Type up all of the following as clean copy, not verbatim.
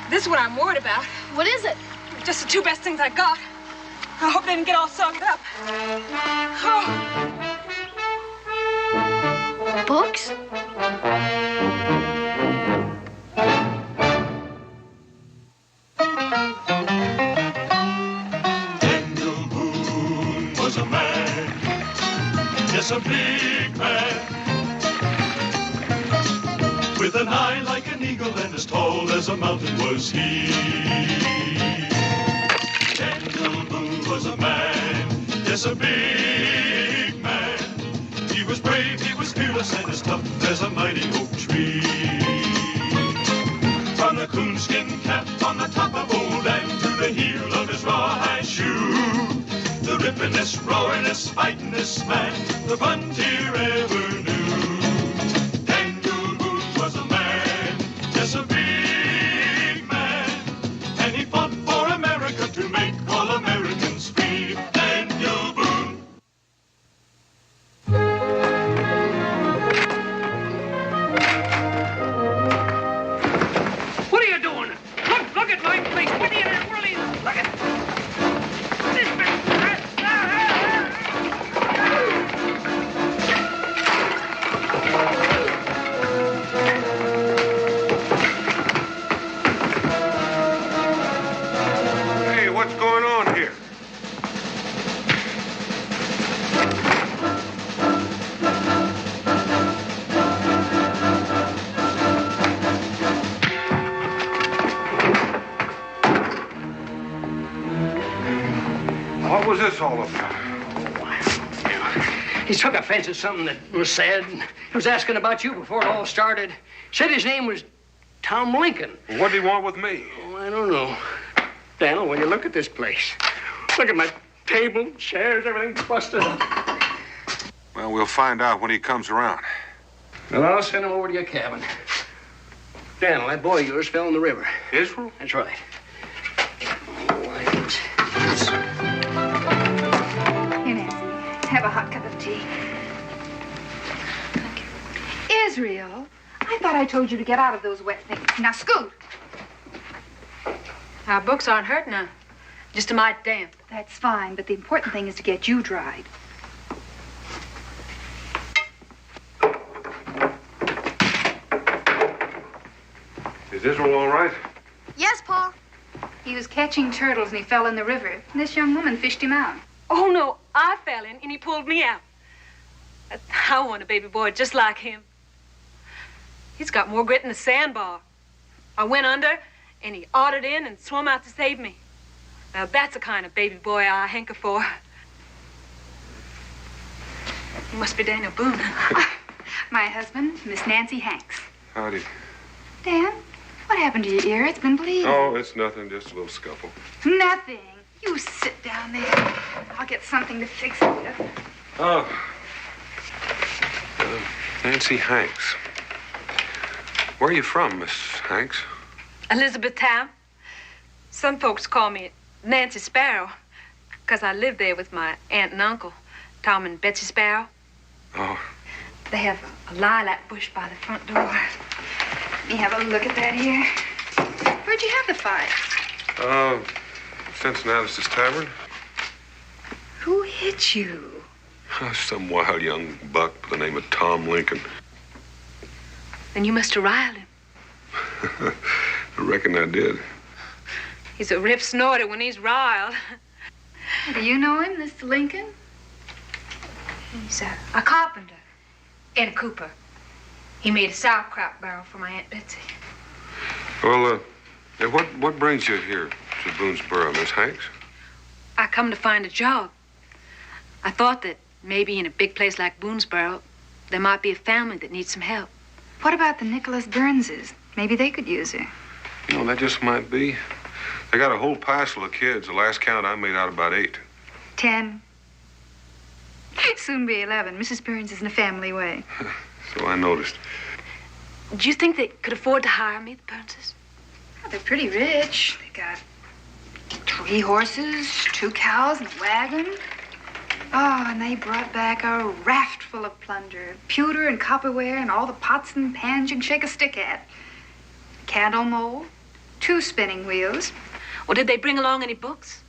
This is what I'm worried about. What is it? Just the two best things I got. I hope they didn't get all soaked up. Oh. Books? Daniel Boone was a man, yes, a big man, with an eye like an eagle and as tall as a mountain was he. Daniel Boone was a man, yes, a big man. He was brave, he was fearless, and as tough as a mighty oak tree. From the coonskin cap on the top of old Dan to the heel of his rawhide shoe, the rippin'est, roaring'est, fighting'est man the frontier ever knew. Daniel Boone was a man, yes, a big man, and he fought for America to make all Americans free. Daniel Boone. What are you doing? Look at my place. What are you really? Look at this. Hey, what's going on here? What was this all about? He took offense at something that was said. He was asking about you before it all started. Said his name was Tom Lincoln. What did he want with me? Oh, I don't know. Daniel, when you look at this place, look at my table, chairs, everything's busted up. Well, we'll find out when he comes around. Well, I'll send him over to your cabin. Daniel, that boy of yours fell in the river. Israel? That's right. Here, Nancy, have a hot cup of tea. Thank you. Israel, I thought I told you to get out of those wet things. Now, scoot. Our books aren't hurt now. Just a mite damp. That's fine, but the important thing is to get you dried. Is Israel all right? Yes, Pa. He was catching turtles and he fell in the river. And this young woman fished him out. Oh, no, I fell in and he pulled me out. I want a baby boy just like him. He's got more grit than a sandbar. I went under and he ottered in and swum out to save me. Now, that's the kind of baby boy I hanker for. He must be Daniel Boone. My husband, Miss Nancy Hanks. Howdy. Dan, what happened to your ear? It's been bleeding. Oh, it's nothing, just a little scuffle. Nothing. You sit down there. I'll get something to fix it with. Oh. Nancy Hanks. Where are you from, Miss Hanks? Elizabethtown. Some folks call me Nancy Sparrow. because I lived there with my aunt and uncle, Tom and Betsy Sparrow. Oh. They have a lilac bush by the front door. Let me have a look at that here. Where'd you have the fight? Cincinnatus' Tavern. Who hit you? Some wild young buck by the name of Tom Lincoln. Then you must have riled him. I reckon I did. He's a rip snorter when he's riled. Do you know him, Mr. Lincoln? He's a carpenter and a cooper. He made a sauerkraut barrel for my Aunt Betsy. Well, what brings you here to Boonesboro, Miss Hanks? I come to find a job. I thought that maybe in a big place like Boonesboro, there might be a family that needs some help. What about the Nicholas Burnses? Maybe they could use her. You know, that just might be. They got a whole passel of kids. The last count I made out about 8. 10. Soon be 11. Mrs. Burns is in a family way. So I noticed. Do you think they could afford to hire me, the Burnses? Oh, they're pretty rich. They got 3 horses, 2 cows, and a wagon. Oh, and they brought back a raft full of plunder. Pewter and copperware and all the pots and pans you can shake a stick at. Candle mold, 2 spinning wheels. Well, did they bring along any books?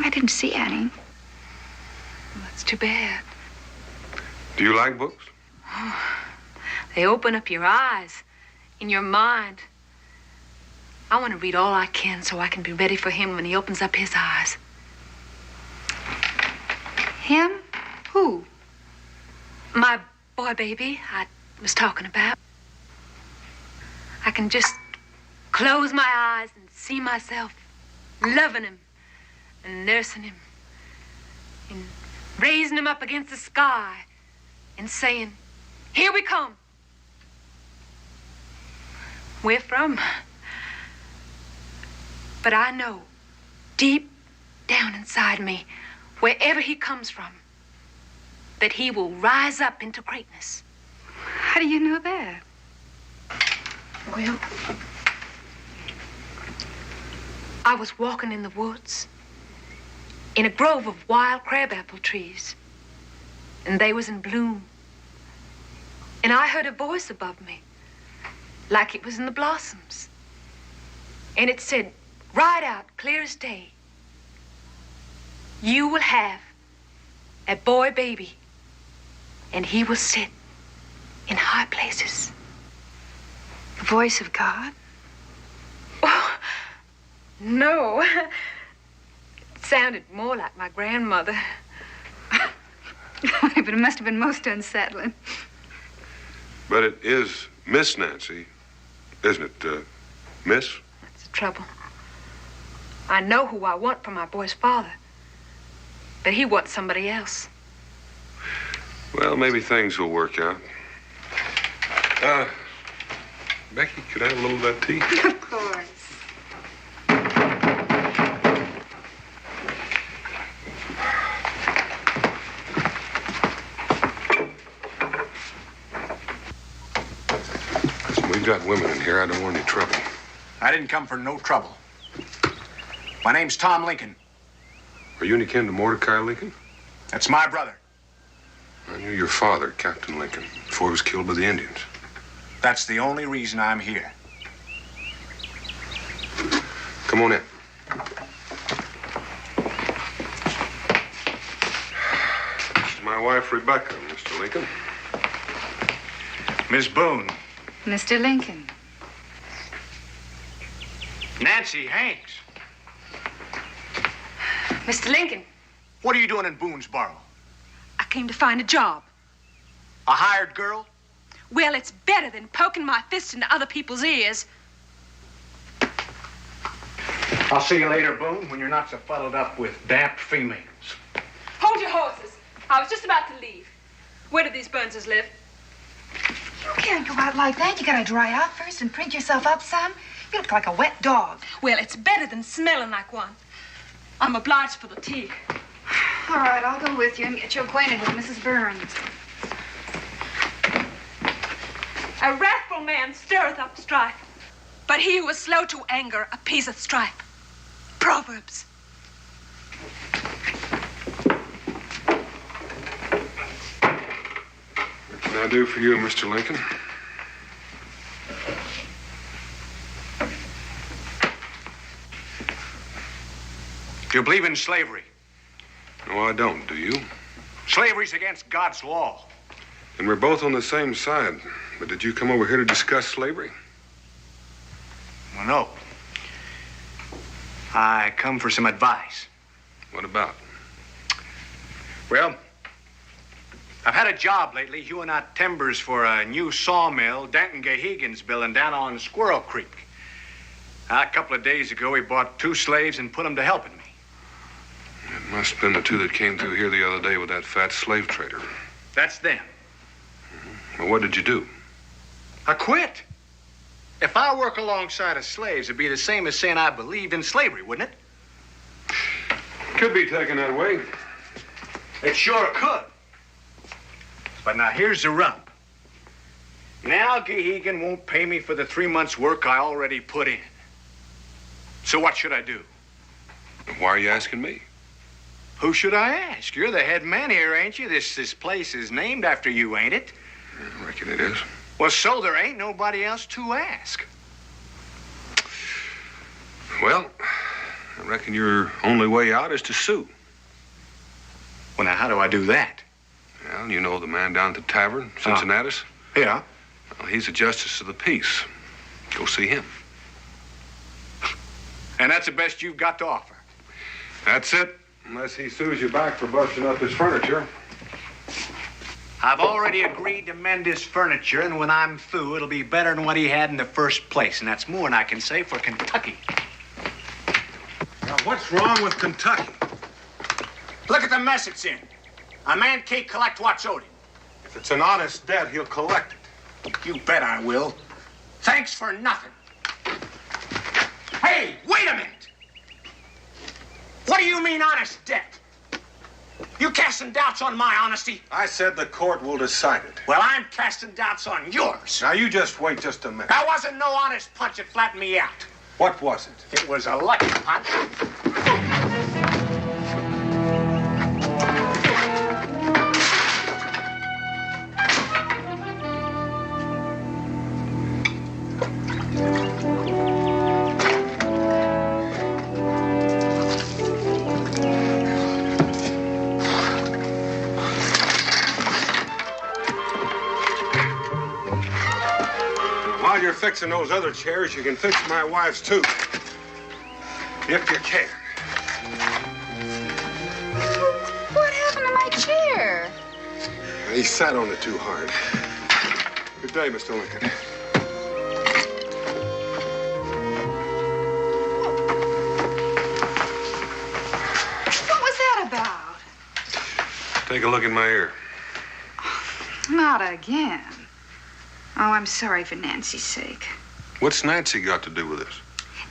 I didn't see any. Well, that's too bad. Do you like books? They open up your eyes and your mind. I want to read all I can so I can be ready for him when he opens up his eyes. Him? Who? My boy baby I was talking about. I can just close my eyes and see myself loving him and nursing him and raising him up against the sky and saying, "Here we come." We're from. But I know, deep down inside me, wherever he comes from, that he will rise up into greatness. How do you know that? Well, I was walking in the woods, in a grove of wild crabapple trees, and they was in bloom. And I heard a voice above me, like it was in the blossoms. And it said, right out, clear as day, "You will have a boy baby, and he will sit in high places." The voice of God? Oh, no. It sounded more like my grandmother. But it must have been most unsettling. But it is Miss Nancy, isn't it, Miss? That's the trouble. I know who I want for my boy's father, but he wants somebody else. Well, maybe things will work out. Becky, could I have a little of that tea? Of course. Listen, we've got women in here. I don't want any trouble. I didn't come for no trouble. My name's Tom Lincoln. Are you any kin to Mordecai Lincoln? That's my brother. I knew your father, Captain Lincoln, before he was killed by the Indians. That's the only reason I'm here. Come on in. This is my wife, Rebecca, Mr. Lincoln. Miss Boone. Mr. Lincoln. Nancy Hanks. Mr. Lincoln, What are you doing in Boonesboro? I came to find a job. A hired girl? Well, it's better than poking my fist into other people's ears. I'll see you later, Boone, when you're not so fuddled up with damp females. Hold your horses. I was just about to leave. Where do these Burnses live? You can't go out like that. You gotta dry out first and print yourself up some. You look like a wet dog. Well, it's better than smelling like one. I'm obliged for the tea. All right, I'll go with you and get you acquainted with Mrs. Burns. A wrathful man stirreth up strife, but he who is slow to anger appeaseth strife. Proverbs. I do for you, Mr. Lincoln? Do you believe in slavery? No, I don't, do you? Slavery's against God's law. And we're both on the same side. But did you come over here to discuss slavery? Well, no. I come for some advice. What about? Well, I've had a job lately hewing out timbers for a new sawmill Denton Gahegan's building down on Squirrel Creek. A couple of days ago, he bought 2 slaves and put them to helping me. It must have been the 2 that came through here the other day with that fat slave trader. That's them. Well, what did you do? I quit. If I work alongside of slaves, it'd be the same as saying I believed in slavery, wouldn't it? Could be taken that way. It sure could. But now here's the rub. Now Gahegan won't pay me for the 3 months' work I already put in. So what should I do? Why are you asking me? Who should I ask? You're the head man here, ain't you? This place is named after you, ain't it? I reckon it is. Well, so there ain't nobody else to ask. Well, I reckon your only way out is to sue. Well, now, how do I do that? Well, you know the man down at the tavern, Cincinnati? Yeah. Well, he's a justice of the peace. Go see him. And that's the best you've got to offer. That's it. Unless he sues you back for busting up his furniture. I've already agreed to mend his furniture, and when I'm through, it'll be better than what he had in the first place. And that's more than I can say for Kentucky. Now, what's wrong with Kentucky? Look at the mess it's in. A man can't collect what's owed him. If it's an honest debt, he'll collect it. You bet I will. Thanks for nothing. Hey, wait a minute. What do you mean, honest debt? You casting doubts on my honesty? I said the court will decide it. Well, I'm casting doubts on yours. Now, you just wait just a minute. That wasn't no honest punch that flattened me out. What was it? It was a lucky punch. While you're fixing those other chairs, you can fix my wife's too. If you can. What happened to my chair? He sat on it too hard. Good day, Mr. Lincoln. What was that about? Take a look at my ear. Not again. Oh, I'm sorry for Nancy's sake. What's Nancy got to do with this?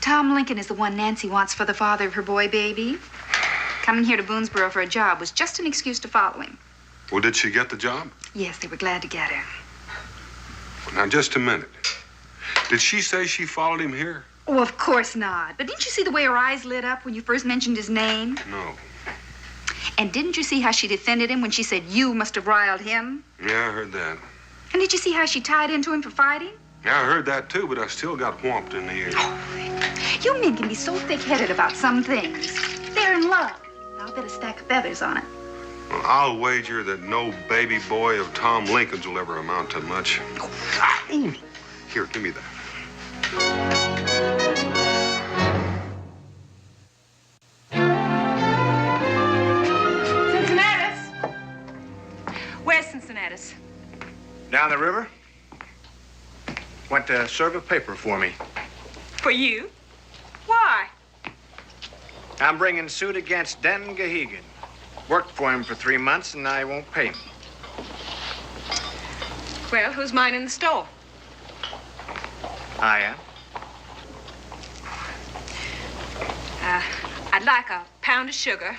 Tom Lincoln is the one Nancy wants for the father of her boy baby. Coming here to Boonesboro for a job was just an excuse to follow him. Well, did she get the job? Yes, they were glad to get her. Now, just a minute. Did she say she followed him here? Oh, of course not. But didn't you see the way her eyes lit up when you first mentioned his name? No. And didn't you see how she defended him when she said you must have riled him? Yeah, I heard that. And did you see how she tied into him for fighting? Yeah, I heard that too, but I still got whomped in the ear. You men can be so thick-headed about some things. They're in love. I'll bet a stack of feathers on it. Well, I'll wager that no baby boy of Tom Lincoln's will ever amount to much. Here, give me that. Where's Cincinnati? Down the river. Went to serve a paper for me. For you? Why? I'm bringing suit against Denton Gahegan. Worked for him for 3 months, and I won't pay him. Well, who's minding the store? I am. I'd like a pound of sugar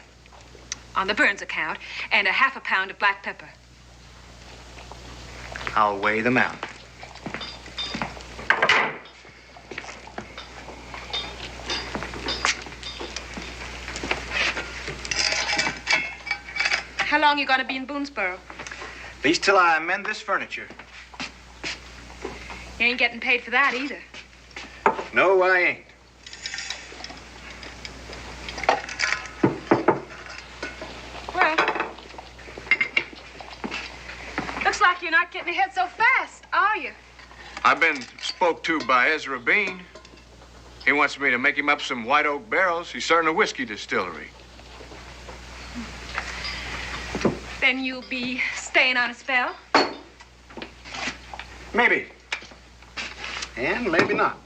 on the Burns account and a half a pound of black pepper. I'll weigh them out. How long you gonna be in Boonesboro? At least till I mend this furniture. You ain't getting paid for that either. No, I ain't. Well, looks like you're not getting ahead so fast, are you? I've been spoke to by Ezra Beane. He wants me to make him up some white oak barrels. He's starting a whiskey distillery. Then you'll be staying on a spell? Maybe. And maybe not.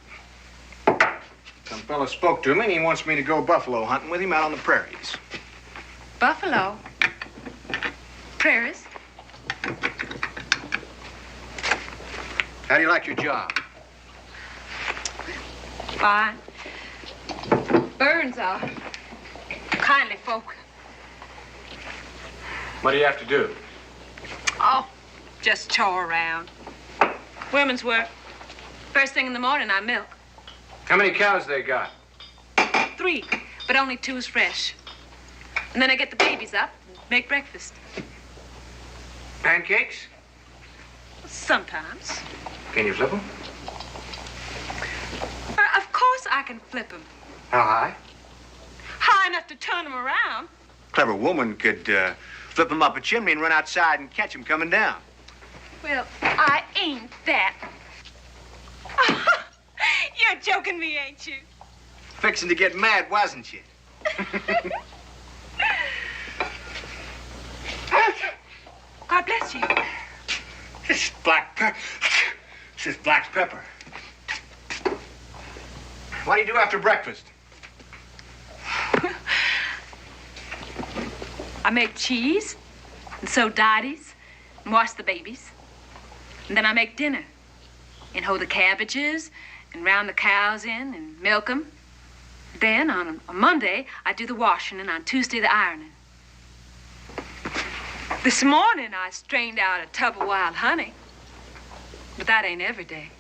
Some fella spoke to me and he wants me to go buffalo hunting with him out on the prairies. Buffalo? Prairies? How do you like your job? Fine. Burns are kindly folk. What do you have to do? Oh, just chore around. Women's work. First thing in the morning, I milk. How many cows they got? 3, but only 2's fresh. And then I get the babies up and make breakfast. Pancakes? Sometimes. Can you flip them? Of course I can flip them. How high? High enough to turn them around. Clever woman could flip them up a chimney and run outside and catch them coming down. Well, I ain't that. You're joking me, ain't you? Fixing to get mad, wasn't you? God bless you. This is black pepper. This is black pepper. What do you do after breakfast? I make cheese and sew dotties and wash the babies. And then I make dinner and hoe the cabbages and round the cows in and milk them. Then on Monday, I do the washing and on Tuesday, the ironing. This morning, I strained out a tub of wild honey. But that ain't every day.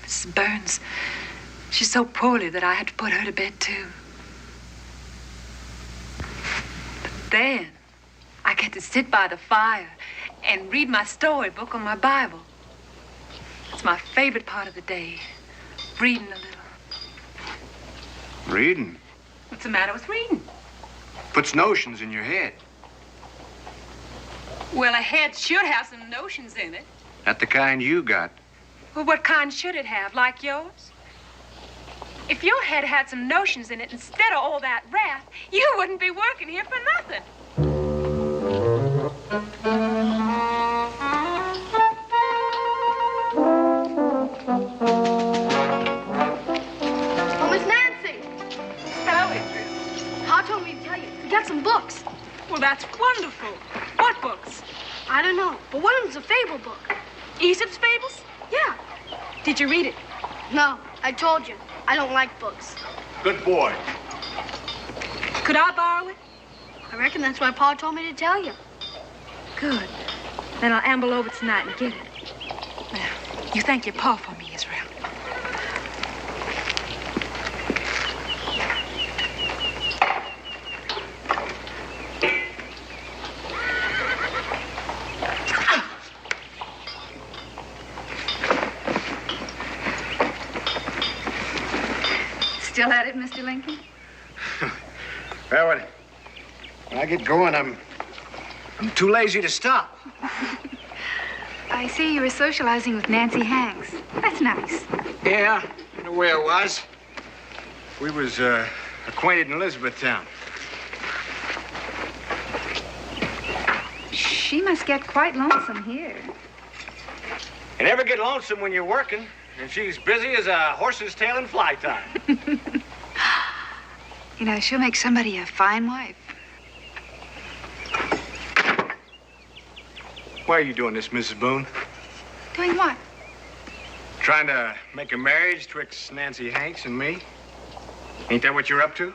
Mrs. Burns, she's so poorly that I had to put her to bed, too. But then, I get to sit by the fire and read my storybook on my Bible. It's my favorite part of the day, reading a little. Reading? What's the matter with reading? Puts notions in your head. Well, a head should have some notions in it. Not the kind you got. Well, what kind should it have, like yours? If your head had some notions in it instead of all that wrath, you wouldn't be working here for nothing. Oh, Miss Nancy! Hello, Israel. Pa told me to tell you. We got some books. Well, that's wonderful. What books? I don't know, but one of them's a fable book. Aesop's Fables? Yeah. Did you read it? No, I told you. I don't like books. Good boy. Could I borrow it? I reckon that's why Pa told me to tell you. Good. Then I'll amble over tonight and get it. Well, you thank your pa for me, Israel. Still at it, Mr. Lincoln? Well, when I get going, I'm too lazy to stop. I see you were socializing with Nancy Hanks. That's nice. Yeah, in a way I was. We was acquainted in Elizabethtown. She must get quite lonesome here. You never get lonesome when you're working, and she's busy as a horse's tail in fly time. You know, she'll make somebody a fine wife. Why are you doing this, Mrs. Boone? Doing what? Trying to make a marriage twixt Nancy Hanks and me? Ain't that what you're up to?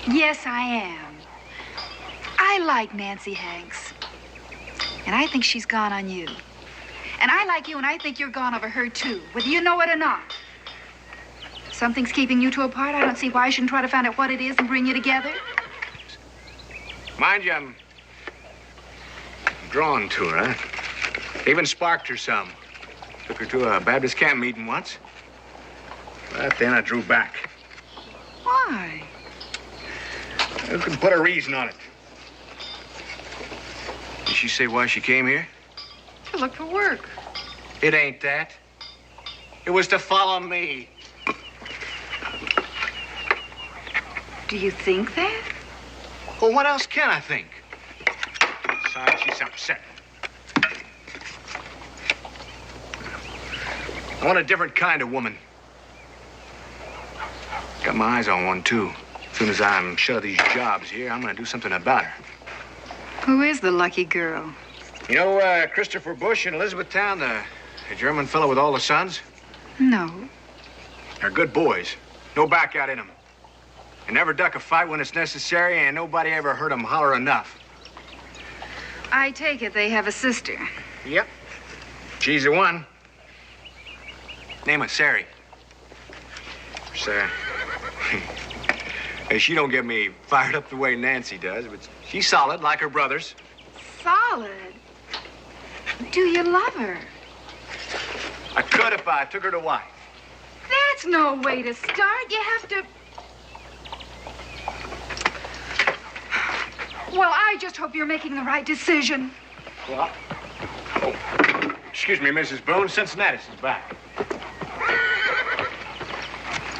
Yes, I am. I like Nancy Hanks. And I think she's gone on you. And I like you, and I think you're gone over her, too, whether you know it or not. Something's keeping you two apart. I don't see why I shouldn't try to find out what it is and bring you together. Mind you, I'm drawn to her, huh? Even sparked her some. Took her to a Baptist camp meeting once. But then I drew back. Why? I couldn't put a reason on it. Did she say why she came here? To look for work. It ain't that. It was to follow me. Do you think that? Well, what else can I think? Besides, she's upset. I want a different kind of woman. Got my eyes on one, too. As soon as I'm shut of these jobs here, I'm gonna do something about her. Who is the lucky girl? You know Christopher Bush in Elizabethtown, the German fellow with all the sons? No. They're good boys. No back out in them. They never duck a fight when it's necessary, and nobody ever heard them holler enough. I take it they have a sister. Yep. She's the one. Name her Sari. Sarah. Hey, she don't get me fired up the way Nancy does, but she's solid, like her brothers. Solid? Do you love her? I could if I took her to wife. That's no way to start. You have to... Well, I just hope you're making the right decision. What? Oh, excuse me, Mrs. Boone. Cincinnati's is back.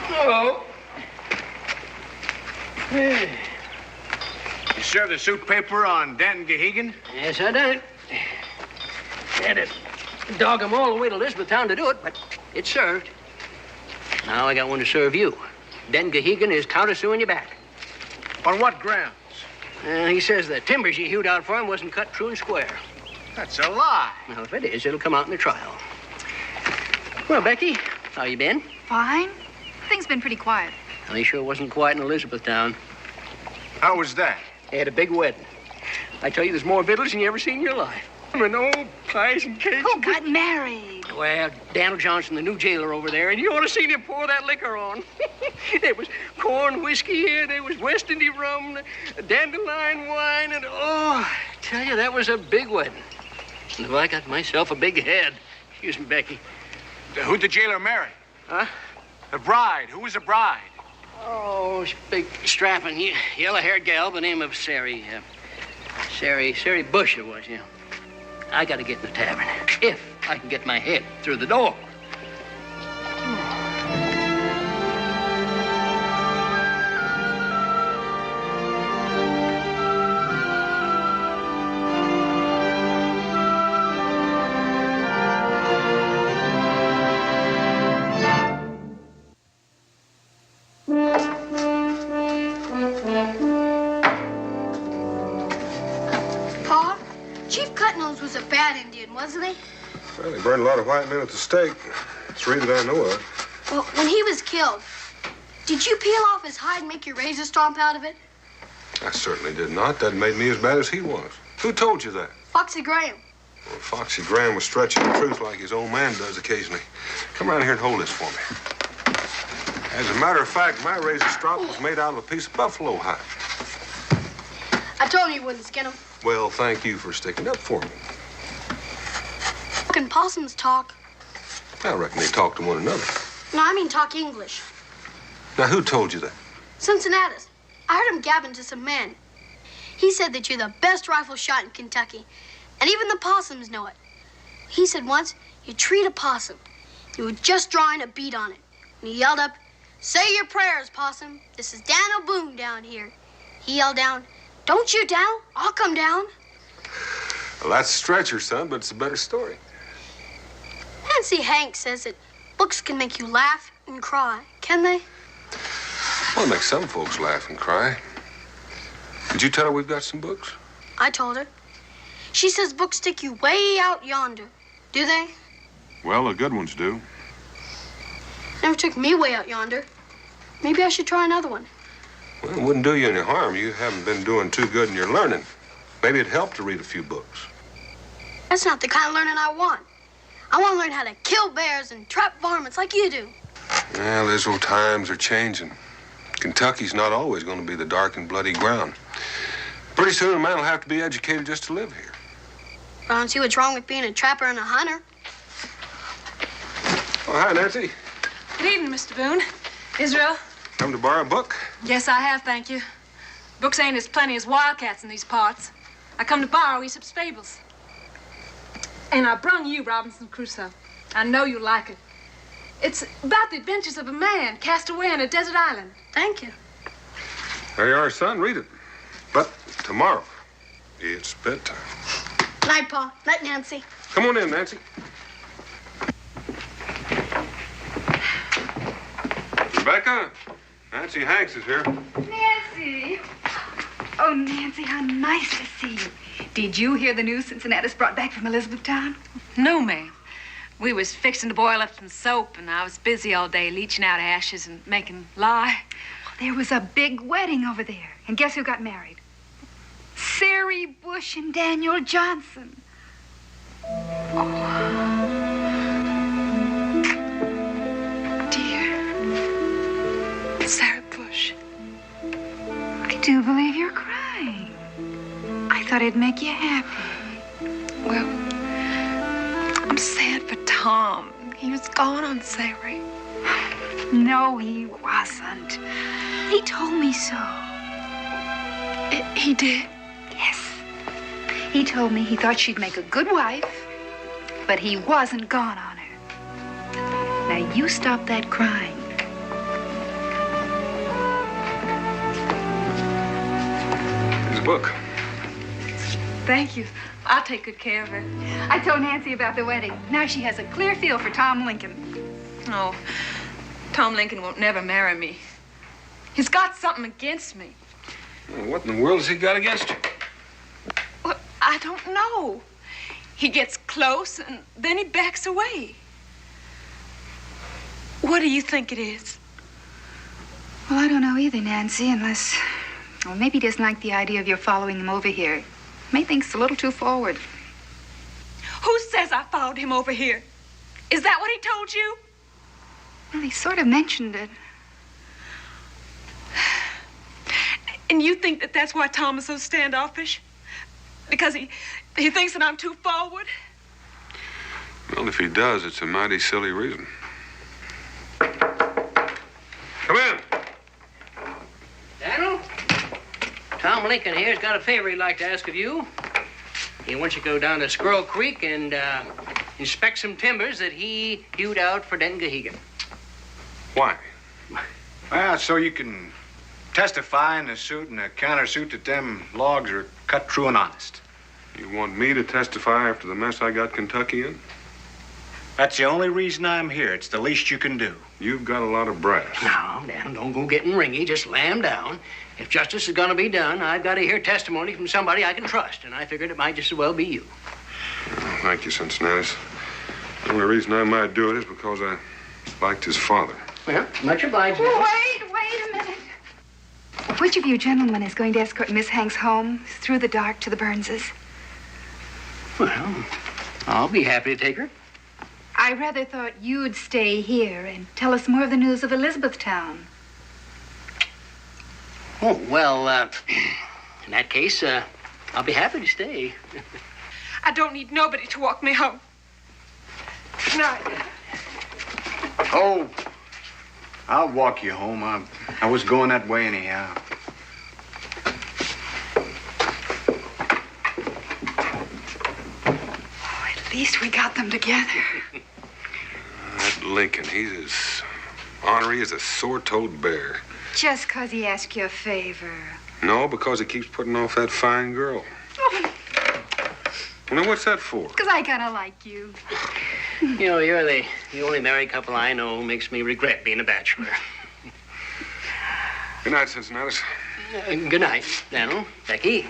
Hello. Hey. You served the suit paper on Denton Gehegan? Yes, I done it. Had to dog him all the way to Elizabethtown to do it, but it's served. Now I got one to serve you. Den Gehegan is countersuing you back. On what grounds? He says the timbers you hewed out for him wasn't cut true and square. That's a lie. Well, if it is, it'll come out in the trial. Well, Becky, how you been? Fine. Things been pretty quiet. Well, he sure wasn't quiet in Elizabethtown. How was that? They had a big wedding. I tell you, there's more victuals than you ever seen in your life. And old pies and cakes. Who got married? Well, Daniel Johnson, the new jailer over there, and you ought to seen him pour that liquor on. There was corn whiskey here, there was West India rum, dandelion wine, and oh, I tell you, that was a big wedding. And if I got myself a big head. Excuse me, Becky. Who'd the jailer marry? Huh? The bride. Who was the bride? Oh, big strapping, yellow-haired gal by the name of Sari. Sari Bush it was, yeah. I got to get in the tavern if I can get my head through the door. Pa, Chief Cutnose was a bad Indian, wasn't he? Well, he burned a lot of white men at the stake. Three that I know of. Well, when he was killed, did you peel off his hide and make your razor stomp out of it? I certainly did not. That made me as bad as he was. Who told you that? Foxy Graham. Well, Foxy Graham was stretching the truth like his old man does occasionally. Come around here and hold this for me. As a matter of fact, my razor strop was made out of a piece of buffalo hide. I told you wouldn't skin him. Well, thank you for sticking up for me. Can possums talk? I reckon they talk to one another. No, I mean talk English. Now, who told you that? Cincinnatus. I heard him gabbing to some men. He said that you're the best rifle shot in Kentucky. And even the possums know it. He said once, you treat a possum. You were just drawing a bead on it. And he yelled up, "Say your prayers, possum. This is Daniel Boone down here." He yelled down, "Don't shoot down. I'll come down." Well, that's a stretcher, son, but it's a better story. Nancy Hank says that books can make you laugh and cry, can they? Well, it makes some folks laugh and cry. Did you tell her we've got some books? I told her. She says books take you way out yonder. Do they? Well, the good ones do. Never took me way out yonder. Maybe I should try another one. Well, it wouldn't do you any harm. You haven't been doing too good in your learning. Maybe it'd help to read a few books. That's not the kind of learning I want. I want to learn how to kill bears and trap varmints like you do. Well, these old times are changing. Kentucky's not always going to be the dark and bloody ground. Pretty soon a man will have to be educated just to live here. I don't see what's wrong with being a trapper and a hunter. Oh, hi, Nancy. Good evening, Mr. Boone. Israel? Come to borrow a book? Yes, I have, thank you. Books ain't as plenty as wildcats in these parts. I come to borrow Aesop's fables. And I brung you Robinson Crusoe. I know you like it. It's about the adventures of a man cast away on a desert island. Thank you. There you are, son. Read it. But tomorrow, it's bedtime. Night, Pa. Night, Nancy. Come on in, Nancy. Rebecca, Nancy Hanks is here. Nancy! Oh, Nancy, how nice to see you. Did you hear the news Cincinnati's brought back from Elizabethtown? No, ma'am. We was fixing to boil up some soap, and I was busy all day leaching out ashes and making lye. There was a big wedding over there. And guess who got married? Sari Bush and Daniel Johnson. Dear Sarah Bush. I do believe you're crying. I thought it'd make you happy. Well, I'm sad for Tom. He was gone on Sari. No, he wasn't. He told me so. He did? Yes. He told me he thought she'd make a good wife, but he wasn't gone on her. Now, you stop that crying. Here's a book. Thank you. I'll take good care of her. I told Nancy about the wedding. Now she has a clear feel for Tom Lincoln. Oh, Tom Lincoln won't never marry me. He's got something against me. Well, what in the world has he got against you? Well, I don't know. He gets close and then he backs away. What do you think it is? Well, I don't know either, Nancy, unless... Well, maybe he doesn't like the idea of your following him over here. May think it's a little too forward. Who says I followed him over here? Is that what he told you? Well, he sort of mentioned it. And you think that that's why Tom is so standoffish? Because he thinks that I'm too forward? Well, if he does, it's a mighty silly reason. Come in. Daniel? Tom Lincoln here's got a favor he'd like to ask of you. He wants you to go down to Squirrel Creek and inspect some timbers that he hewed out for Denton Gahegan. Why? Well, so you can testify in a suit and a countersuit that them logs are cut true and honest. You want me to testify after the mess I got Kentucky in? That's the only reason I'm here. It's the least you can do. You've got a lot of brass. Now, Dan, don't go getting ringy. Just lamb down. If justice is going to be done, I've got to hear testimony from somebody I can trust, and I figured it might just as well be you. Oh, thank you, Cincinnati. The only reason I might do it is because I liked his father. Well, much obliged. Ma'am. Wait a minute. Which of you gentlemen is going to escort Miss Hanks home through the dark to the Burnses? Well, I'll be happy to take her. I rather thought you'd stay here and tell us more of the news of Elizabethtown. Oh, well, in that case, I'll be happy to stay. I don't need nobody to walk me home. Good night. Oh, I'll walk you home. I was going that way anyhow. Oh, at least we got them together. That Lincoln, he's as ornery as a sore-toed bear. Just 'cause he asked you a favor. No, because he keeps putting off that fine girl. Now, what's that for? 'Cause I kind of like you. You know, you're the only married couple I know who makes me regret being a bachelor. Good night, Cincinnati. Good night, Daniel. Becky.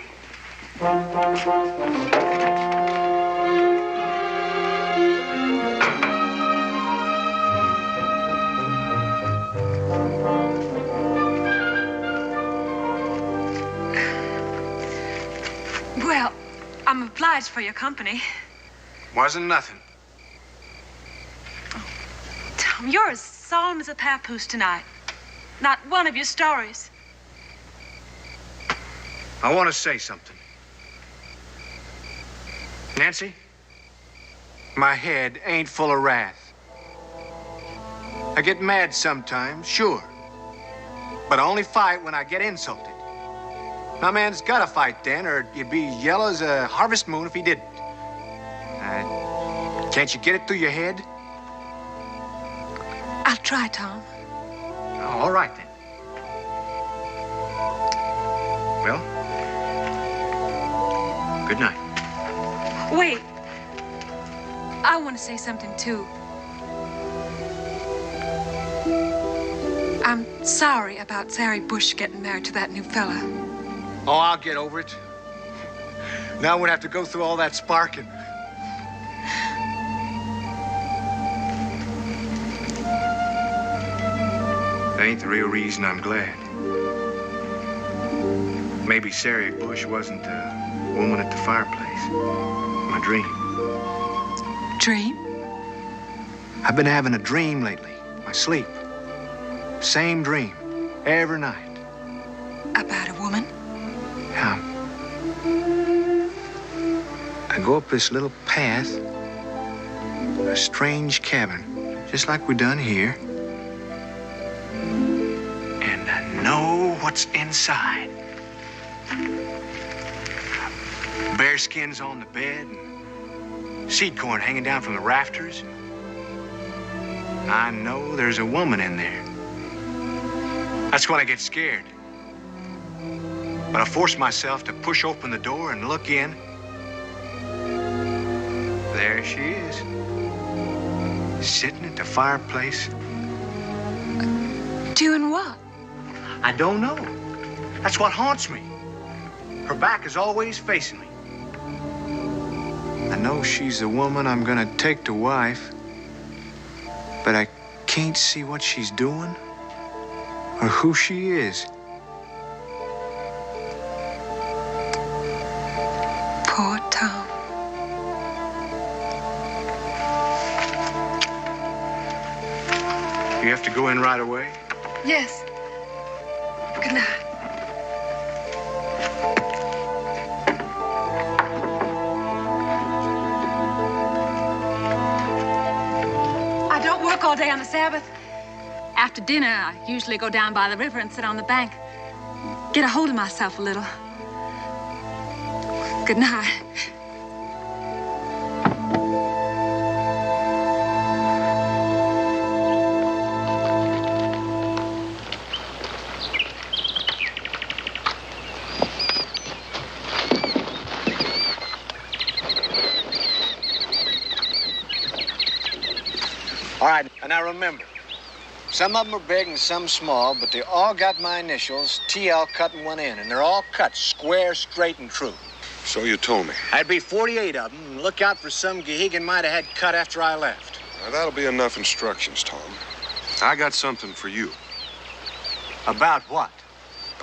Well, I'm obliged for your company. Wasn't nothing. Tom, you're as solemn as a papoose tonight. Not one of your stories. I want to say something. Nancy, my head ain't full of wrath. I get mad sometimes, sure. But I only fight when I get insulted. My man's gotta fight then, or he'd be yellow as a harvest moon if he didn't. Can't you get it through your head? I'll try, Tom. Oh, all right, then. Well, good night. Wait. I want to say something, too. I'm sorry about Sari Bush getting married to that new fella. Oh, I'll get over it. Now I won't have to go through all that sparking. That ain't the real reason I'm glad. Maybe Sari Bush wasn't the woman at the fireplace. My dream. Dream? I've been having a dream lately. My sleep. Same dream. Every night. About a woman? Yeah. I go up this little path. A strange cabin. Just like we done here. And I know what's inside. Bearskins on the bed. And seed corn hanging down from the rafters. I know there's a woman in there. That's when I get scared. But I force myself to push open the door and look in. There she is. Sitting at the fireplace. Doing what? I don't know. That's what haunts me. Her back is always facing me. I know she's the woman I'm gonna take to wife, but I can't see what she's doing or who she is. Poor Tom. You have to go in right away? Yes. Good night. I don't work all day on the Sabbath. After dinner, I usually go down by the river and sit on the bank. Get a hold of myself a little. Good night. All right, and now remember, some of them are big and some small, but they all got my initials, TL cut in one end, and they're all cut square, straight, and true. So you told me. That'd be 48 of them, and look out for some Gehegan might have had cut after I left. Now, that'll be enough instructions, Tom. I got something for you. About what?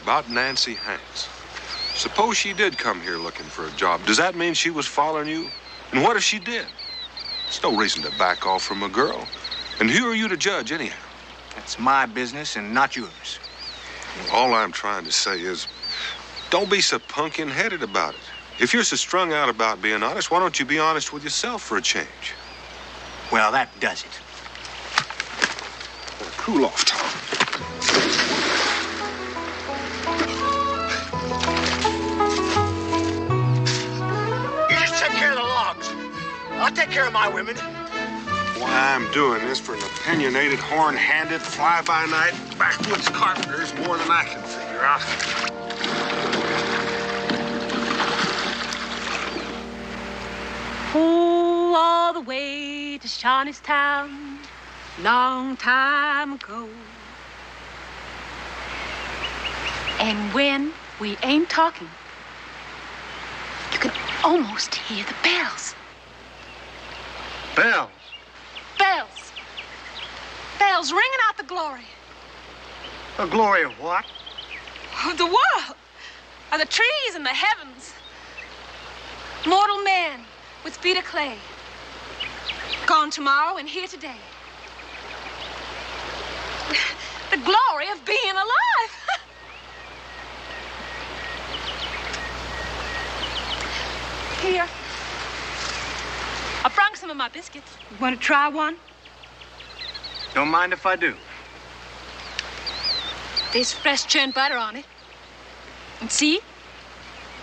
About Nancy Hanks. Suppose she did come here looking for a job. Does that mean she was following you? And what if she did? There's no reason to back off from a girl. And who are you to judge, anyhow? That's my business and not yours. All I'm trying to say is, don't be so pumpkin-headed about it. If you're so strung out about being honest, why don't you be honest with yourself for a change? Well, that does it. Now, cool off, Tom. You just take care of the logs. I'll take care of my women. Why I'm doing this for an opinionated, horn-handed, fly-by-night, backwoods carpenter is more than I can figure out. Oh, all the way to Shawnee's Town, long time ago. And when we ain't talking, you can almost hear the bells. Bells. Bells. Bells ringing out the glory. The glory of what? Of the world. Of the trees and the heavens. Mortal man with feet of clay. Gone tomorrow and here today. The glory of being alive. Here. I brought some of my biscuits. You want to try one? Don't mind if I do. There's fresh churned butter on it. And see?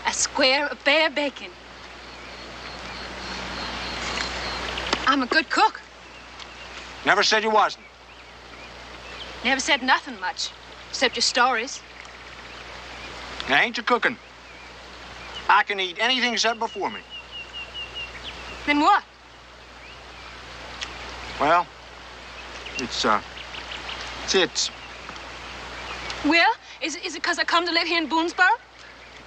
A square of bare bacon. I'm a good cook. Never said you wasn't. Never said nothing much, except your stories. Now, ain't you cooking? I can eat anything set before me. Then what? Well, it's Well, is it because I come to live here in Boonesboro?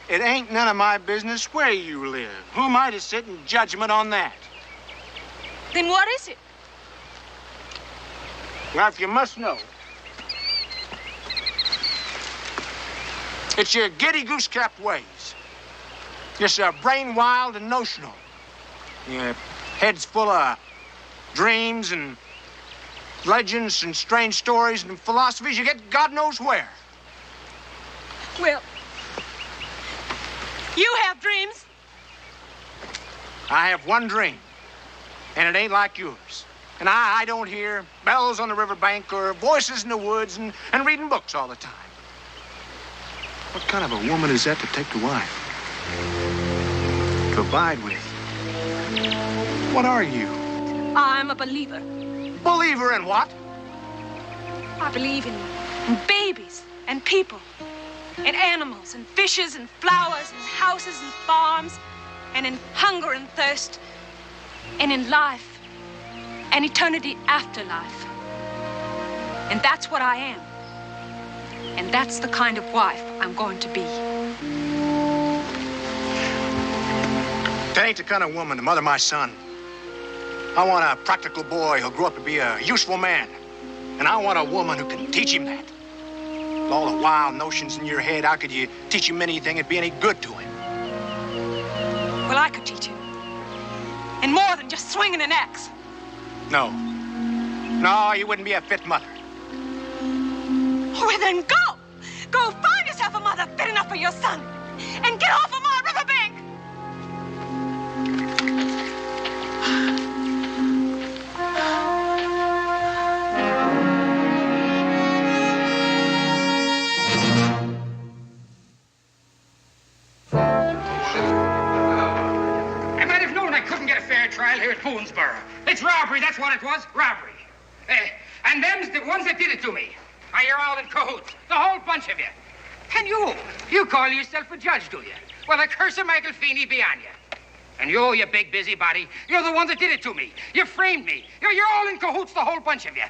It ain't none of my business where you live. Who am I to sit in judgment on that? Then what is it? Well, if you must know, it's your giddy goose-capped ways. You're so brain wild and notional. Your head's full of dreams and legends and strange stories and philosophies you get God knows where. Well, you have dreams. I have one dream, and it ain't like yours. And I don't hear bells on the riverbank or voices in the woods and reading books all the time. What kind of a woman is that to take to wife? To abide with? What are you? I'm a believer. Believer in what? I believe in babies and people, and animals and fishes and flowers and houses and farms, and in hunger and thirst, and in life and eternity after life. And that's what I am. And that's the kind of wife I'm going to be. That ain't the kind of woman to mother my son. I want a practical boy who'll grow up to be a useful man. And I want a woman who can teach him that. With all the wild notions in your head, how could you teach him anything that'd be any good to him? Well, I could teach him. And more than just swinging an axe. No. No, you wouldn't be a fit mother. Well, then go. Go find yourself a mother fit enough for your son. And get off of my riverbank. I might have known I couldn't get a fair trial here at Boonesboro. It's robbery, that's what it was, robbery. And them's the ones that did it to me. You're all in cahoots, the whole bunch of you. And you call yourself a judge, do you? Well, the curse of Michael Feeney be on you. And you big busybody, you're the one that did it to me. You framed me. You're all in cahoots, the whole bunch of you.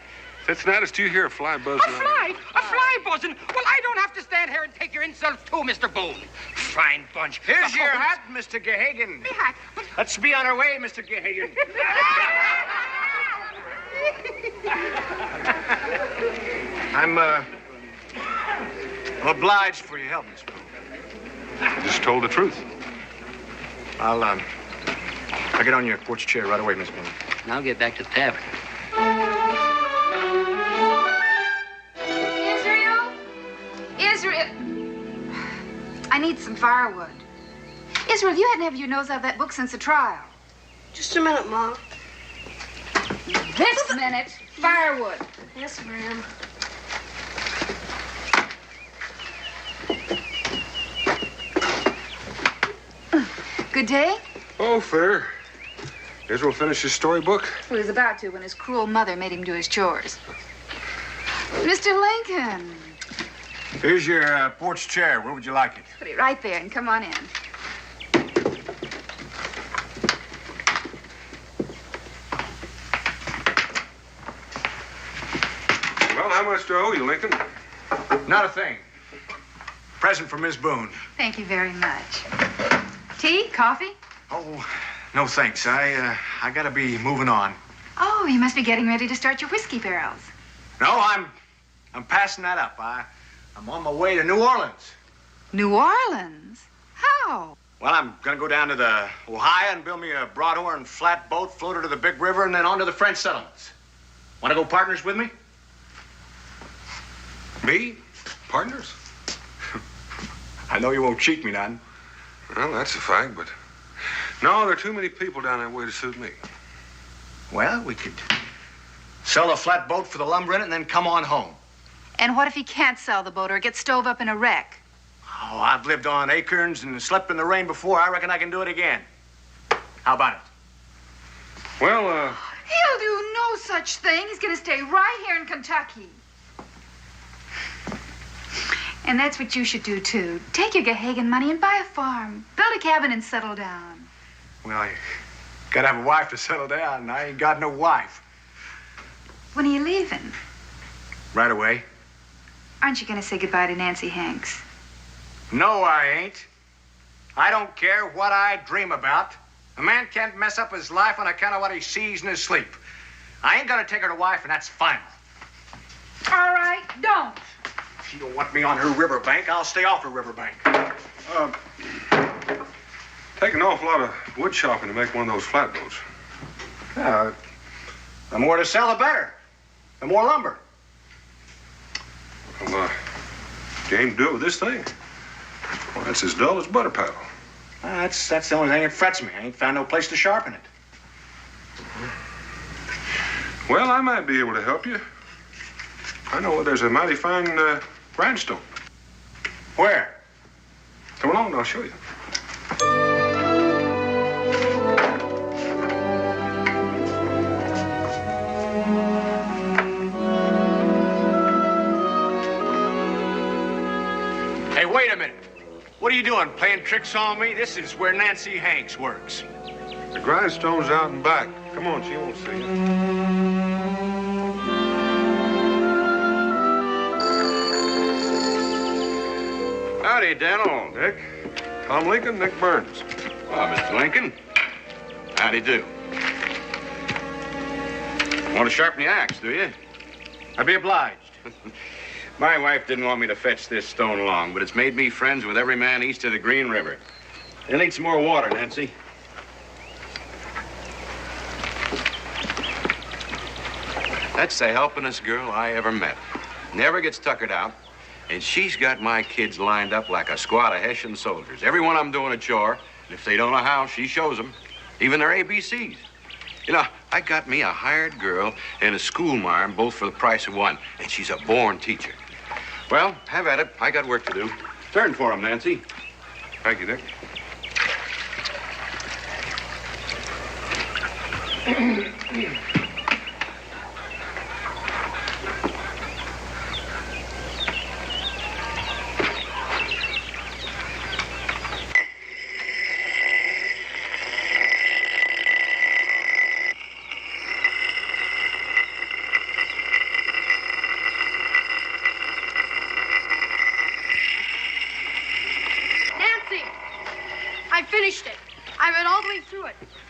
Cincinnati, do you hear a fly buzzing? A fly? A fly buzzing? Well, I don't have to stand here and take your insults too, Mr. Boone. Fine bunch. Here's your hat, Mr. Gehagen. Me hat? Let's be on our way, Mr. Gehagen. I'm obliged for your help, Miss Boone. You just told the truth. I'll get on your porch chair right away, Miss Boone. Now get back to the tavern. Israel! I need some firewood. Israel, you hadn't have your nose out of that book since the trial. Just a minute, Mom. This minute, firewood. Yes, ma'am. Good day? Oh, fair. Israel finished his storybook? He was about to when his cruel mother made him do his chores. Mr. Lincoln. Here's your porch chair. Where would you like it? Put it right there and come on in. Well, how much do I owe you, Lincoln? Not a thing. Present for Miss Boone. Thank you very much. Tea? Coffee? Oh, no thanks. I gotta be moving on. Oh, you must be getting ready to start your whiskey barrels. No, I'm passing that up. I'm on my way to New Orleans. New Orleans? How? Well, I'm gonna go down to the Ohio and build me a broadhorn flatboat, float her to the big river, and then on to the French settlements. Wanna go partners with me? Me? Partners? I know you won't cheat me none. Well, that's a fact, but No, there are too many people down that way to suit me. Well, we could sell a flatboat for the lumber in it and then come on home. And what if he can't sell the boat or get stove up in a wreck? Oh, I've lived on acorns and slept in the rain before. I reckon I can do it again. How about it? Well, He'll do no such thing. He's going to stay right here in Kentucky. And that's what you should do, too. Take your Gahagan money and buy a farm. Build a cabin and settle down. Well, you gotta have a wife to settle down, and I ain't got no wife. When are you leaving? Right away. Aren't you going to say goodbye to Nancy Hanks? No, I ain't. I don't care what I dream about. A man can't mess up his life on account of what he sees in his sleep. I ain't gonna take her to wife, and that's final. All right, don't. If she don't want me on her riverbank, I'll stay off her riverbank. take an awful lot of wood shopping to make one of those flatboats. The more to sell, the better. The more lumber. Well, you aim to do it with this thing? Well, that's as dull as butter paddle. That's the only thing that frets me. I ain't found no place to sharpen it. Well, I might be able to help you. I know where there's a mighty fine grindstone. Where? Come along and I'll show you. Hey, wait a minute. What are you doing, playing tricks on me? This is where Nancy Hanks works. The grindstone's out and back. Come on, she won't see you. Howdy, Daniel. Nick. Tom Lincoln, Nick Burns. Oh, Mr. Lincoln. Howdy do. Want to sharpen the axe, do you? I'd be obliged. My wife didn't want me to fetch this stone long, but it's made me friends with every man east of the Green River. You'll need some more water, Nancy. That's the helpingest girl I ever met. Never gets tuckered out. And she's got my kids lined up like a squad of Hessian soldiers. Every one of them doing a chore. And if they don't know how, she shows them. Even their ABCs. You know, I got me a hired girl and a schoolmarm, both for the price of one. And she's a born teacher. Well, have at it. I got work to do. Turn for 'em, Nancy. Thank you, Nick.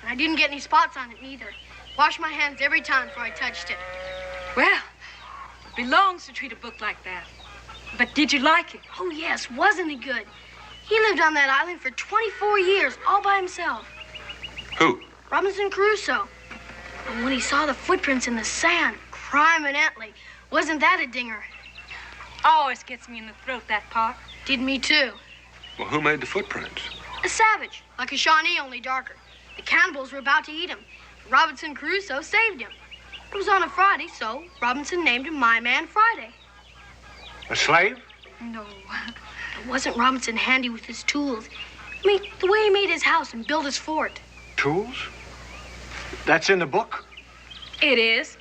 I didn't get any spots on it either. Washed my hands every time before I touched it. Well, it belongs to treat a book like that. But did you like it? Oh, yes. Wasn't it good? He lived on that island for 24 years, all by himself. Who? Robinson Crusoe. And when he saw the footprints in the sand, crime and Antley, wasn't that a dinger? Always gets me in the throat, that part. Did me, too. Well, who made the footprints? A savage, like a Shawnee, only darker. The cannibals were about to eat him. Robinson Crusoe saved him. It was on a Friday, so Robinson named him My Man Friday. A slave? No. But wasn't Robinson handy with his tools? I mean, the way he made his house and built his fort. Tools? That's in the book? It is.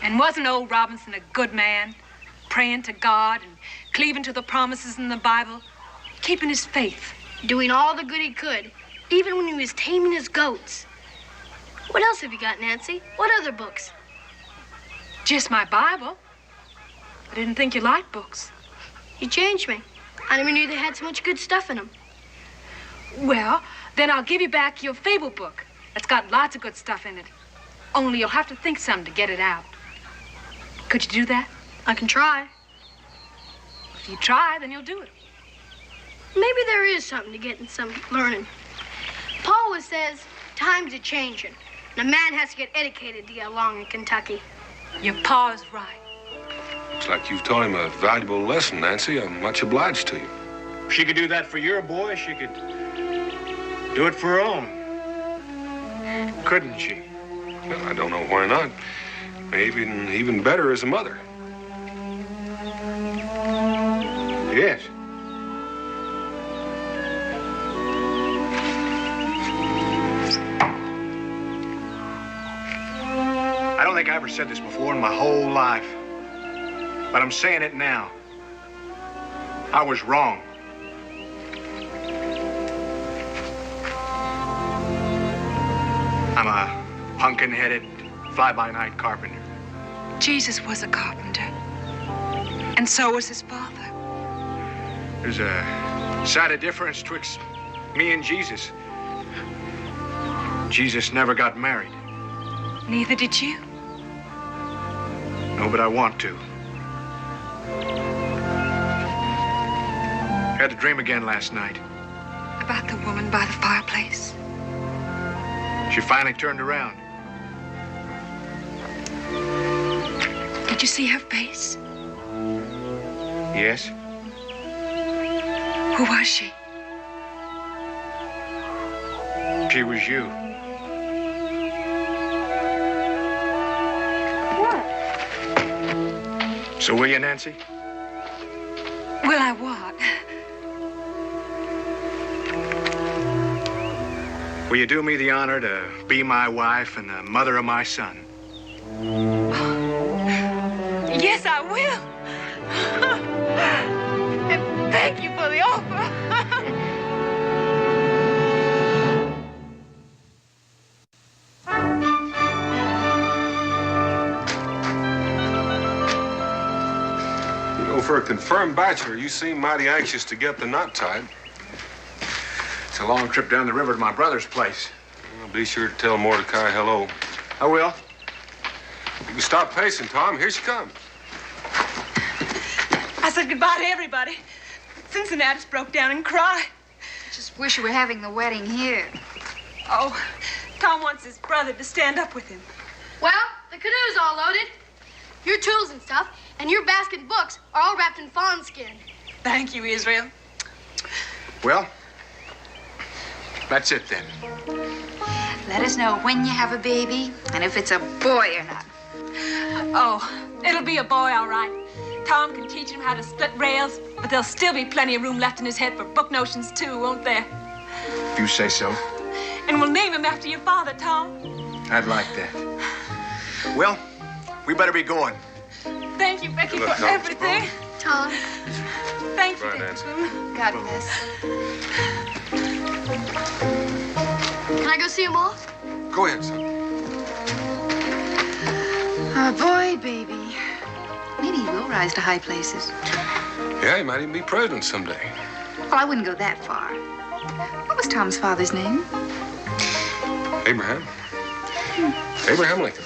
And wasn't old Robinson a good man? Praying to God and cleaving to the promises in the Bible, keeping his faith. Doing all the good he could, even when he was taming his goats. What else have you got, Nancy? What other books? Just my Bible. I didn't think you liked books. You changed me. I never knew they had so much good stuff in them. Well, then I'll give you back your fable book. It's got lots of good stuff in it. Only you'll have to think some to get it out. Could you do that? I can try. If you try, then you'll do it. Maybe there is something to getting some learning. Pa always says times are changing, and a man has to get educated to get along in Kentucky. Your pa's right. Looks like you've taught him a valuable lesson, Nancy. I'm much obliged to you. If she could do that for your boy, she could do it for her own. Couldn't she? Well, I don't know why not. Maybe even better as a mother. Yes. I don't think I ever said this before in my whole life, but I'm saying it now. I was wrong. I'm a pumpkin-headed, fly-by-night carpenter. Jesus was a carpenter. And so was his father. There's a sight of difference twixt me and Jesus. Jesus never got married. Neither did you. No, but I want to. Had a dream again last night. About the woman by the fireplace. She finally turned around. Did you see her face? Yes? Who was she? She was you. What? So will you, Nancy? Will I what? Will you do me the honor to be my wife and the mother of my son? Yes, I will. And thank you for the offer. You know, for a confirmed bachelor, you seem mighty anxious to get the knot tied. It's a long trip down the river to my brother's place. Well, be sure to tell Mordecai hello. I will. You can stop pacing, Tom. Here she comes. I said goodbye to everybody. Cincinnati's broke down and cried. I just wish we were having the wedding here. Oh, Tom wants his brother to stand up with him. Well, the canoe's all loaded. Your tools and stuff, and your basket and books are all wrapped in fawn skin. Thank you, Israel. Well, that's it then. Let us know when you have a baby and if it's a boy or not. Oh, it'll be a boy, all right. Tom can teach him how to split rails, but there'll still be plenty of room left in his head for book notions, too, won't there? If you say so. And we'll name him after your father, Tom. I'd like that. Well, we better be going. Thank you, Becky, Good luck, for Tom. everything. Tom, Thank you, Right, Dad. Nancy. God bless. can I go see him off? Go ahead, son. A boy, baby. Maybe he will rise to high places. Yeah, he might even be president someday. Well, I wouldn't go that far. What was Tom's father's name? Abraham. Abraham Lincoln.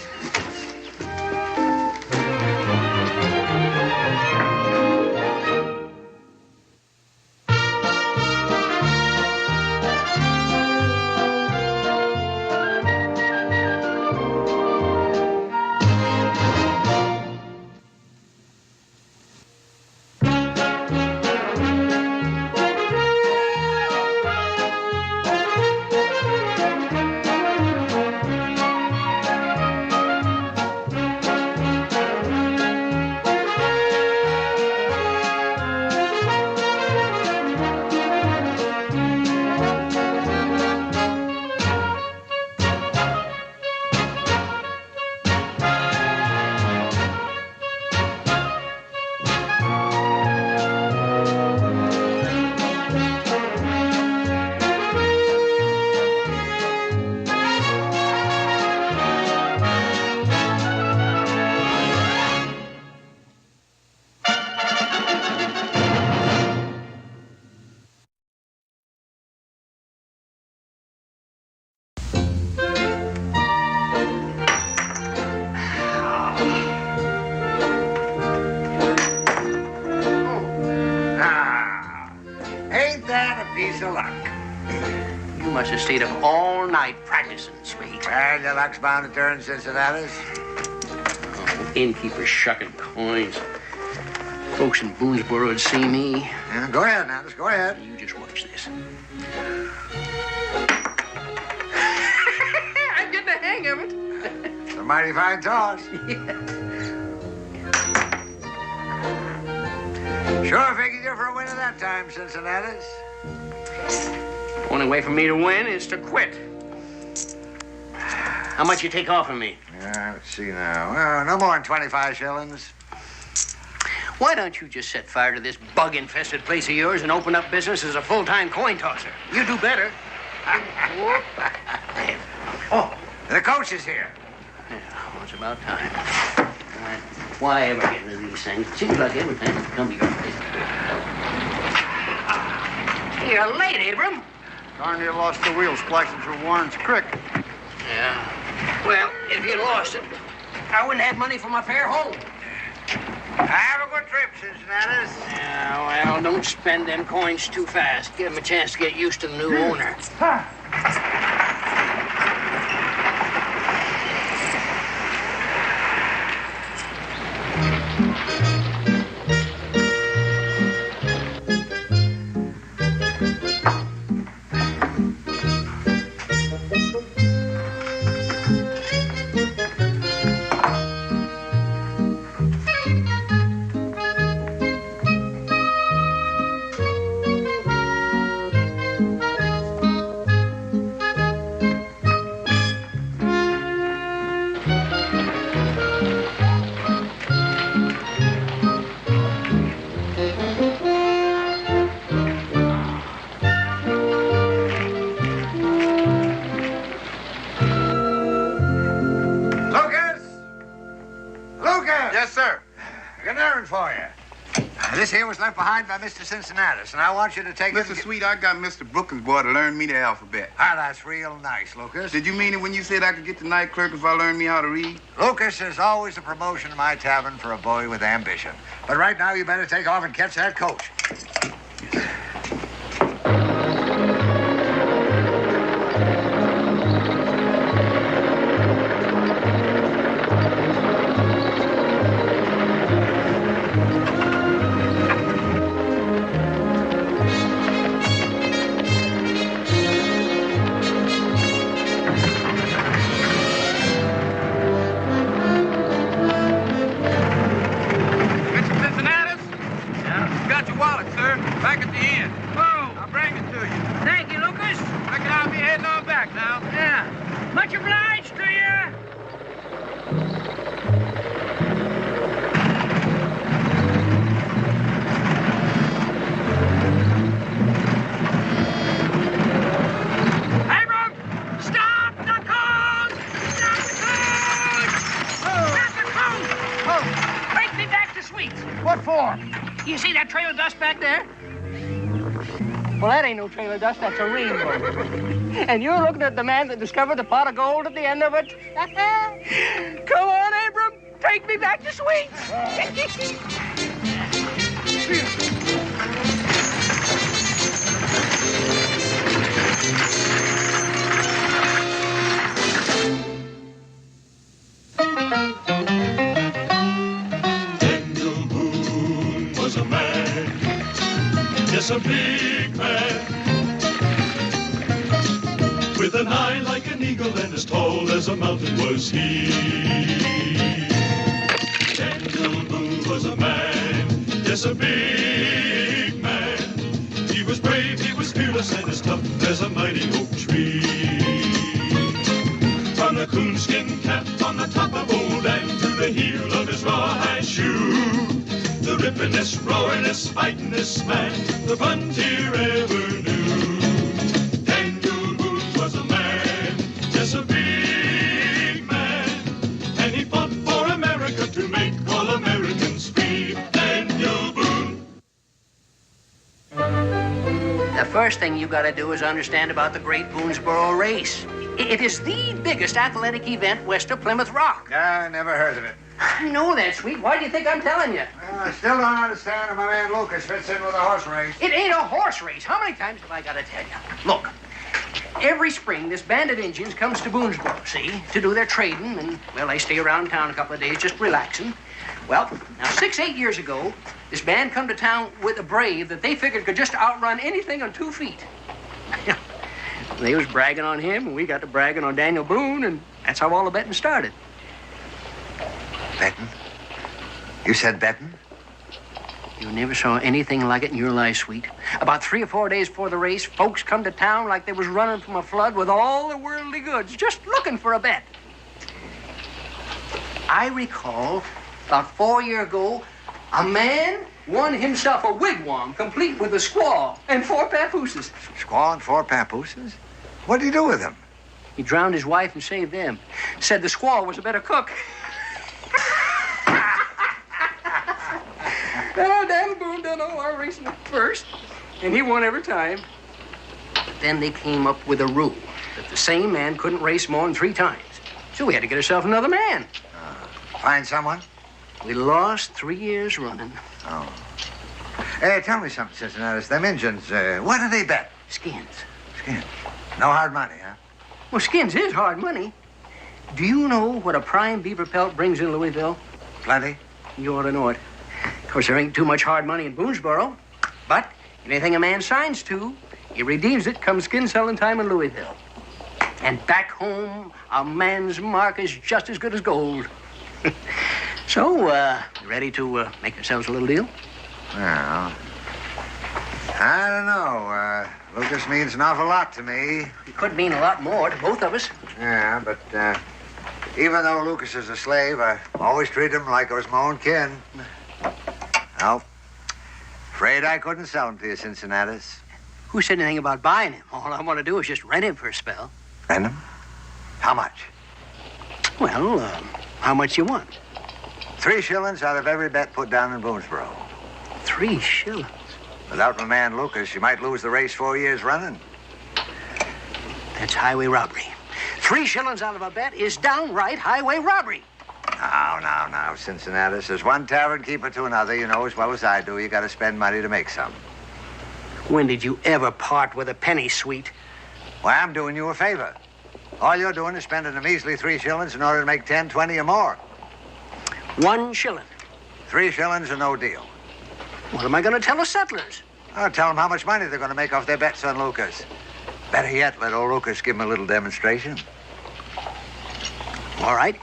piece of luck. You must have stayed up all night practicing, sweet. Well, your luck's bound to turn, Cincinnati's. Oh, innkeeper shucking coins. folks in Boonesboro would see me. Yeah, go ahead now, just go ahead. You just watch this. I'm getting the hang of it. It's a mighty fine toss. Sure figured you for a winner that time, Cincinnatus. The only way for me to win is to quit. How much you take off of me? Yeah, let's see now. Well, no more than 25 shillings. Why don't you just set fire to this bug-infested place of yours and open up business as a full-time coin tosser? You do better. Oh, the coach is here. Yeah, well, it's about time. Why ever get into these things? It seems like everything come to your place. You're late, Abram. Darn near lost the wheel splicing through Warren's Creek. Yeah. Well, if you lost it, I wouldn't have money for my fare home. Have a good trip, Cincinnatus. Yeah, well, don't spend them coins too fast. Give them a chance to get used to the new owner. This here was left behind by Mr. Cincinnatus, and I want you to take it. Mr. Sweet, I got Mr. Brookins' boy to learn me the alphabet. Ah, that's real nice, Lucas. Did you mean it when you said I could get the night clerk if I learned me how to read? Lucas, there's always a promotion in my tavern for a boy with ambition. But right now, you better take off and catch that coach. You see that trail of dust back there? Well, that ain't no trail of dust, that's a rainbow. And you're looking at the man that discovered the pot of gold at the end of it? Come on, Abram, take me back to Sweets. Yes, a big man, with an eye like an eagle and as tall as a mountain was he. Daniel Boone was a man, yes, a big man. He was brave, he was fearless, and as tough as a mighty oak tree. From the coonskin cap on the top of old Dan to the heel of his rawhide shoe, the rippin'est, roaring'est, fighting'est man the frontier ever knew. Daniel Boone was a man, yes, a big man, and he fought for America to make all Americans free. Daniel Boone. The first thing you gotta do is understand about the Great Boonesboro Race. It is the biggest athletic event west of Plymouth Rock. I never heard of it. I know that, Sweet. Why do you think I'm telling you? Well, I still don't understand how my man Lucas fits in with a horse race. It ain't a horse race. How many times have I got to tell you? Look, every spring, this band of Indians comes to Boonesboro, see, to do their trading, and, well, they stay around town a couple of days just relaxing. Well, now 8 years ago, this band come to town with a brave that they figured could just outrun anything on 2 feet. They was bragging on him, and we got to bragging on Daniel Boone, and that's how all the betting started. Betting? You said betting? You never saw anything like it in your life, sweet. About 3 or 4 days before the race, folks come to town like they was running from a flood with all their worldly goods, just looking for a bet. I recall, about 4 years ago, a man won himself a wigwam complete with a squaw and 4 papooses. Squaw and 4 papooses? What did he do with them? He drowned his wife and saved them. Said the squaw was a better cook. Daniel Boone done all our racing at first, and he won every time. But then they came up with a rule that the same man couldn't race more than 3 times. So we had to get ourselves another man. Find someone? We lost 3 years running. Oh. Hey, tell me something, Cincinnati. Them Injuns, what do they bet? Skins. Skins. No hard money, huh? Well, skins is hard money. Do you know what a prime beaver pelt brings in Louisville? Plenty. You ought to know it. Of course, there ain't too much hard money in Boonesboro. But anything a man signs to, he redeems it come skin selling time in Louisville. And back home, a man's mark is just as good as gold. So, you ready to make ourselves a little deal? Well, I don't know. Lucas means an awful lot to me. It could mean a lot more to both of us. Yeah, but even though Lucas is a slave, I always treat him like I was my own kin. Well, afraid I couldn't sell him to you, Cincinnatus. Who said anything about buying him? All I want to do is just rent him for a spell. Rent him? How much? Well, how much you want? 3 shillings out of every bet put down in Boonesboro. 3 shillings? Without my man Lucas, you might lose the race 4 years running. That's highway robbery. 3 shillings out of a bet is downright highway robbery. Now, Cincinnatus. There's one tavern keeper to another. You know as well as I do. You got to spend money to make some. When did you ever part with a penny, sweet? Why, I'm doing you a favor. All you're doing is spending a measly 3 shillings in order to make 10, 20 or more. 1 shilling. 3 shillings or no deal. What am I going to tell the settlers? I'll tell them how much money they're going to make off their bets on Lucas. Better yet, let old Lucas give him a little demonstration. All right.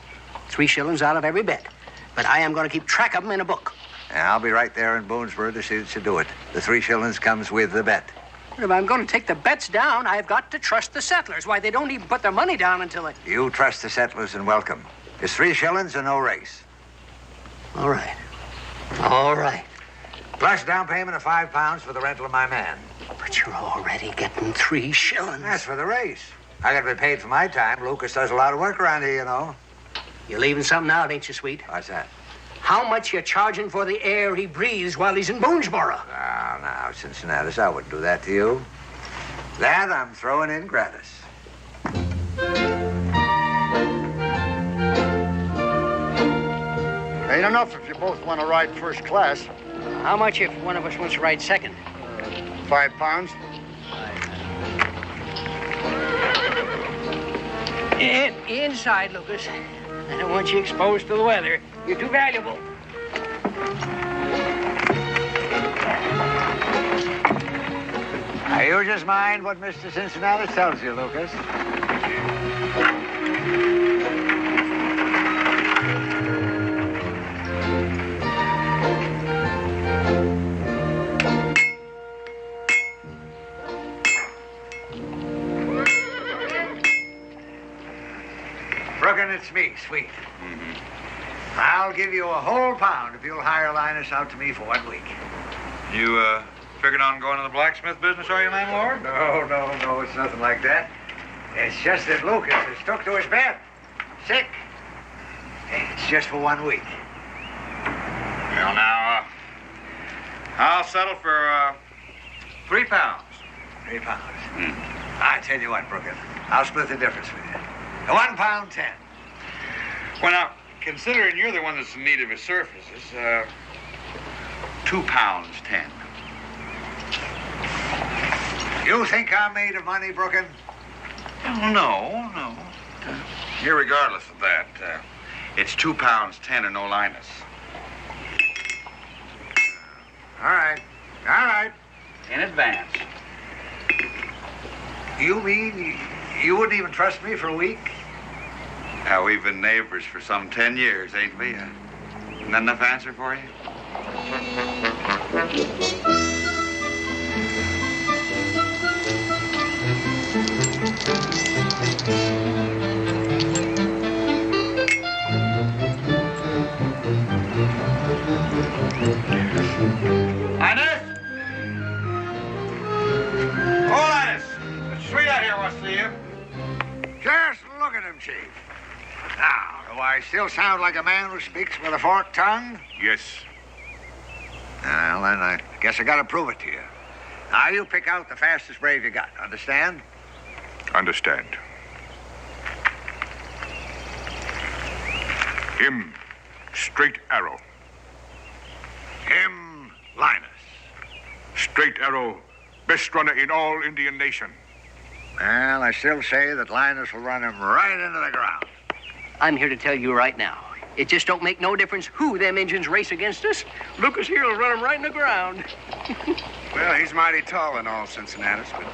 3 shillings out of every bet. But I am going to keep track of them in a book. And I'll be right there in Boonesboro to see that you do it. The 3 shillings comes with the bet. If I'm going to take the bets down, I've got to trust the settlers. Why, they don't even put their money down until they... You trust the settlers and welcome. It's 3 shillings or no race. All right. All right. Plus down payment of £5 for the rental of my man. But you're already getting 3 shillings. That's for the race. I got to be paid for my time. Lucas does a lot of work around here, you know. You're leaving something out, ain't you, sweet? What's that? How much you charging for the air he breathes while he's in Boonesboro? Now, Cincinnatus, I wouldn't do that to you. That I'm throwing in gratis. Ain't enough if you both want to ride first class. How much if one of us wants to ride second? £5. Inside, Lucas. I don't want you exposed to the weather. You're too valuable. Now, you just mind what Mr. Cincinnatus tells you, Lucas. Brooklyn, it's me, Sweet. I'll give you a whole pound if you'll hire Linus out to me for 1 week. You, figuring on going to the blacksmith business, are you, landlord? No, it's nothing like that. It's just that Lucas is took to his bed. Sick. It's just for 1 week. Well, now, I'll settle for, £3. £3. I tell you what, Brooklyn, I'll split the difference with you. £1.10. Well, now, considering you're the one that's in need of his services, £2.10. You think I'm made of money, Brooklyn? No. Irregardless of that, it's £2.10 or no Linus. All right. All right. In advance. You mean you wouldn't even trust me for a week? Now, we've been neighbors for some 10 years, ain't we? Not enough answer for you? Linus? Oh, Linus! The sweet out here wants to see you. Just look at him, Chief. Now, do I still sound like a man who speaks with a forked tongue? Yes. Well, then I guess I gotta prove it to you. Now, you pick out the fastest brave you got, understand? Understand. Him, straight arrow. Him, Linus. Straight arrow, best runner in all Indian nation. Well, I still say that Linus will run him right into the ground. I'm here to tell you right now. It just don't make no difference who them Injuns race against us. Lucas here will run 'em right in the ground. Well, he's mighty tall and all, Cincinnatus, but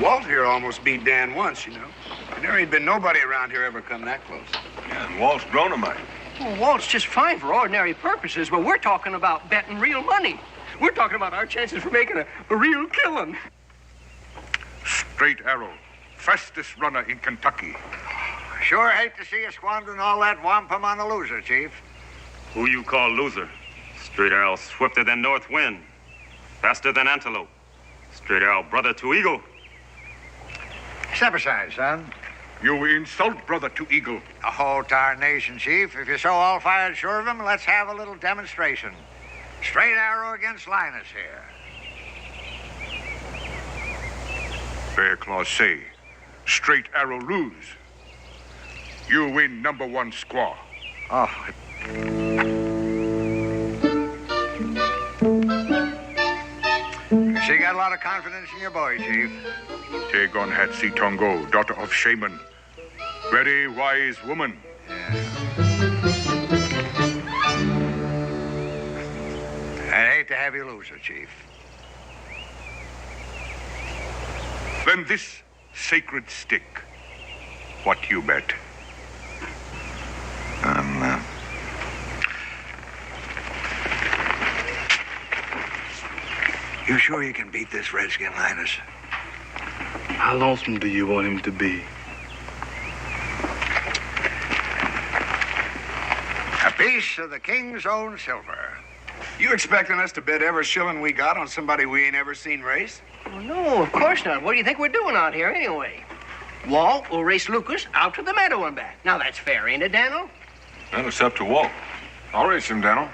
Walt here almost beat Dan once, you know. And there ain't been nobody around here ever come that close. Yeah, and Walt's grown a mite. Well, Walt's just fine for ordinary purposes, but we're talking about betting real money. We're talking about our chances for making a real killing. Straight arrow, fastest runner in Kentucky. Sure hate to see you squandering all that wampum on a loser, Chief. Who you call loser? Straight arrow swifter than north wind, faster than antelope. Straight arrow brother to eagle. Step aside, son. You insult brother to eagle. The whole tarnation, Chief. If you're so all-fired sure of him, let's have a little demonstration. Straight arrow against Linus here. Bear Claw say, straight arrow lose. You win #1 squaw. Oh. She got a lot of confidence in your boy, Chief. Tagon Hatsi Tongo, daughter of Shaman. Very wise woman. Yeah. I'd hate to have you lose her, Chief. Then this sacred stick. What you bet? You sure you can beat this redskin, Linus? How lonesome do you want him to be? A piece of the king's own silver. You expecting us to bet every shilling we got on somebody we ain't ever seen race? Well, no, of course not. What do you think we're doing out here anyway? Walt will race Lucas out to the meadow and back. Now that's fair, ain't it, Daniel? Well, it's up to Walt. I'll race him, Daniel.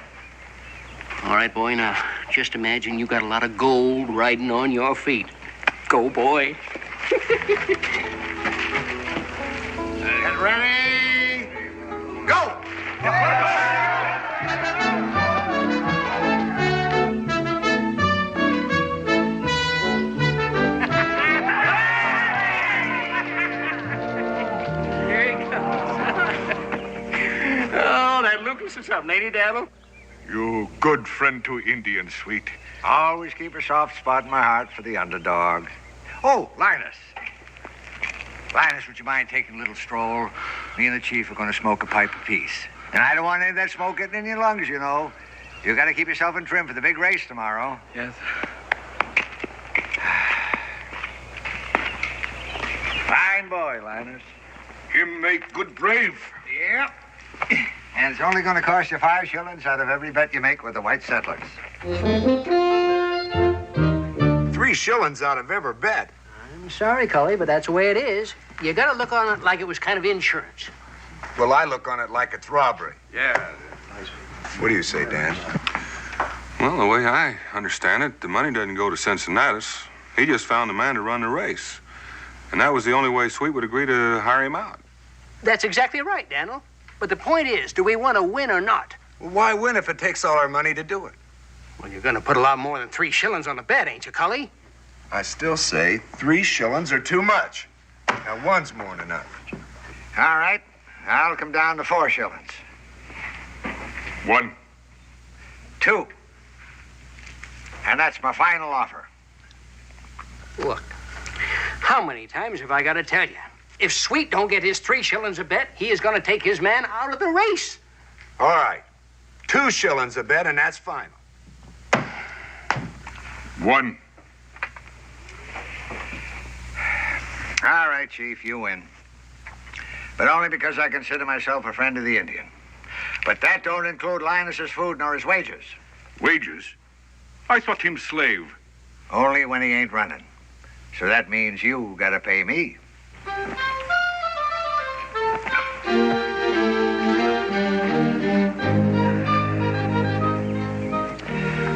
All right, boy, now just imagine you got a lot of gold riding on your feet. Go, boy. Get ready. Go! Here he comes. Oh, that Lucas is something, ain't he, Daniel? You good friend to Indians, sweet. Always keep a soft spot in my heart for the underdog. Oh, Linus. Linus, would you mind taking a little stroll? Me and the chief are going to smoke a pipe apiece. And I don't want any of that smoke getting in your lungs, you know. You got to keep yourself in trim for the big race tomorrow. Yes. Fine boy, Linus. Him make good brave. Yeah. And it's only going to cost you 5 shillings out of every bet you make with the white settlers. 3 shillings out of every bet. I'm sorry, Cully, but that's the way it is. You got to look on it like it was kind of insurance. Well, I look on it like it's robbery. Yeah. What do you say, Dan? Well, the way I understand it, the money doesn't go to Cincinnatus. He just found a man to run the race. And that was the only way Sweet would agree to hire him out. That's exactly right, Daniel. But the point is, do we want to win or not? Well, why win if it takes all our money to do it? Well, you're going to put a lot more than 3 shillings on the bet, ain't you, Cully? I still say 3 shillings are too much. Now, 1's more than enough. All right. I'll come down to 4 shillings. 1. 2. And that's my final offer. Look, how many times have I got to tell you? If Sweet don't get his 3 shillings a bet, he is going to take his man out of the race. All right. 2 shillings a bet, and that's final. 1. All right, Chief, you win. But only because I consider myself a friend of the Indian. But that don't include Linus's food nor his wages. Wages? I thought him slave. Only when he ain't running. So that means you gotta pay me.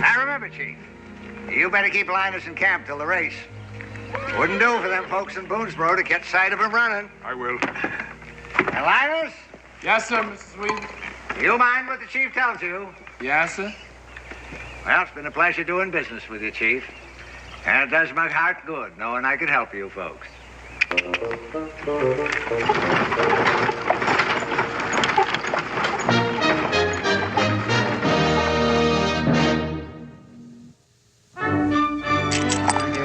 Now remember, Chief, you better keep Linus in camp till the race. Wouldn't do for them folks in Boonesboro to catch sight of him running. I will. And Linus? Yes, sir, Mr. Sweet. You mind what the Chief tells you? Yes, sir. Well, it's been a pleasure doing business with you, Chief. And it does my heart good knowing I could help you folks. Here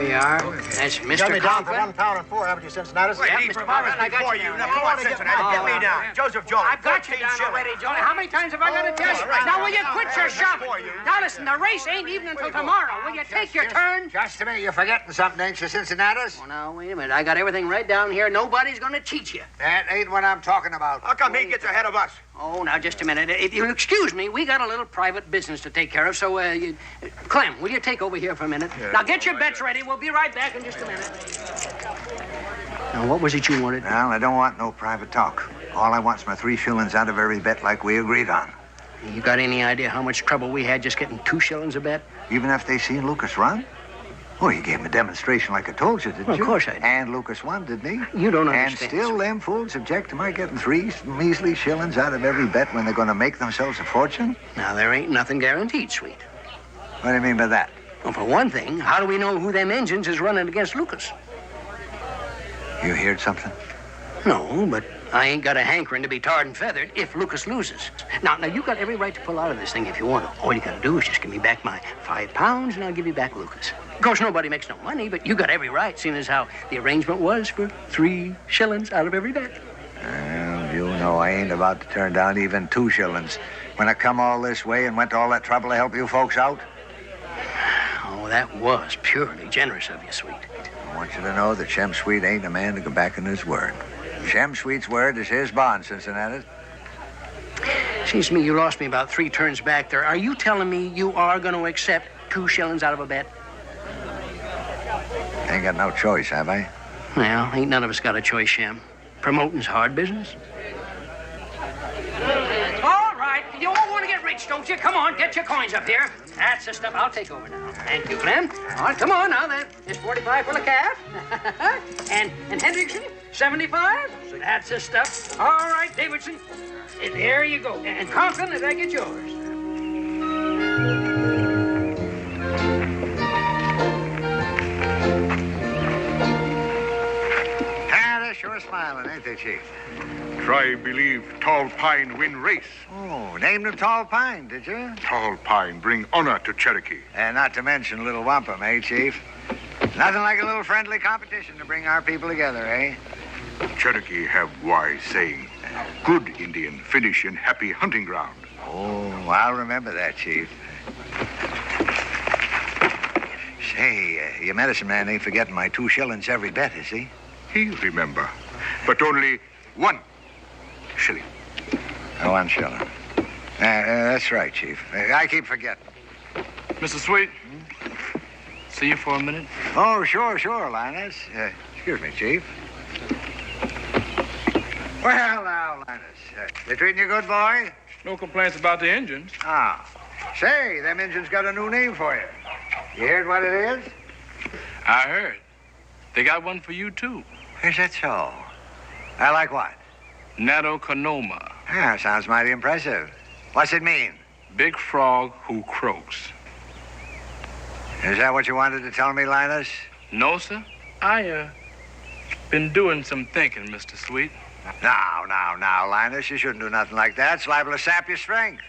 you are. That's Mr. Got me down for Conklin. £1 and 4, haven't you, Cincinnati? Wait, Mr. Conklin, I got you down. Now, come on, Cincinnati, get me down. Joseph Jones. I've got you down already, Johnny. How many times have I got to tell you? Now, will you quit your shopping? Now, listen, the race ain't even until tomorrow. Will you take your turn? Just a minute, you're forgetting something, ain't you, Cincinnati? Oh, now, wait a minute. I got everything right down here. Nobody's going to cheat you. That ain't what I'm talking about. How come he gets ahead of us? Oh, now, just a minute. If you'll excuse me, we got a little private business to take care of, so, Clem, will you take over here for a minute? Now, get your bets ready. We'll be right back in just a minute. Now, what was it you wanted? Well, I don't want no private talk. All I want's my 3 shillings out of every bet like we agreed on. You got any idea how much trouble we had just getting 2 shillings a bet? Even if they seen Lucas run? Oh, you gave him a demonstration like I told you, didn't Well, you? of course I did. And Lucas won, didn't he? You don't And understand. still them fools object to my getting 3 measly shillings out of every bet when they're going to make themselves a fortune? Now, there ain't nothing guaranteed, Sweet. What do you mean by that? Well, for one thing, how do we know who them engines is running against Lucas? You heard something? No, but I ain't got a hankering to be tarred and feathered if Lucas loses. Now, you got every right to pull out of this thing if you want to. All you got to do is just give me back my £5, and I'll give you back Lucas. Of course, nobody makes no money, but you got every right, seeing as how the arrangement was for 3 shillings out of every bet. Well, you know I ain't about to turn down even 2 shillings when I come all this way and went to all that trouble to help you folks out. Oh, that was purely generous of you, Sweet. I want you to know that Shem Sweet ain't a man to go back on his word. Shem Sweet's word is his bond, Cincinnati. Seems to me you lost me about 3 turns back there. Are you telling me you are going to accept 2 shillings out of a bet? Ain't got no choice, have I? Well, ain't none of us got a choice, Shem. Promoting's hard business. All right, you all want to get rich, don't you? Come on, get your coins up here. That's the stuff. I'll take over now. Thank you, Clem. All right, come on now, then. It's 45 for the calf. and Hendrickson, 75. That's the stuff. All right, Davidson. There you go. And Conklin, did I get yours? They're sure smiling, ain't they, Chief? Try believe Tall Pine win race. Oh, named him Tall Pine, did you? Tall Pine bring honor to Cherokee. And not to mention Little Wampum, eh, Chief? Nothing like a little friendly competition to bring our people together, eh? Cherokee have wise saying, good Indian finish in happy hunting ground. Oh, I'll remember that, Chief. Say, your medicine man ain't forgetting my 2 shillings every bet, is he? He'll remember, but only 1 shilling. 1 shilling. That's right, Chief. I keep forgetting. Mr. Sweet, see you for a minute. Oh, sure, Linus. Excuse me, Chief. Well, now, Linus, they treating you good, boy? No complaints about the engines. Ah. Say, them engines got a new name for you. You heard what it is? I heard. They got one for you, too. Is that so? I like what? Natoconoma. Ah, sounds mighty impressive. What's it mean? Big frog who croaks. Is that what you wanted to tell me, Linus? No, sir. I, been doing some thinking, Mr. Sweet. Now, Linus, you shouldn't do nothing like that. It's liable to sap your strength.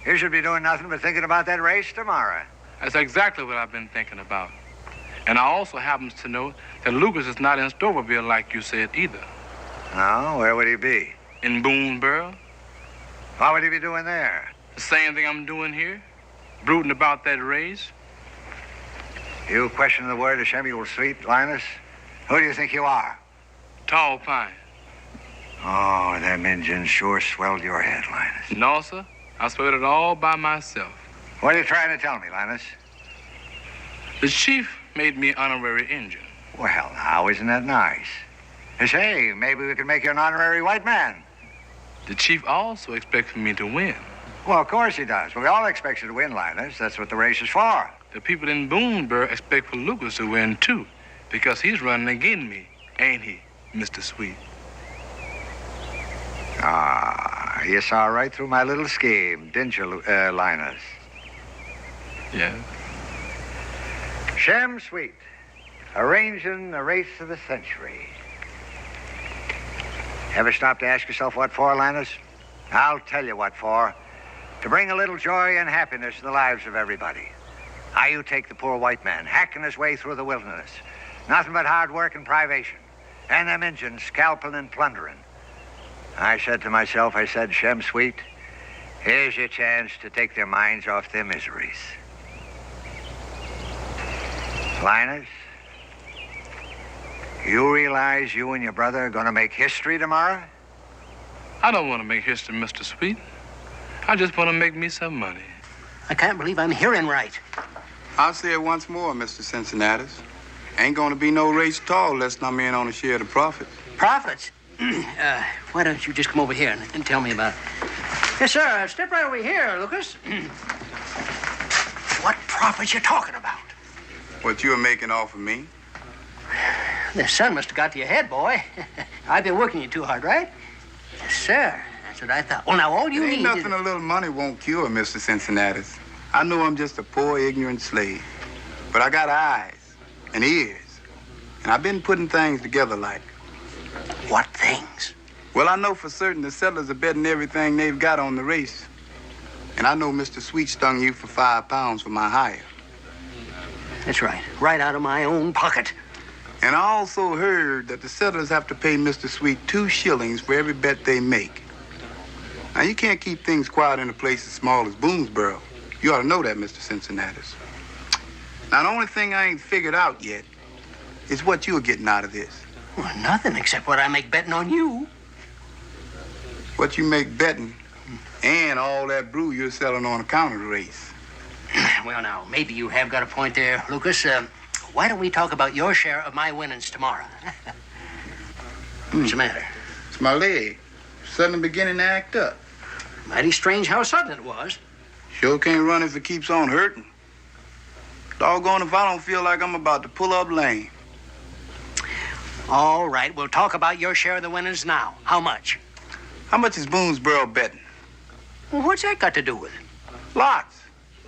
You should be doing nothing but thinking about that race tomorrow. That's exactly what I've been thinking about. And I also happen to know that Lucas is not in Stoverville like you said either. No, where would he be? In Boonesboro. What would he be doing there? The same thing I'm doing here. Brooding about that race. You question the word of Shemuel Sweet, Linus? Who do you think you are? Tall Pine. Oh, them Indians sure swelled your head, Linus. No, sir. I swelled it all by myself. What are you trying to tell me, Linus? The chief made me honorary Indian. Well, now, isn't that nice? Say, maybe we could make you an honorary white man. The chief also expects me to win. Well, of course he does. We all expect you to win, Linus. That's what the race is for. The people in Boonesboro expect for Lucas to win, too, because he's running against me, ain't he, Mr. Sweet? Ah, you saw right through my little scheme, didn't you, Linus? Yeah. Shem Sweet, arranging the race of the century. Ever stop to ask yourself what for, Linus? I'll tell you what for. To bring a little joy and happiness to the lives of everybody. How you take the poor white man, hacking his way through the wilderness. Nothing but hard work and privation. And them Injuns scalping and plundering. I said to myself, Shem Sweet, here's your chance to take their minds off their miseries. Linus, you realize you and your brother are going to make history tomorrow? I don't want to make history, Mr. Sweet. I just want to make me some money. I can't believe I'm hearing right. I'll say it once more, Mr. Cincinnatus. Ain't gonna be no race at all unless I'm in on a share of the profits. Profits? Why don't you just come over here and tell me about it? Yes, sir. Step right over here, Lucas. What profits you talking about? What you are making off of me? The sun must have got to your head, boy. I've been working you too hard, right? Yes, sir. That's what I thought. Well, now, all you Ain't need nothing is... a little money won't cure, Mr. Cincinnatus. I know I'm just a poor, ignorant slave. But I got eyes and ears. And I've been putting things together like. What things? Well, I know for certain the settlers are betting everything they've got on the race. And I know Mr. Sweet stung you for £5 for my hire. That's right. Right out of my own pocket. And I also heard that the settlers have to pay Mr. Sweet 2 shillings for every bet they make. Now, you can't keep things quiet in a place as small as Boonesboro. You ought to know that, Mr. Cincinnatus. Now, the only thing I ain't figured out yet is what you're getting out of this. Well, nothing except what I make betting on you. What you make betting and all that brew you're selling on account of the race. Well, now, maybe you have got a point there, Lucas. Why don't we talk about your share of my winnings tomorrow? What's the matter? It's my leg. Suddenly beginning to act up. Mighty strange how sudden it was. Sure can't run if it keeps on hurting. Doggone if I don't feel like I'm about to pull up lame. All right, we'll talk about your share of the winnings now. How much? How much is Boonesboro betting? Well, what's that got to do with it? Lots.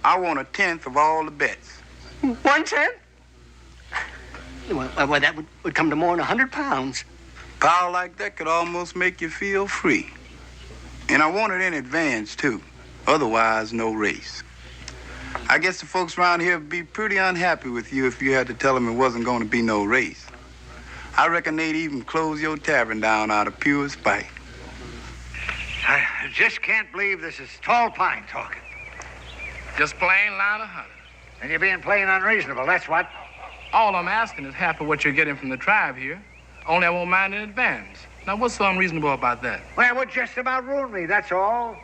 I want 1/10 of all the bets. 1/10? Well, that would come to more than £100. Power like that could almost make you feel free. And I want it in advance, too. Otherwise, no race. I guess the folks around here would be pretty unhappy with you if you had to tell them it wasn't going to be no race. I reckon they'd even close your tavern down out of pure spite. I just can't believe this is Tall Pine talking. Just plain line of honey. And you're being plain unreasonable, that's what. All I'm asking is half of what you're getting from the tribe here. Only I won't mind in advance. Now, what's so unreasonable about that? Well, it would just about ruin me, that's all.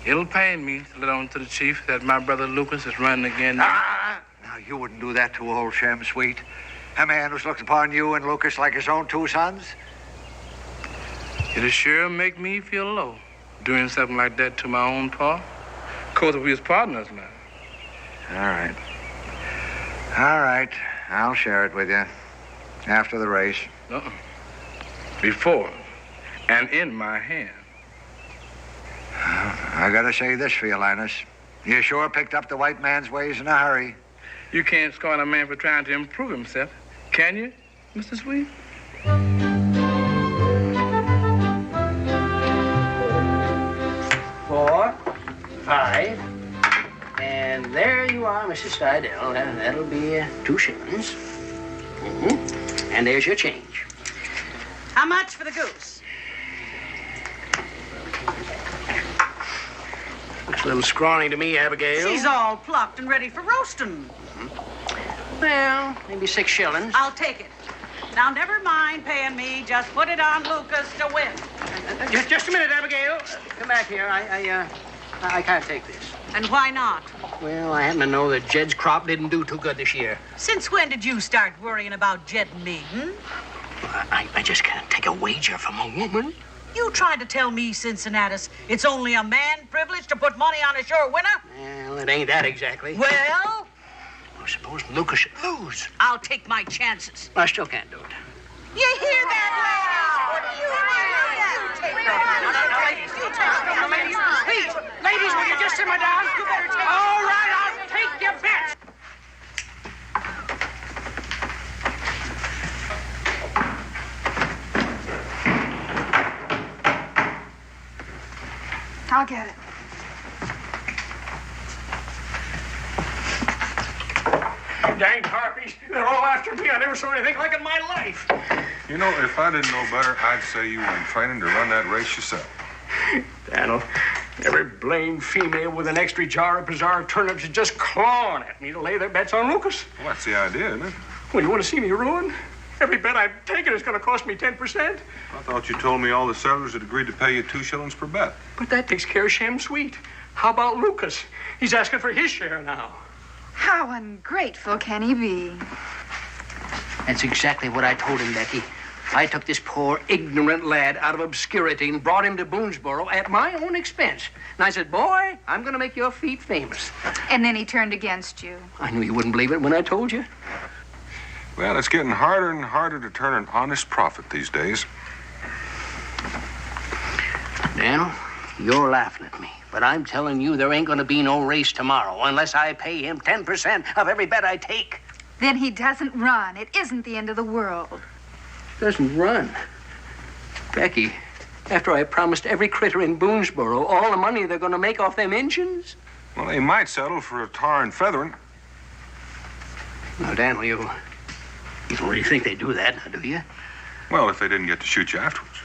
It'll pain me to let on to the chief that my brother Lucas is running again now. Now, you wouldn't do that to old Shem Sweet. A man who's looked upon you and Lucas like his own 2 sons. It'll sure make me feel low, doing something like that to my own pa. Of course, if we was partners now. All right. I'll share it with you. After the race. Before and in my hand. I gotta say this for you, Linus. You sure picked up the white man's ways in a hurry. You can't scorn a man for trying to improve himself, can you, Mr. Sweet? 4, 5, and And there you are, Mrs. Stidell. That'll be 2 shillings. And there's your change. How much for the goose? Looks a little scrawny to me, Abigail. She's all plucked and ready for roasting. Well, maybe 6 shillings. I'll take it. Now, never mind paying me. Just put it on Lucas to win. Just a minute, Abigail. Come back here. I can't take this. And why not? Well, I happen to know that Jed's crop didn't do too good this year. Since when did you start worrying about Jed and me, I just can't take a wager from a woman. You tried to tell me, Cincinnatus, it's only a man privilege to put money on a sure winner? Well, it ain't that exactly. Well? I suppose Lucas should lose. I'll take my chances. I still can't do it. You hear that, ladies? What do you Please, ladies, will you just simmer down? You better take it. All right, I'll take your bets. I'll get it. Dang harpies. They're all after me. I never saw anything like it in my life. You know, if I didn't know better, I'd say you were in training to run that race yourself. Daniel, every blamed female with an extra jar of preserved turnips is just clawing at me to lay their bets on Lucas. Well, that's the idea, isn't it? Well, you want to see me ruined? Every bet I've taken is going to cost me 10%. I thought you told me all the settlers had agreed to pay you 2 shillings per bet. But that takes care of Shem Sweet. How about Lucas? He's asking for his share now. How ungrateful can he be? That's exactly what I told him, Becky. I took this poor, ignorant lad out of obscurity and brought him to Boonesboro at my own expense. And I said, boy, I'm going to make your feet famous. And then he turned against you. I knew you wouldn't believe it when I told you. Well, it's getting harder and harder to turn an honest profit these days. Daniel, you're laughing at me. But I'm telling you, there ain't going to be no race tomorrow unless I pay him 10% of every bet I take. Then he doesn't run. It isn't the end of the world. Doesn't run. Becky, after I promised every critter in Boonesboro all the money they're going to make off them engines. Well, they might settle for a tar and feathering. Now, Daniel, you don't really think they do that, now, do you? Well, if they didn't get to shoot you afterwards.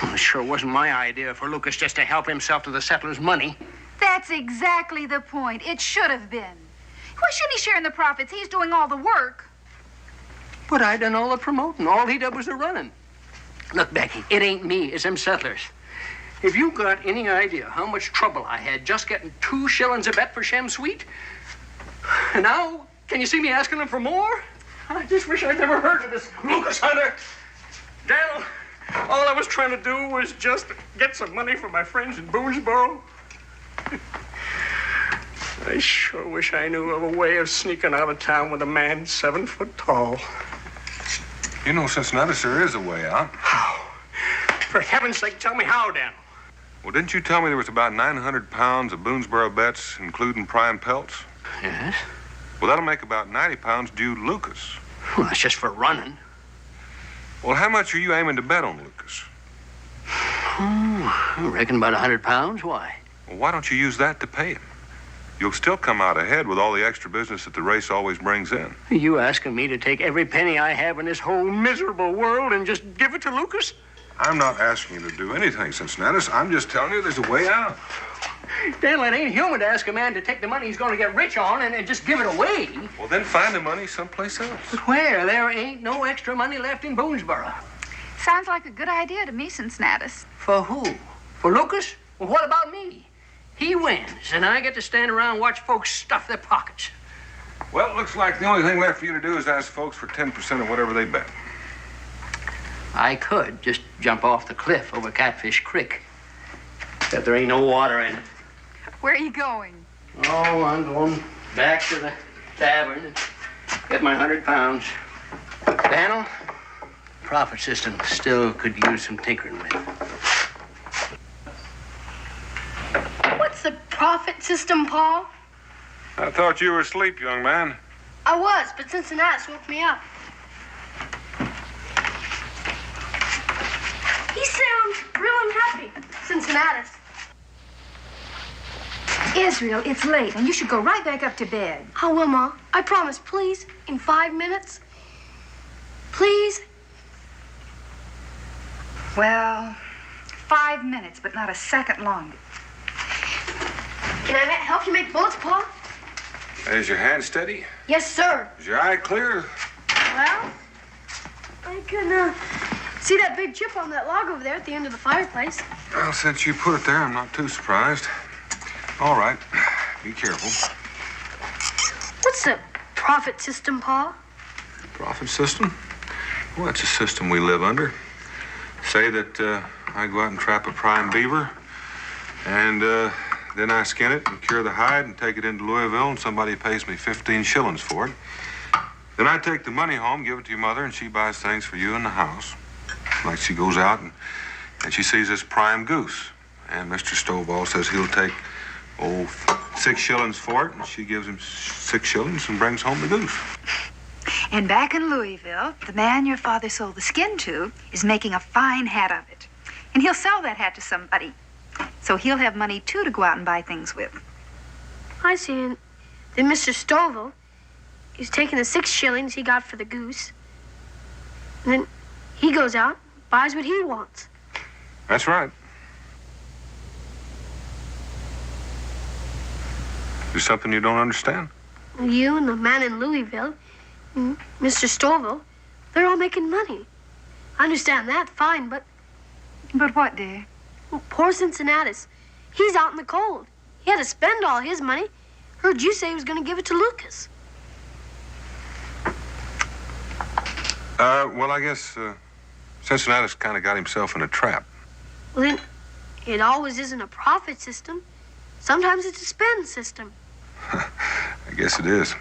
Well, it sure wasn't my idea for Lucas just to help himself to the settlers' money. That's exactly the point. It should have been. Why shouldn't he share in the profits? He's doing all the work. But I done all the promoting. All he did was the running. Look, Becky, it ain't me. It's them settlers. If you got any idea how much trouble I had just getting 2 shillings a bet for Shem Sweet, and now can you see me asking them for more? I just wish I'd never heard of this Lucas Hunter. Daniel, all I was trying to do was just get some money for my friends in Boonesboro. I sure wish I knew of a way of sneaking out of town with a man 7 foot tall. You know, Cincinnatus, there is a way out. How? For heaven's sake, tell me how, Dan. Well, didn't you tell me there was about 900 pounds of Boonesboro bets, including prime pelts? Yes. Well, that'll make about 90 pounds due to Lucas. Well, that's just for running. Well, how much are you aiming to bet on Lucas? I reckon about 100 pounds. Why? Well, why don't you use that to pay him? You'll still come out ahead with all the extra business that the race always brings in. Are you asking me to take every penny I have in this whole miserable world and just give it to Lucas? I'm not asking you to do anything, Cincinnatus. I'm just telling you there's a way out. Daniel, it ain't human to ask a man to take the money he's going to get rich on and just give it away. Well, then find the money someplace else. But where? There ain't no extra money left in Boonesboro. Sounds like a good idea to me, Cincinnatus. For who? For Lucas? Well, what about me? He wins, and I get to stand around and watch folks stuff their pockets. Well, it looks like the only thing left for you to do is ask folks for 10% of whatever they bet. I could just jump off the cliff over Catfish Creek. Except there ain't no water in it. Where are you going? Oh, I'm going back to the tavern and get my 100 pounds. Daniel, profit system still could use some tinkering with. What's the profit system, Paul? I thought you were asleep, young man. I was, but Cincinnatus woke me up. He sounds real unhappy, Cincinnatus. Israel, it's late, and you should go right back up to bed. I will, Ma. I promise, please. In 5 minutes. Please. Well, 5 minutes, but not a second longer. Can I help you make bullets, Pa? Is your hand steady? Yes, sir. Is your eye clear? Well, I can, see that big chip on that log over there at the end of the fireplace. Well, since you put it there, I'm not too surprised. All right. Be careful. What's the profit system, Pa? Profit system? Well, it's a system we live under. Say that I go out and trap a prime beaver, and then I skin it and cure the hide and take it into Louisville, and somebody pays me 15 shillings for it. Then I take the money home, give it to your mother, and she buys things for you in the house. Like she goes out and she sees this prime goose. And Mr. Stovall says he'll take, 6 shillings for it, and she gives him 6 shillings and brings home the goose. And back in Louisville, the man your father sold the skin to is making a fine hat of it. And he'll sell that hat to somebody. So he'll have money, too, to go out and buy things with. I see. And then Mr. Stovall is taking the 6 shillings he got for the goose. And then he goes out, buys what he wants. That's right. There's something you don't understand? You and the man in Louisville, and Mr. Stovall, they're all making money. I understand that, fine, but... But what, dear? Well, poor Cincinnatus. He's out in the cold. He had to spend all his money. Heard you say he was going to give it to Lucas. Well, I guess Cincinnatus kind of got himself in a trap. Well, then, it always isn't a profit system. Sometimes it's a spend system. I guess it is.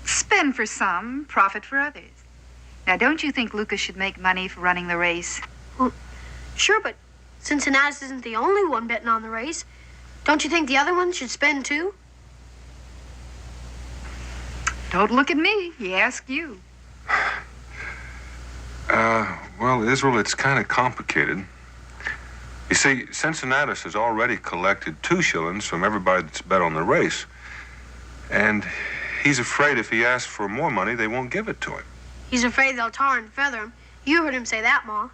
Spend for some, profit for others. Now, don't you think Lucas should make money for running the race? Well, sure, but Cincinnatus isn't the only one betting on the race. Don't you think the other one should spend too? Don't look at me. He asked you. Well, Israel, it's kind of complicated. You see, Cincinnatus has already collected 2 shillings from everybody that's bet on the race. And he's afraid if he asks for more money, they won't give it to him. He's afraid they'll tar and feather him. You heard him say that, Ma.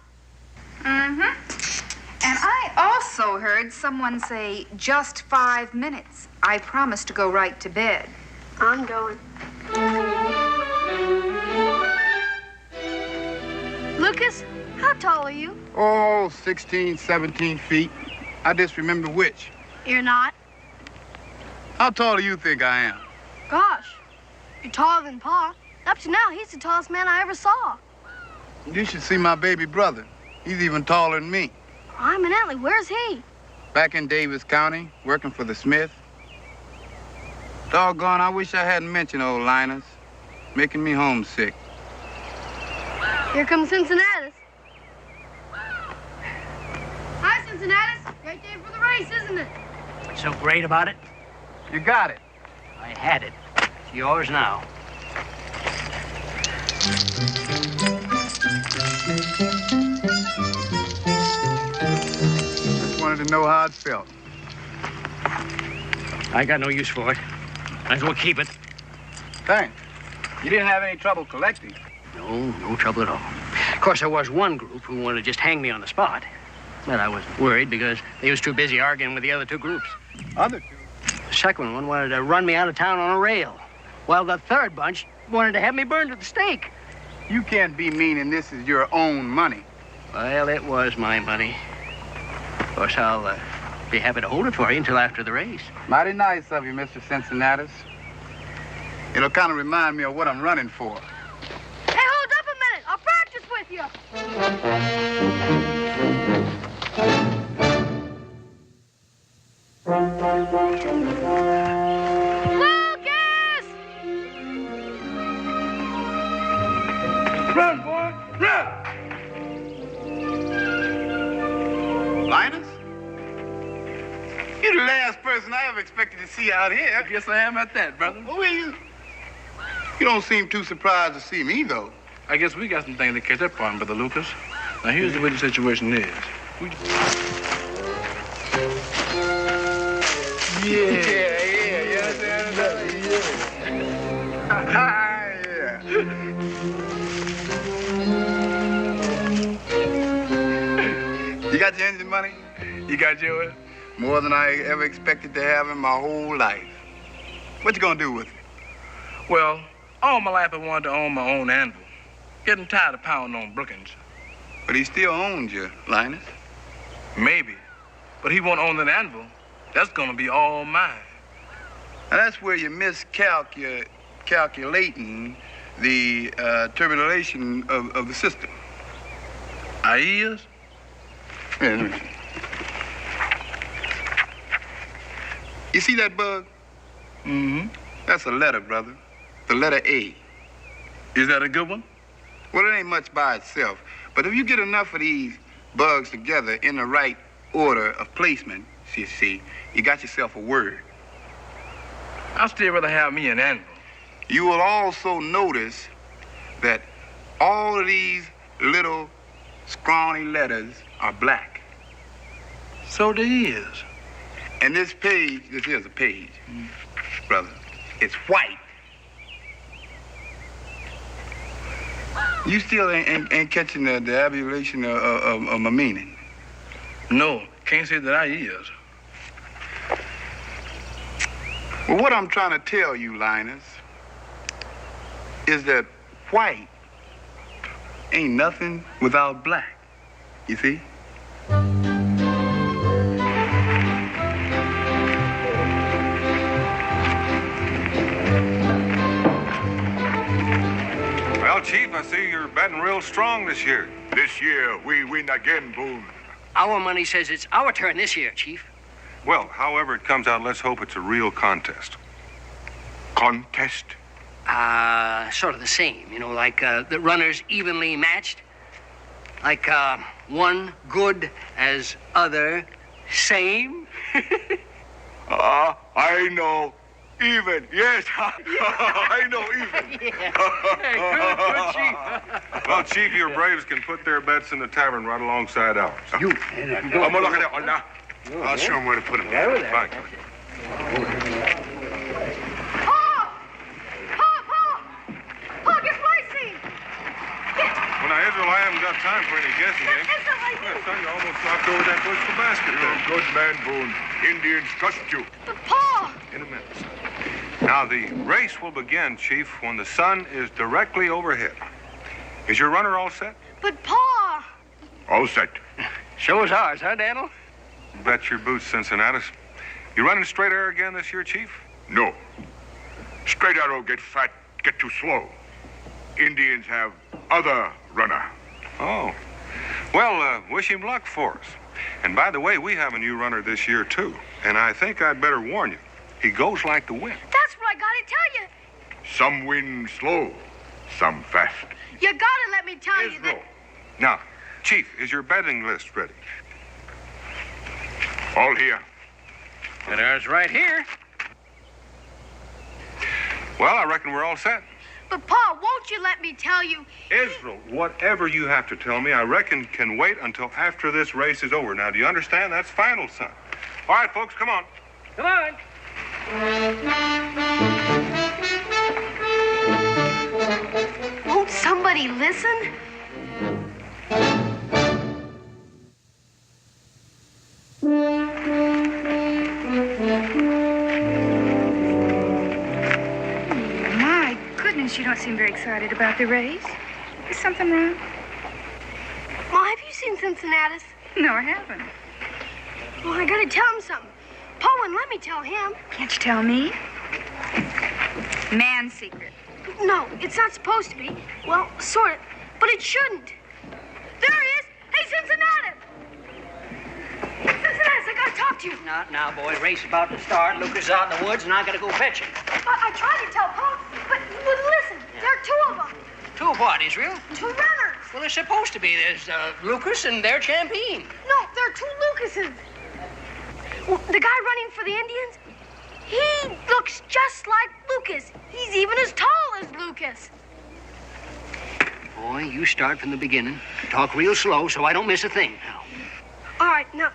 Mm-hmm. And I also heard someone say, just 5 minutes. I promise to go right to bed. I'm going. Lucas, how tall are you? Oh, 16, 17 feet. I just remember which. You're not. How tall do you think I am? Gosh, you're taller than Pa. Up to now, he's the tallest man I ever saw. You should see my baby brother. He's even taller than me. Eminently, where's he? Back in Davis County, working for the Smith. Doggone, I wish I hadn't mentioned old Linus. Making me homesick. Here comes Cincinnatus. Hi, Cincinnatus. Great day for the race, isn't it? What's so great about it? You got it. I had it. It's yours now. Just wanted to know how it felt. I got no use for it. Might as well keep it. Thanks. You didn't have any trouble collecting. No trouble at all. Of course, there was one group who wanted to just hang me on the spot. But I was worried because they was too busy arguing with the other 2 groups. Other 2? The second one wanted to run me out of town on a rail, while the third bunch wanted to have me burned at the stake. You can't be meaning this is your own money. Well, it was my money. Of course, I'll be happy to hold it for you until after the race. Mighty nice of you, Mr. Cincinnatus. It'll kind of remind me of what I'm running for. Hey, hold up a minute. I'll practice with you. Lucas! Run, boy, run! Linus? You're the last person I ever expected to see out here. Guess I am at that, brother. Who are you? You don't seem too surprised to see me, though. I guess we got some things to catch up on, Brother Lucas. Now, here's the way the situation is. You got your engine money? You got yours? More than I ever expected to have in my whole life. What you gonna do with it? Well, all my life I wanted to own my own anvil. Getting tired of pounding on Brookins. But he still owns you, Linus. Maybe. But he won't own that anvil. That's gonna be all mine. And that's where you're miscalculating the turbulation of the system. I is? Yeah, let me see. You see that bug? Mm-hmm. That's a letter, brother. The letter A. Is that a good one? Well, it ain't much by itself. But if you get enough of these bugs together in the right order of placement, you see, you got yourself a word. I'd still rather have me an anvil. You will also notice that all of these little scrawny letters are black. So there is. And this page, this is a page, brother, it's white. You still ain't catching the abulation of my meaning. No, can't say that I is. Well, what I'm trying to tell you, Linus, is that white ain't nothing without black. You see? Well, Chief, I see you're betting real strong this year. This year, we win again, Boone. Our money says it's our turn this year, Chief. Well, however it comes out, let's hope it's a real contest. Contest? Sort of the same, you know, like the runners evenly matched. Like one good as other same. I know. Even, yes. I know even. Good, Chief. Well, Chief, your braves can put their bets in the tavern right alongside ours. I'm gonna look at that one now. I'll show them where to put them. Fine. Paul, get Lacey! Well, now, Israel, I haven't got time for any guessing games. Well, son, you almost knocked over that bushel basket. You're a good man, Boone. Indians trust you. But, Paul! In a minute, son. Now, the race will begin, Chief, when the sun is directly overhead. Is your runner all set? But, Paul! All set. So is ours, huh, Daniel? Bet your boots, Cincinnatus. You running straight air again this year, Chief? No. Straight arrow get fat, get too slow. Indians have other runner. Oh. Well, wish him luck for us. And by the way, we have a new runner this year, too. And I think I'd better warn you. He goes like the wind. That's what I gotta tell you. Some win slow, some fast. You gotta let me tell you that... Now, Chief, is your betting list ready? All here. And ours right here. Well, I reckon we're all set. But, Paul, won't you let me tell you... Israel, whatever you have to tell me, I reckon can wait until after this race is over. Now, do you understand? That's final, son. All right, folks, come on. Come on. Won't somebody listen? My goodness, you don't seem very excited about the race. Is something wrong? Ma, have you seen Cincinnatus? No, I haven't. Well, I gotta tell him something. Paul wouldn't let me tell him. Can't you tell me? Man secret. No, it's not supposed to be. Well, sort of, but it shouldn't. There he is. Hey, Cincinnatus! Cincinnatus, I gotta talk to you. Now, boy, race about to start. Lucas is out in the woods, and I gotta go fetch him. I tried to tell Paul, but listen, there are two of them. Two of what, Israel? Two runners. Well, there's supposed to be. There's Lucas and their champion. No, there are two Lucases. Well, the guy running for the Indians, he looks just like Lucas. He's even as tall as Lucas. Boy, you start from the beginning. Talk real slow so I don't miss a thing. All right, now,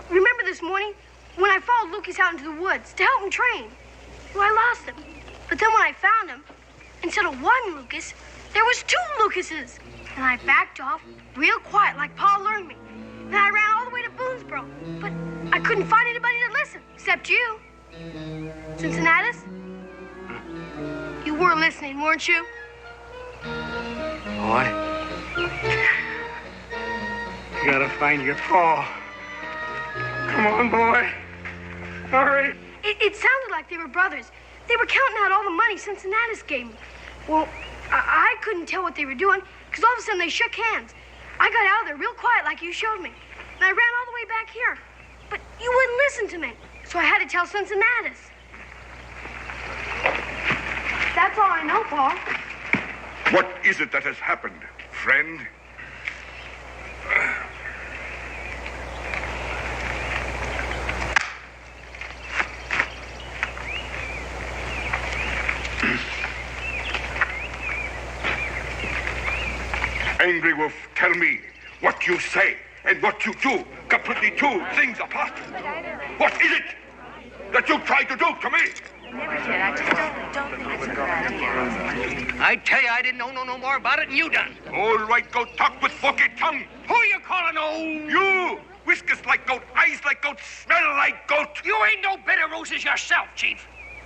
remember this morning When I followed Lucas out into the woods to help him train, well, I lost him. But then when I found him, instead of one Lucas, there was 2 Lucases. And I backed off real quiet like Pa learned me. And I ran all the way to Boonesboro. But I couldn't find anybody to listen, except you. Cincinnatus? You were listening, weren't you? Boy. You gotta find your Pa. Come on, boy. Hurry. It sounded like they were brothers. They were counting out all the money Cincinnatus gave me. Well, I couldn't tell what they were doing, because all of a sudden they shook hands. I got out of there real quiet like you showed me. And I ran all the way back here. But you wouldn't listen to me. So I had to tell Cincinnatus. That's all I know, Pa. What is it that has happened, friend? Angry Wolf, tell me what you say and what you do. Completely 2 things apart. What is it that you try to do to me? Never did. I just don't think it's a good idea. I tell you, I didn't know no more about it than you done. All right, go talk with forky tongue. Who you calling old? You! Whiskers like goat, eyes like goat, smell like goat. You ain't no better roses yourself, Chief.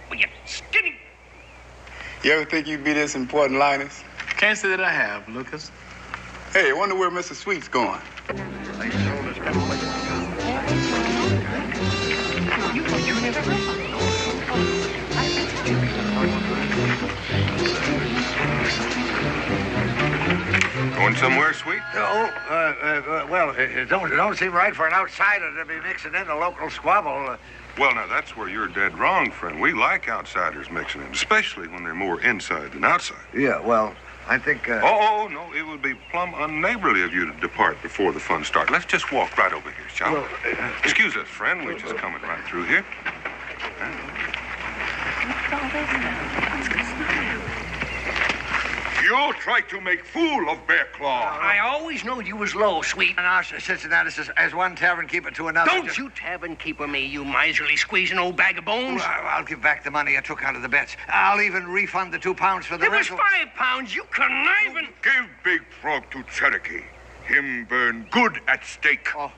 Well, you skinny... You ever think you'd be this important, Linus? Can't say that I have, Lucas. Hey, I wonder where Mr. Sweet's going. Going somewhere, Sweet? Well, it don't seem right for an outsider to be mixing in a local squabble. Well, now, that's where you're dead wrong, friend. We like outsiders mixing in, especially when they're more inside than outside. Yeah, well, I think... Oh, no, it would be plumb unneighborly of you to depart before the fun starts. Let's just walk right over here, shall we? Excuse us, friend. We're just coming right through here. You try to make fool of Bear Claw. I always knowed you was low, Sweet. And our Cincinnatus is as one tavern keeper to another. Don't you tavern keeper me, you miserly squeezing old bag of bones. Well, I'll give back the money I took out of the bets. I'll even refund the £2 for the It was rental. £5, you conniving. Give Big Frog to Cherokee. Him burn good at stake. Oh.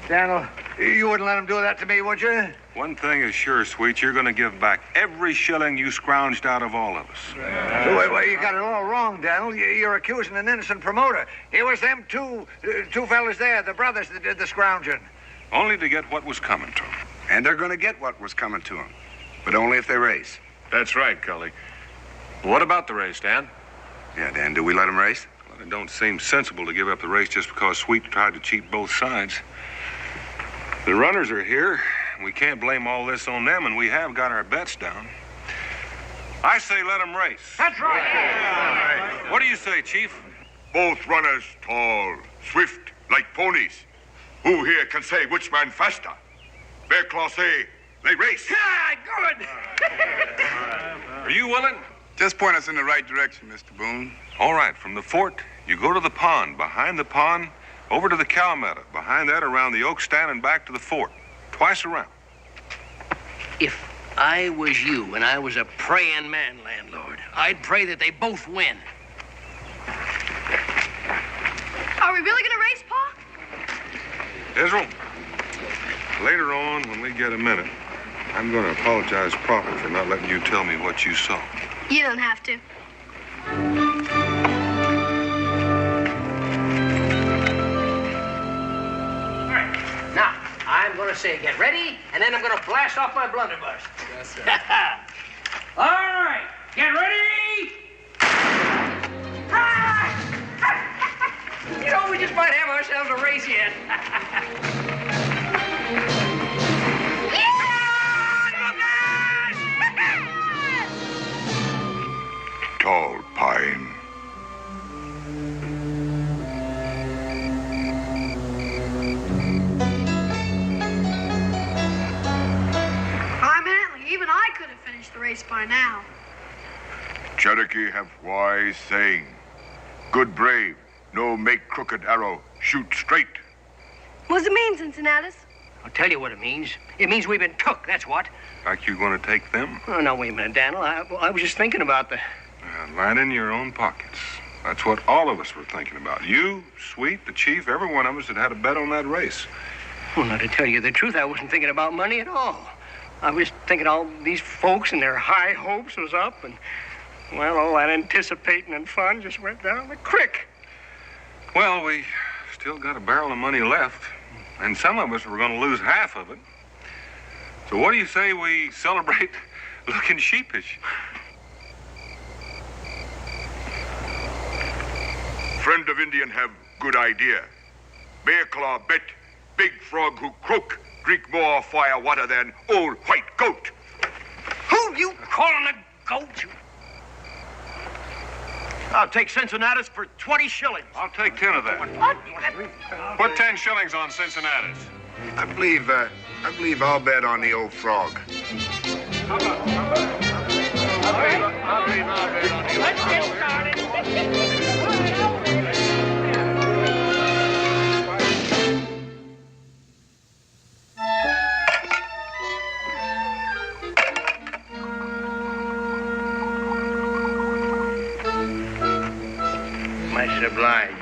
Daniel, you wouldn't let him do that to me, would you? One thing is sure, Sweet, you're going to give back every shilling you scrounged out of all of us. Wait, you got it all wrong, Daniel. You're accusing an innocent promoter. It was them two fellas there, the brothers that did the scrounging. Only to get what was coming to them. And they're going to get what was coming to them. But only if they race. That's right, Cully. What about the race, Dan? Yeah, Dan, do we let them race? Well, it don't seem sensible to give up the race just because Sweet tried to cheat both sides. The runners are here. We can't blame all this on them, and we have got our bets down. I say let them race. That's right. Yeah. What do you say, Chief? Both runners tall, swift, like ponies. Who here can say which man faster? Bear Claw say they race. Yeah, good. Are you willing? Just point us in the right direction, Mr. Boone. All right, from the fort, you go to the pond. Behind the pond, over to the cow meadow. Behind that, around the oak stand and back to the fort. Twice around. If I was you and I was a praying man, landlord, I'd pray that they both win. Are we really gonna race, Pa? Israel, later on, when we get a minute, I'm going to apologize proper for not letting you tell me what you saw. You don't have to. Now, I'm going to say, get ready, and then I'm going to blast off my blunderbuss. Yes, sir. All right, get ready. You know, we just might have ourselves a race yet. Tall pine. I'm Antley. Even I could have finished the race by now. Cherokee have wise saying. Good brave, no make crooked arrow, shoot straight. What does it mean, Cincinnatus? I'll tell you what it means. It means we've been took, that's what. Like you're going to take them? Oh, no, wait a minute, Daniel. I was just thinking about the... Line in your own pockets. That's what all of us were thinking about. You, Sweet, the chief, every one of us that had a bet on that race. Well, now, to tell you the truth, I wasn't thinking about money at all. I was thinking all these folks and their high hopes was up, and, well, all that anticipating and fun just went down the creek. Well, we still got a barrel of money left, and some of us were going to lose half of it. So what do you say we celebrate looking sheepish? Friend of Indian have good idea. Bear claw bet, big frog who croak, drink more fire water than old white goat. Who you calling a goat? I'll take Cincinnatus for 20 shillings. I'll take 10 of that. What? Put 10 shillings on Cincinnatus. I believe I'll bet on the old frog. Let's get started. My sublime.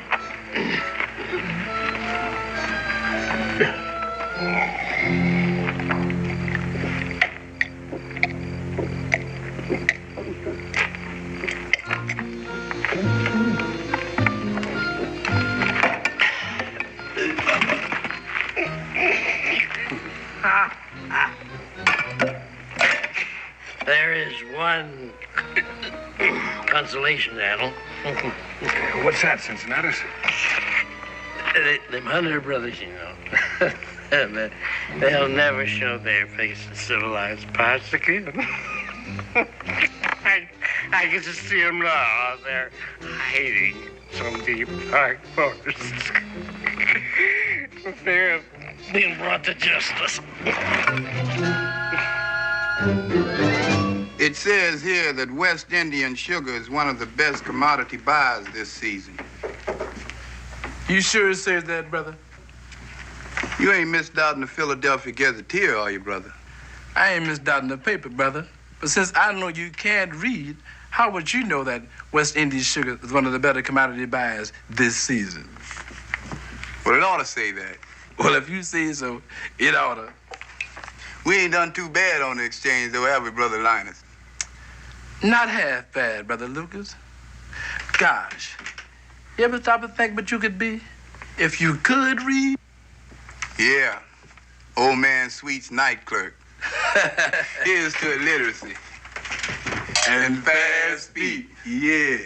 There is one consolation, Daniel. What's that, Cincinnatus? Them Hunter brothers, you know. They'll never show their face in civilized parts again. I can just see them now out there hiding in some deep dark forests. For fear of being brought to justice. It says here that West Indian sugar is one of the best commodity buys this season. You sure it says that, brother? You ain't misdoubting the Philadelphia Gazetteer, are you, brother? I ain't misdoubting the paper, brother. But since I know you can't read, how would you know that West Indian sugar is one of the better commodity buys this season? Well, it ought to say that. Well, if you say so, it ought to. We ain't done too bad on the exchange, though, have we, Brother Linus? Not half bad, Brother Lucas. Gosh, you ever stop and think what you could be if you could read? Yeah, old man Sweet's night clerk. Here's to illiteracy. And fast feet, yeah.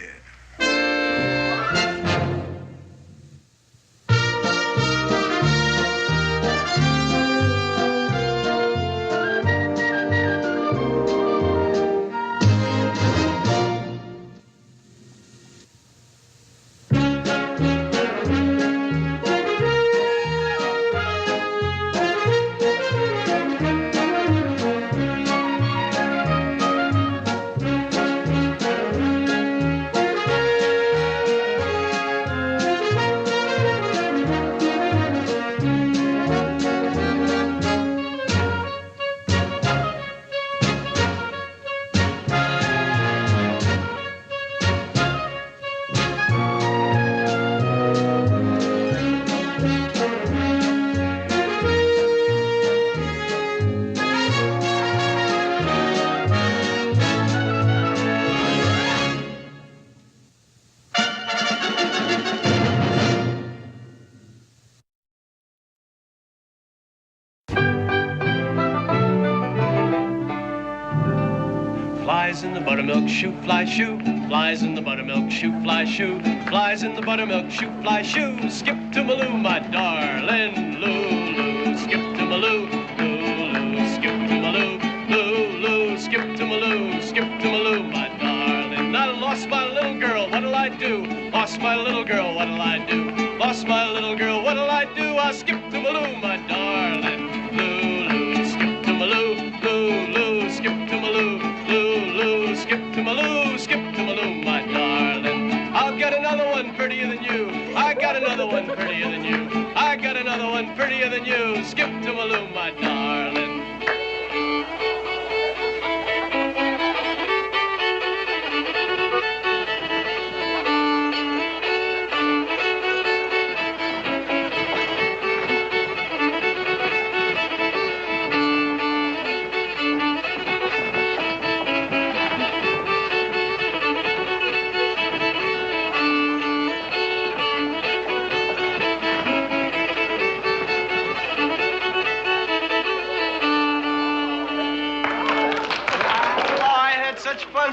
Flies in the buttermilk, shoot, fly, shoo. Flies in the buttermilk, shoot, fly, shoo. Flies in the buttermilk, shoot, fly, shoo. Skip to Maloo, my darling. Lulu, skip to Maloo. Lulu, skip to Maloo. Lulu, skip to Maloo. Skip to Maloo, my darling. I lost my little girl, what'll I do? Lost my little girl, what'll I do? Lost my little girl, what'll I do? I'll skip to Maloo, my darling. Lulu, skip to Maloo. Lulu, skip to Maloo. Lulu, skip to Maloo, skip to Maloo, my darling. I'll get another one prettier than you. I got another one prettier than you. I got another one prettier than you. Skip to Maloo, my darling.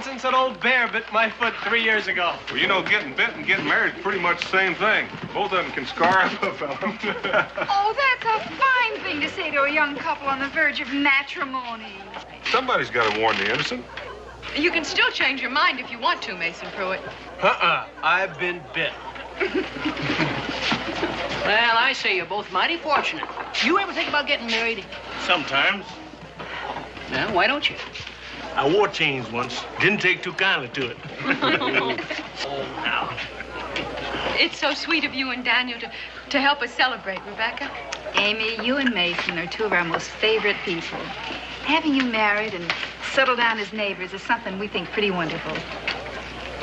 Since that old bear bit my foot 3 years ago. Well, you know, getting bit and getting married is pretty much the same thing. Both of them can scar up a fella. Oh, that's a fine thing to say to a young couple on the verge of matrimony. Somebody's got to warn the innocent. You can still change your mind if you want to, Mason Pruitt. I've been bit. Well, I say you're both mighty fortunate. You ever think about getting married? Sometimes. Well, why don't you? I wore chains once. Didn't take too kindly to it. Oh, now. It's so sweet of you and Daniel to help us celebrate, Rebecca. Amy, you and Mason are two of our most favorite people. Having you married and settled down as neighbors is something we think pretty wonderful.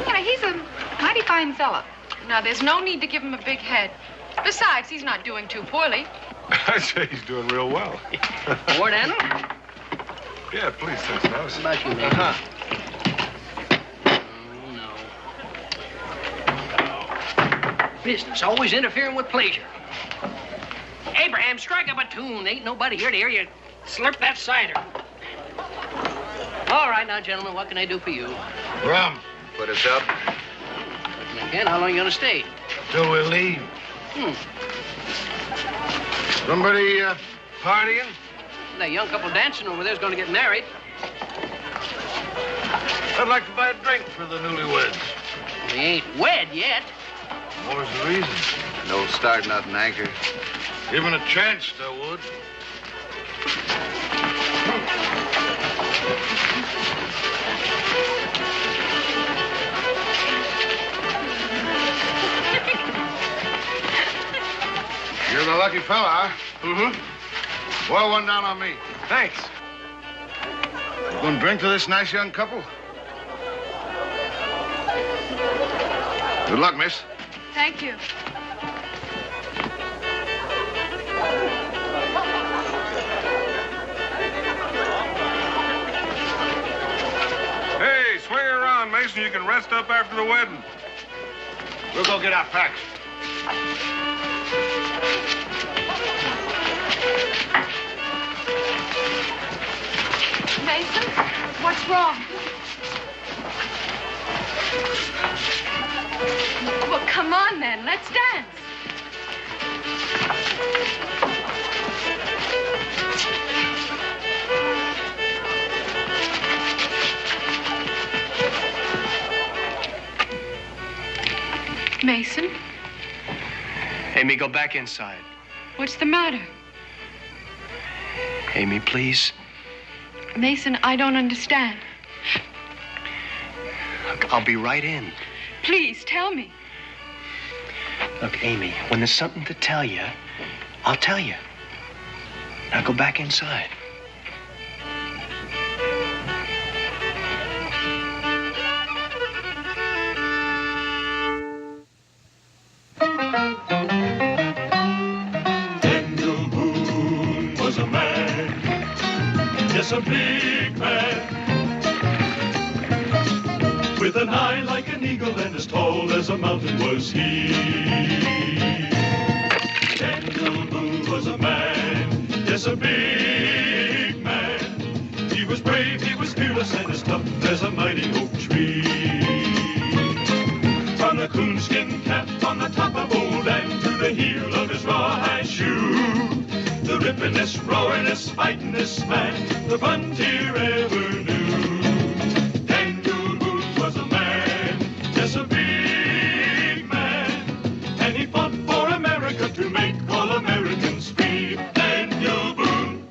You know, he's a mighty fine fella. Now, there's no need to give him a big head. Besides, he's not doing too poorly. I'd say he's doing real well. More, Daniel? Yeah, please, Cincinnati. How about you, man? Oh, no. Business, always interfering with pleasure. Abraham, strike up a tune. Ain't nobody here to hear you slurp that cider. All right, now, gentlemen, what can I do for you? Rum. Put us up. I can. How long you gonna stay? Till we leave. Somebody partying? That young couple dancing over there's gonna get married. I'd like to buy a drink for the newlyweds. We ain't wed yet. More's the reason. No start, nothing, Anchor. Given a chance, I would. You're the lucky fella, huh? Mm-hmm. Boil one down on me. Thanks. You gonna drink to this nice young couple? Good luck, miss. Thank you. Hey, swing around, Mason. You can rest up after the wedding. We'll go get our packs. Mason, what's wrong? Well, come on then. Let's dance. Mason, Amy, go back inside. what's the matter? Amy, please. Mason, I don't understand. Look, I'll be right in. Please, tell me. Look, Amy, when there's something to tell you, I'll tell you. Now go back inside. Daniel Boone was a man, yes, a big man, with an eye like an eagle and as tall as a mountain was he. Daniel Boone was a man, yes, a big man. He was brave, he was fearless, and as tough as a mighty oak tree. From the coonskin cap on the top of old and to the heel of his rawhide shoe, the rippin'est, roaring'est, fightin'est man the frontier ever knew. Daniel Boone was a man, yes, a big man, and he fought for America to make all Americans free. Daniel Boone.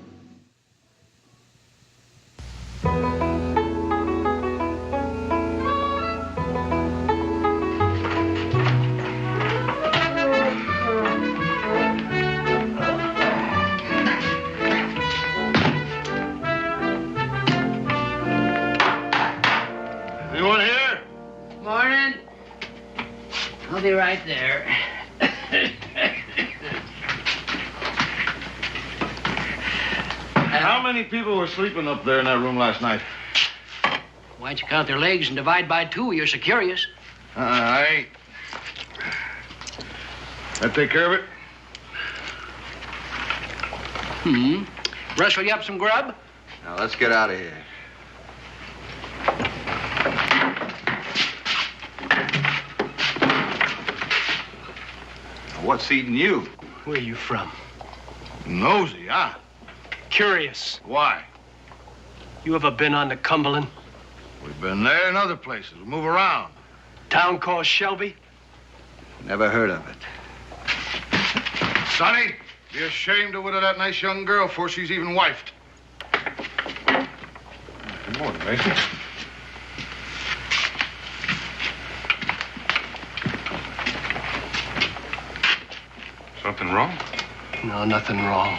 there. How many people were sleeping up there in that room last night? Why'd you count their legs and divide by 2? You're so curious. I ain't. That take care of it? Rustle you up some grub? Now, let's get out of here. Now, what's eating you? Where are you from? Nosy, huh? Curious. Why? You ever been on the Cumberland? We've been there and other places. We move around. Town called Shelby? Never heard of it. Sonny, be ashamed to widow that nice young girl before she's even wifed. Good morning, Mason. Something wrong? No, nothing wrong.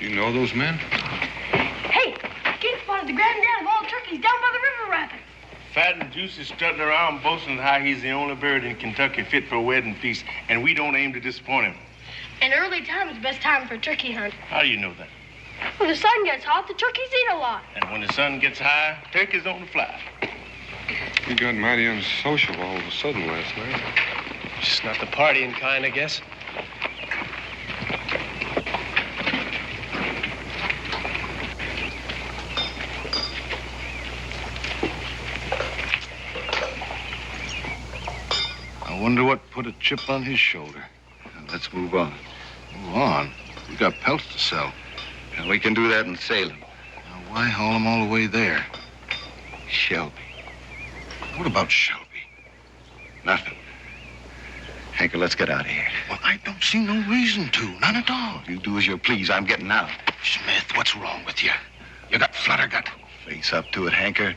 You know those men? Hey, King spotted the granddad of all turkeys down by the river rapid. Fat and juicy strutting around boasting how he's the only bird in Kentucky fit for a wedding feast, and we don't aim to disappoint him. And early time is the best time for a turkey hunt. How do you know that? When the sun gets hot, the turkeys eat a lot. And when the sun gets high, turkeys on the fly. You got mighty unsociable all of a sudden last night. Just not the partying kind, I guess. I wonder what put a chip on his shoulder. Let's move on. Move on? We got pelts to sell. And we can do that in Salem. Now, why haul them all the way there? Shelby. What about Shelby? Nothing. Hanker, let's get out of here. Well, I don't see no reason to. None at all. You do as you please. I'm getting out. Smith, what's wrong with you? You got fluttergut. Face up to it, Hanker.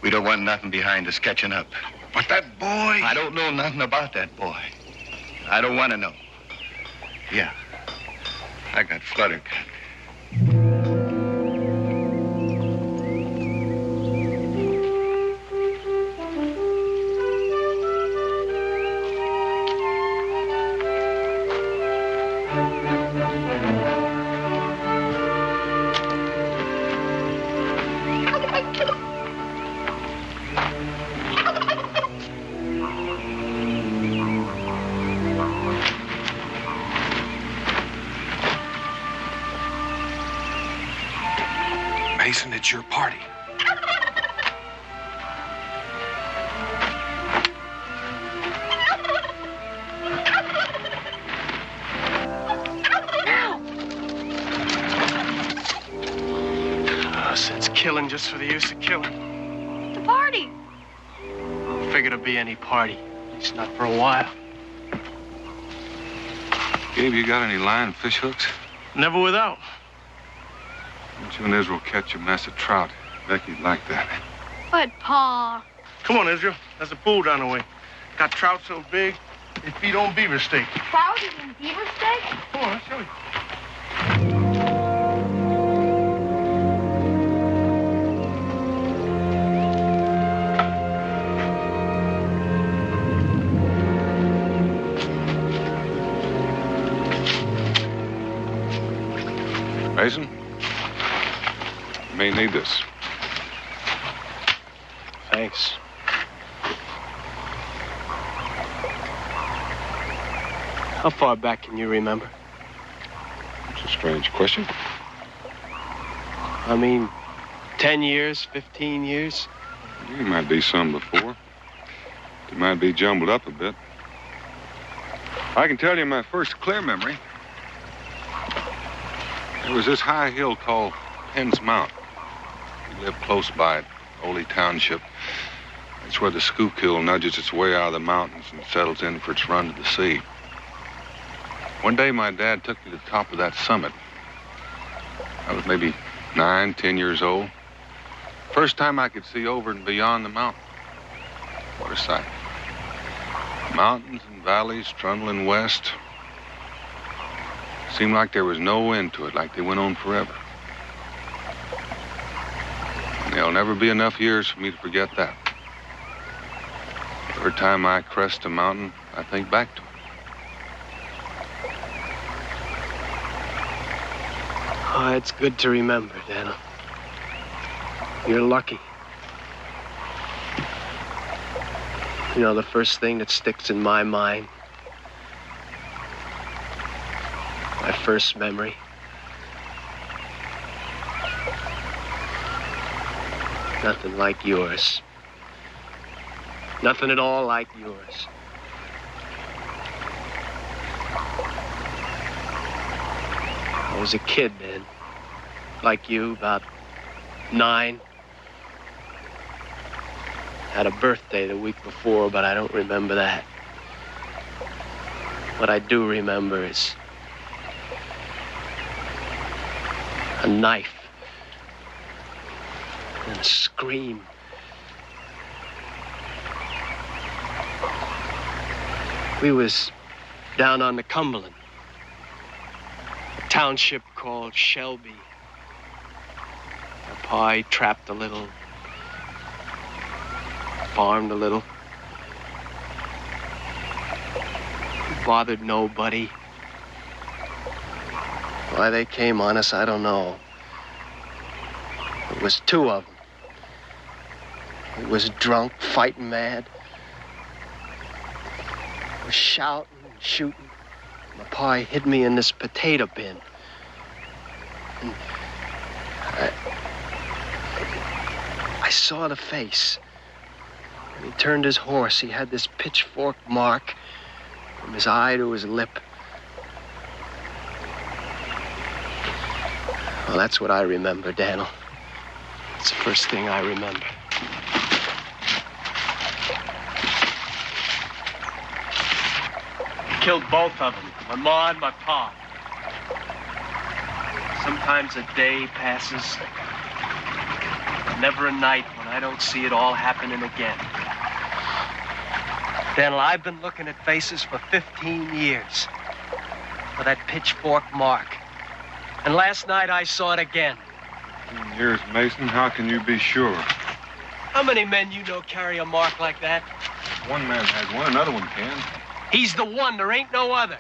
We don't want nothing behind us catching up. But that boy... I don't know nothing about that boy. I don't want to know. Yeah. I got fluttergut. Mason, it's your party. Since killing just for the use of killing. The party. I figured it'd be any party. At least not for a while. Gabe, you got any line fish hooks? Never without. Don't you and Israel catch a mess of trout? Becky'd like that. But, Pa. Come on, Israel. There's a pool down the way. Got trout so big, they feed on beaver steak. Trout and beaver steak? Come on, I'll show you. Mason, you may need this. Thanks. How far back can you remember? It's a strange question. I mean, 10 years, 15 years? There might be some before. It might be jumbled up a bit. I can tell you my first clear memory. There was this high hill called Penn's Mount. We lived close by it, Ole Township. It's where the Schuylkill nudges its way out of the mountains and settles in for its run to the sea. One day, my dad took me to the top of that summit. I was maybe 9, 10 years old. First time I could see over and beyond the mountain. What a sight. Mountains and valleys trundling west. Seemed like there was no end to it, like they went on forever. And there'll never be enough years for me to forget that. Every time I crest a mountain, I think back to it. Oh, it's good to remember, Daniel. You're lucky. You know, the first thing that sticks in my mind, my first memory, nothing like yours. Nothing at all like yours. I was a kid then, like you, about 9. Had a birthday the week before, but I don't remember that. What I do remember is a knife and a scream. We was down on the Cumberland, a township called Shelby. My pa, he trapped a little, farmed a little. He bothered nobody. Why they came on us, I don't know. It was 2 of them. He was drunk, fighting mad. Was shouting and shooting. My pa hid me in this potato bin. And I saw the face. When he turned his horse, he had this pitchfork mark from his eye to his lip. Well, that's what I remember, Daniel. It's the first thing I remember. Killed both of them, my ma and my pa. Sometimes a day passes, never a night when I don't see it all happening again. Daniel, I've been looking at faces for 15 years with that pitchfork mark. And last night I saw it again. 15 years, Mason? How can you be sure? How many men you know carry a mark like that? One man has one, another one can. He's the one, there ain't no other.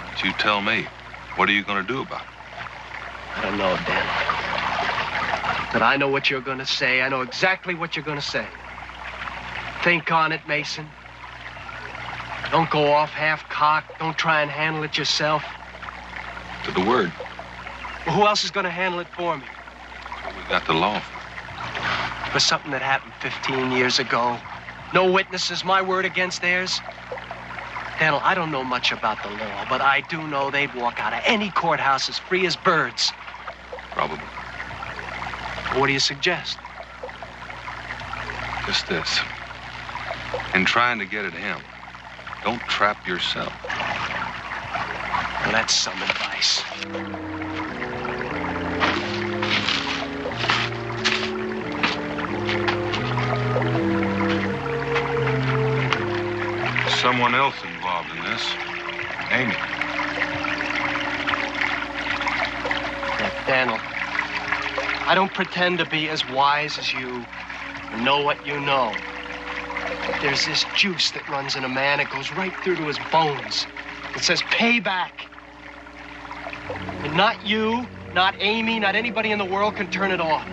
But you tell me, what are you going to do about it? I don't know, Dan. But I know what you're going to say. I know exactly what you're going to say. Think on it, Mason. Don't go off half-cocked. Don't try and handle it yourself. To the word. Well, who else is going to handle it for me? Well, we got the law. For something that happened 15 years ago. No witnesses, my word against theirs. Daniel, I don't know much about the law, but I do know they'd walk out of any courthouse as free as birds. Probably. What do you suggest? Just this. In trying to get at him, don't trap yourself. Well, that's some advice. Someone else involved in this. Amy. Daniel, I don't pretend to be as wise as you and know what you know. But there's this juice that runs in a man. It goes right through to his bones. It says payback. And not you, not Amy, not anybody in the world can turn it off.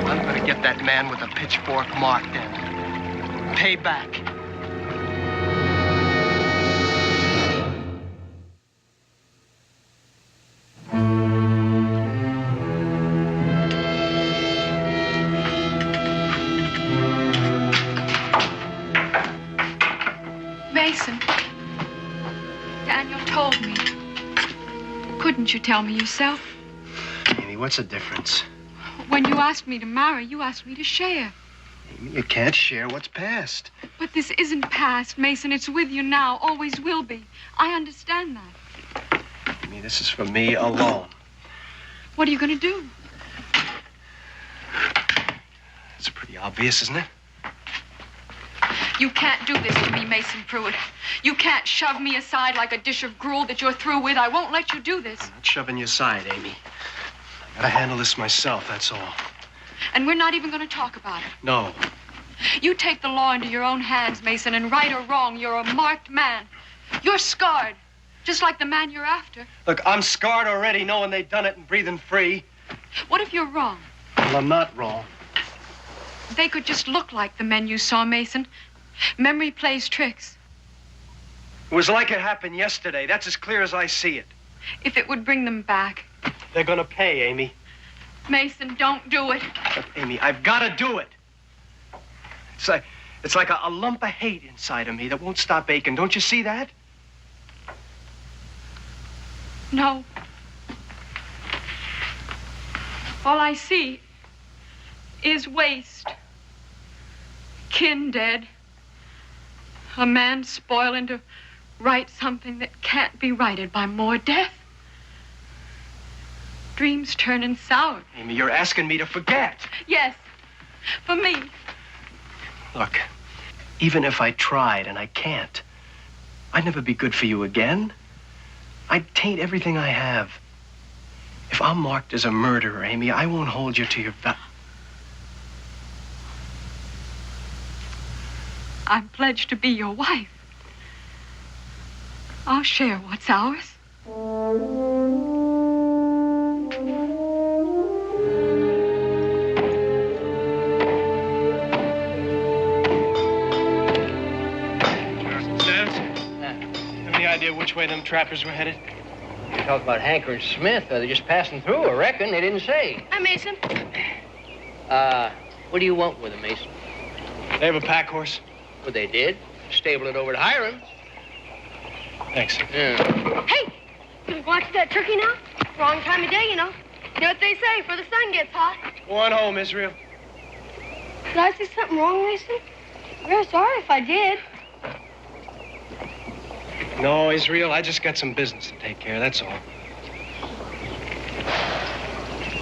I'm gonna get that man with a pitchfork mark, Daniel. Payback. Mason, Daniel told me. Couldn't you tell me yourself? Amy, what's the difference? When you asked me to marry, you asked me to share. You can't share what's past. But this isn't past, Mason. It's with you now. Always will be. I understand that. Amy, this is for me alone. What are you going to do? It's pretty obvious, isn't it? You can't do this to me, Mason Pruitt. You can't shove me aside like a dish of gruel that you're through with. I won't let you do this. I'm not shoving you aside, Amy. I gotta handle this myself, that's all. And we're not even going to talk about it. No. You take the law into your own hands, Mason, and right or wrong, you're a marked man. You're scarred, just like the man you're after. Look, I'm scarred already knowing they done it and breathing free. What if you're wrong? Well, I'm not wrong. They could just look like the men you saw, Mason. Memory plays tricks. It was like it happened yesterday. That's as clear as I see it. If it would bring them back. They're gonna pay, Amy. Mason, don't do it. Look, Amy, I've gotta do it. It's like a lump of hate inside of me that won't stop aching. Don't you see that? No. All I see is waste. Kin dead. A man spoiling to right something that can't be righted by more death. Dreams turning sour. Amy, you're asking me to forget. Yes, for me. Look, even if I tried, and I can't, I'd never be good for you again. I'd taint everything I have. If I'm marked as a murderer, Amy, I won't hold you to your I'm pledged to be your wife. I'll share what's ours. Any idea which way them trappers were headed? You talk about Hanker and Smith. They're just passing through, I reckon. They didn't say. Hi, Mason. What do you want with them, Mason? They have a pack horse. Well, they did. Stable it over to Hiram. Thanks. Yeah. Hey, you gonna go after that turkey now? Wrong time of day, you know. You know what they say, before the sun gets hot. Go on home, Israel. Did I say something wrong, Mason? I'm very sorry if I did. No, Israel, I just got some business to take care of, that's all.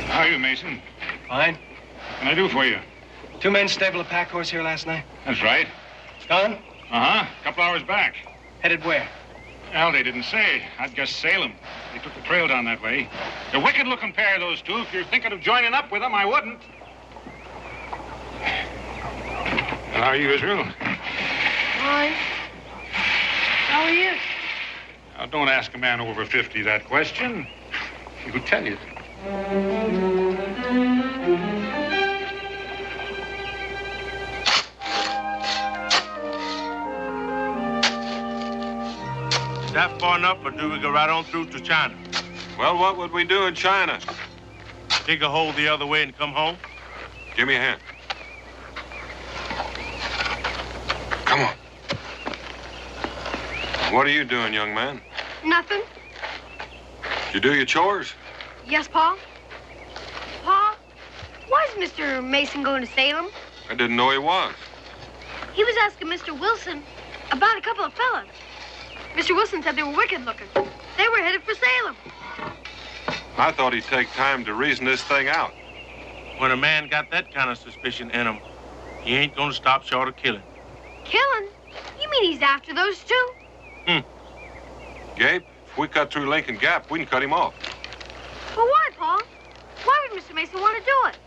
How are you, Mason? Fine. What can I do for you? 2 men stabled a pack horse here last night. That's right. Gone? Uh-huh. A couple hours back. Headed where? Well, they didn't say. I'd guess Salem. They took the trail down that way. They're a wicked-looking pair, those two. If you're thinking of joining up with them, I wouldn't. Well, how are you, Israel? Fine. How are you? Now, don't ask a man over 50 that question. He'll tell you. Is that far enough, or do we go right on through to China? Well, what would we do in China? Dig a hole the other way and come home? Give me a hand. Come on. What are you doing, young man? Nothing. Did you do your chores? Yes, Pa? Pa, why is Mr. Mason going to Salem? I didn't know he was. He was asking Mr. Wilson about a couple of fellas. Mr. Wilson said they were wicked looking. They were headed for Salem. I thought he'd take time to reason this thing out. When a man got that kind of suspicion in him, he ain't gonna stop short of killing. Killing? You mean he's after those two? Gabe, if we cut through Lincoln Gap, we can cut him off. But why, Pa? Why would Mr. Mason want to do it?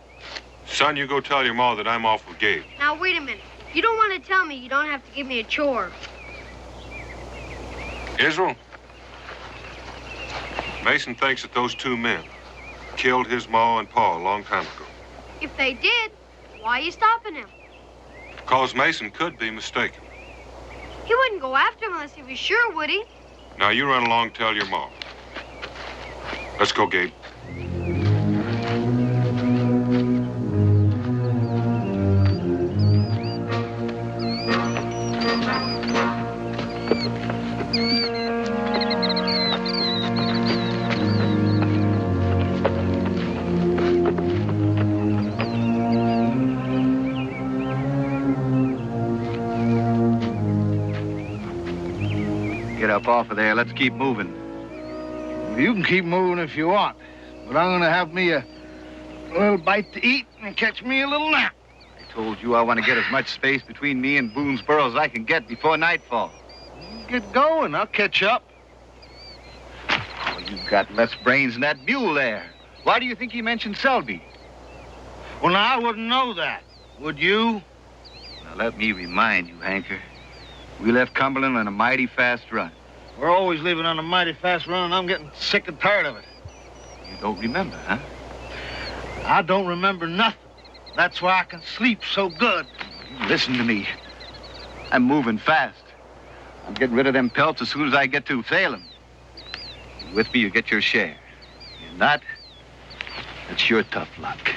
Son, you go tell your ma that I'm off with Gabe. Now, wait a minute. If you don't want to tell me, you don't have to give me a chore. Israel, Mason thinks that those 2 men killed his ma and pa a long time ago. If they did, why are you stopping him? Because Mason could be mistaken. He wouldn't go after him unless he was sure, would he? Now, you run along and tell your ma. Let's go, Gabe. Get up off of there. Let's keep moving. You can keep moving if you want, but I'm gonna have me a little bite to eat and catch me a little nap. I told you I want to get as much space between me and Boonesboro as I can get before nightfall. Get going. I'll catch up. Oh, you've got less brains than that mule there. Why do you think he mentioned Selby? Well, now, I wouldn't know that. Would you? Now, let me remind you, Hanker. We left Cumberland on a mighty fast run. We're always leaving on a mighty fast run, and I'm getting sick and tired of it. You don't remember, huh? I don't remember nothing. That's why I can sleep so good. Listen to me. I'm moving fast. I'm getting rid of them pelts as soon as I get to Salem. You're with me, you get your share. You're not, it's your tough luck.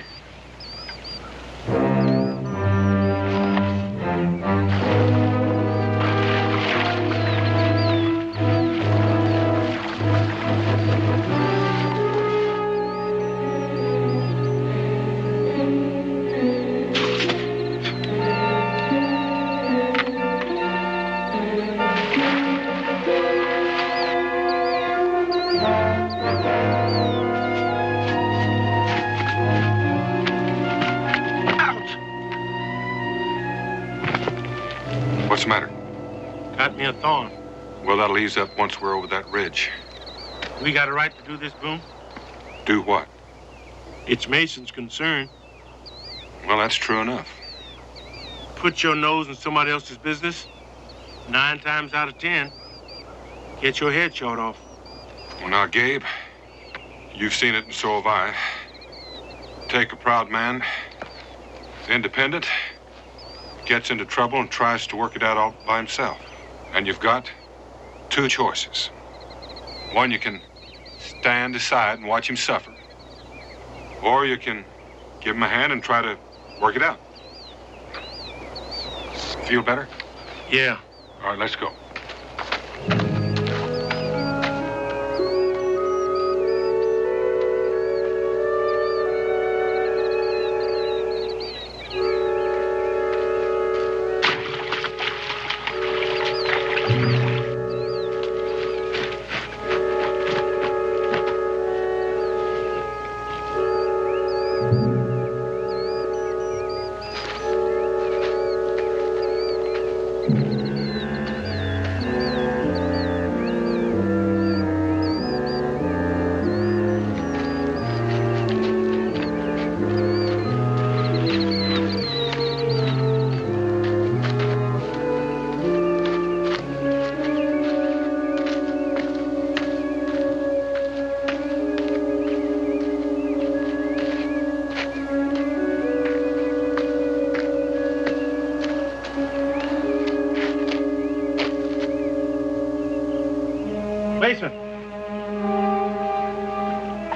What's the matter? Got me a thorn. Well, that'll ease up once we're over that ridge. We got a right to do this, Boone? Do what? It's Mason's concern. Well, that's true enough. Put your nose in somebody else's business, 9 times out of 10, get your head shot off. Well, now, Gabe, you've seen it and so have I. Take a proud man, independent, gets into trouble and tries to work it out all by himself. And you've got 2 choices. One, you can stand aside and watch him suffer. Or you can give him a hand and try to work it out. Feel better? Yeah. All right, let's go. Policeman.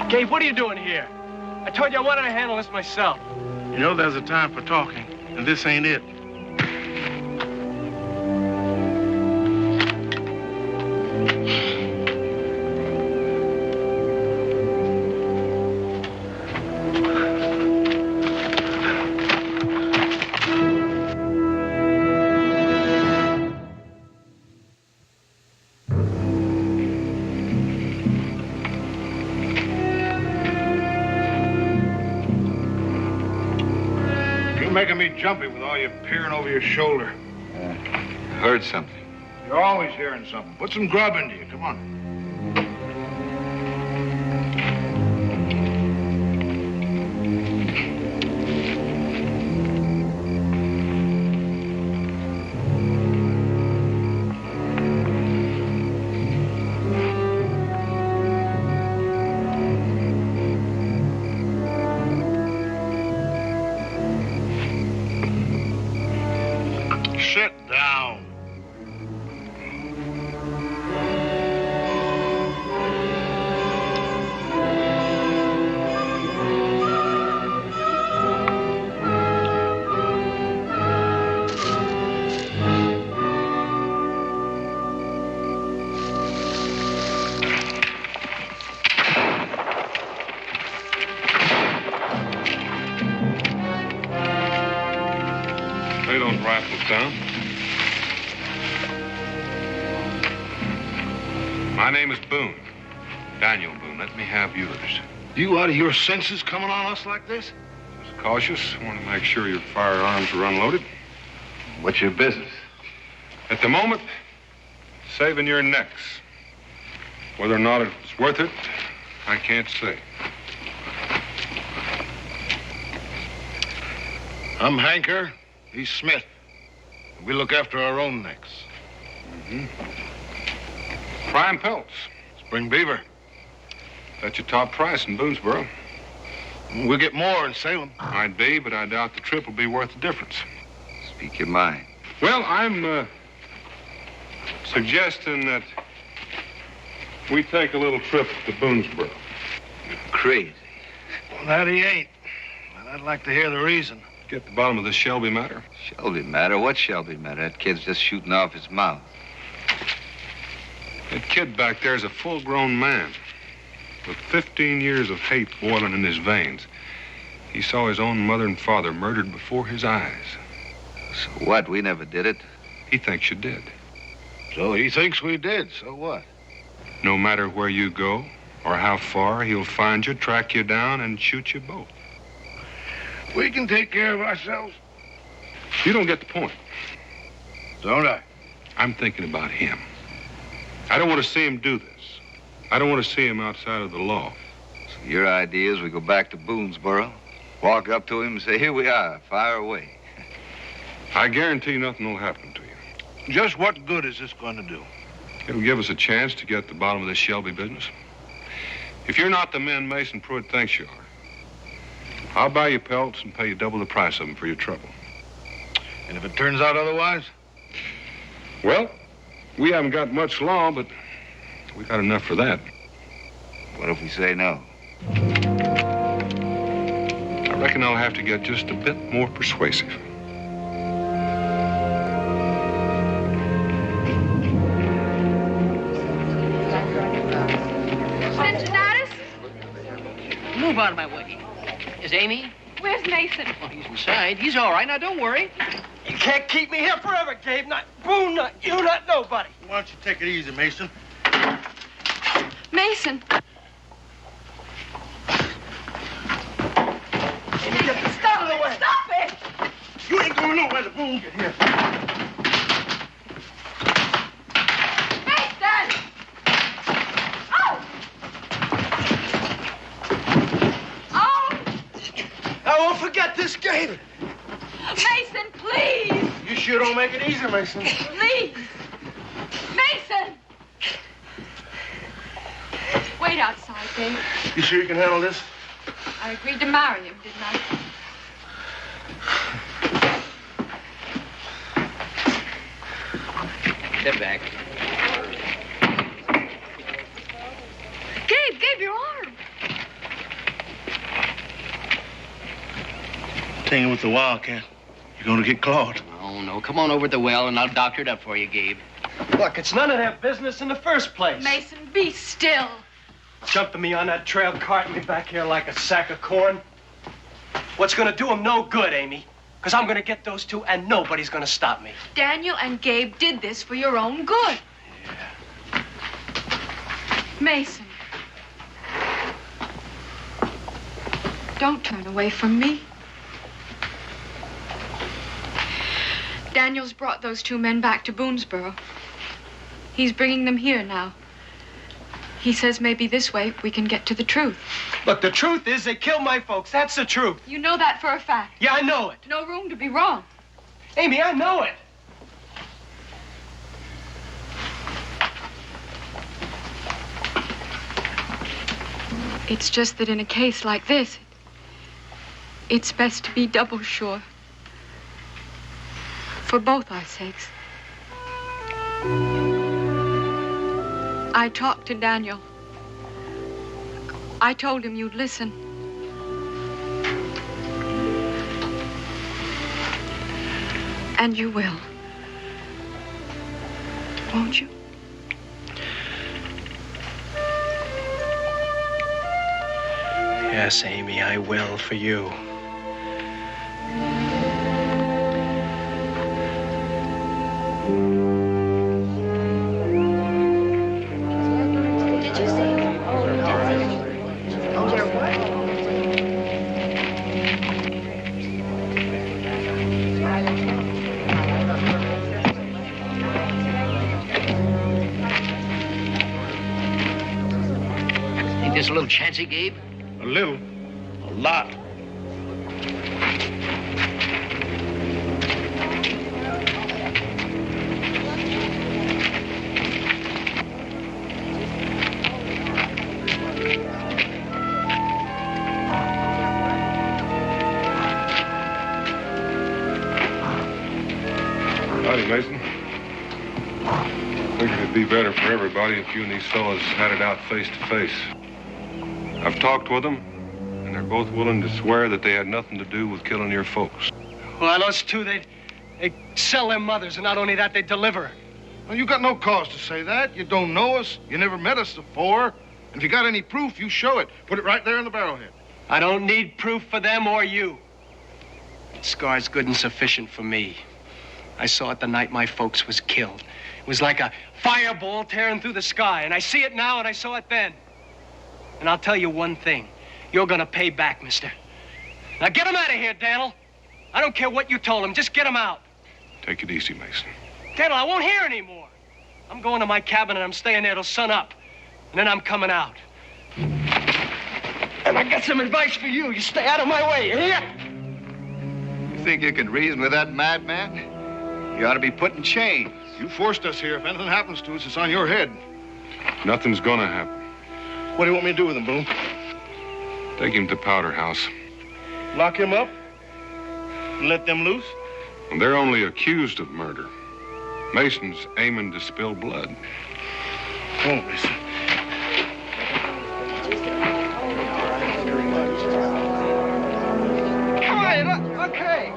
Gabe, what are you doing here? I told you I wanted to handle this myself. You know there's a time for talking, and this ain't it. Making me jumpy with all your peering over your shoulder. Heard something. You're always hearing something. Put some grub into you. Come on. Sit down. Lay those rifles down. My name is Boone. Daniel Boone. Let me have yours. You out of your senses coming on us like this? Cautious. Want to make sure your firearms are unloaded. What's your business? At the moment, saving your necks. Whether or not it's worth it, I can't say. I'm Hanker. He's Smith. We look after our own necks. Prime pelts. Spring beaver. That's your top price in Boonesboro. We'll get more in Salem. Might be, but I doubt the trip will be worth the difference. Speak your mind. Well, I'm suggesting that we take a little trip to Boonesboro. You're crazy. Well, that he ain't. But I'd like to hear the reason. Get to the bottom of this Shelby matter. Shelby matter? What Shelby matter? That kid's just shooting off his mouth. That kid back there is a full-grown man with 15 years of hate boiling in his veins. He saw his own mother and father murdered before his eyes. So what? We never did it. He thinks you did. So he thinks we did. So what? No matter where you go or how far, he'll find you, track you down, and shoot you both. We can take care of ourselves. You don't get the point. Don't I? I'm thinking about him. I don't want to see him do this. I don't want to see him outside of the law. So your idea is we go back to Boonesboro, walk up to him and say, here we are, fire away. I guarantee nothing will happen to you. Just what good is this going to do? It'll give us a chance to get to the bottom of this Shelby business. If you're not the man Mason Pruitt thinks you are, I'll buy you pelts and pay you double the price of them for your trouble. And if it turns out otherwise? Well, we haven't got much law, but we got enough for that. What if we say no? I reckon I'll have to get just a bit more persuasive. Cincinnatus? Move out of my way. Is Amy? Where's Mason? Oh, he's inside. He's all right. Now, don't worry. You can't keep me here forever, Gabe. Not Boone, not you, not nobody. Why don't you take it easy, Mason? Mason. Stop the way. Stop it! You ain't going nowhere till Boone get here. Mason! Oh! Oh! I won't forget this, Gabe. Mason, please! You sure don't make it easy, Mason. Please! Mason! Wait outside, Dave. You sure you can handle this? I agreed to marry him, didn't I? Step back. Gabe, your arm. Hanging with the Wildcat. You're gonna get clawed. No. Come on over to the well, and I'll doctor it up for you, Gabe. Look, it's none of their business in the first place. Mason, be still. Jumping me on that trail, carting me back here like a sack of corn. What's gonna do them no good, Amy? Because I'm gonna get those two, and nobody's gonna stop me. Daniel and Gabe did this for your own good. Yeah. Mason. Don't turn away from me. Daniel's brought those two men back to Boonesboro. He's bringing them here now. He says maybe this way we can get to the truth. Look, the truth is they killed my folks. That's the truth. You know that for a fact. Yeah, I know it. No room to be wrong. Amy, I know it. It's just that in a case like this, it's best to be double sure. For both our sakes. I talked to Daniel. I told him you'd listen. And you will. Won't you? Yes, Amy, I will for you. little chancy, Gabe? A little. A lot. Howdy, Mason. Figured it'd be better for everybody if you and these fellas had it out face to face. I've talked with them, and they're both willing to swear that they had nothing to do with killing your folks. Well, those two, they sell their mothers, and not only that, they deliver. Well, you got no cause to say that. You don't know us. You never met us before. And if you got any proof, you show it. Put it right there in the barrelhead. I don't need proof for them or you. That scar's good and sufficient for me. I saw it the night my folks was killed. It was like a fireball tearing through the sky, and I see it now, and I saw it then. And I'll tell you one thing. You're gonna pay back, mister. Now get him out of here, Daniel. I don't care what you told him. Just get him out. Take it easy, Mason. Daniel, I won't hear anymore. I'm going to my cabin, and I'm staying there till sun up. And then I'm coming out. And I got some advice for you. You stay out of my way, you hear? You think you can reason with that madman? You ought to be put in chains. You forced us here. If anything happens to us, it's on your head. Nothing's gonna happen. What do you want me to do with him, Boone? Take him to Powder House. Lock him up? And let them loose? And they're only accused of murder. Mason's aiming to spill blood. Oh, Mason. All right, okay.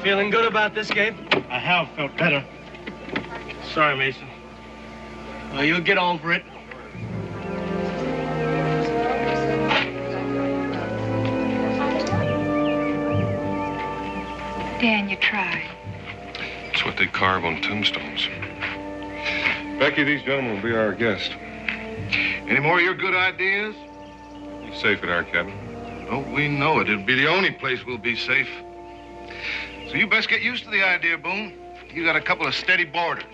Feeling good about this, Gabe? I have felt better. Sorry, Mason. Well, you'll get over it. Dan, you try. It's what they carve on tombstones. Becky, these gentlemen will be our guest. Any more of your good ideas? Be safe at our cabin. Oh, we know it. It'll be the only place we'll be safe. So you best get used to the idea, Boone. You got a couple of steady boarders.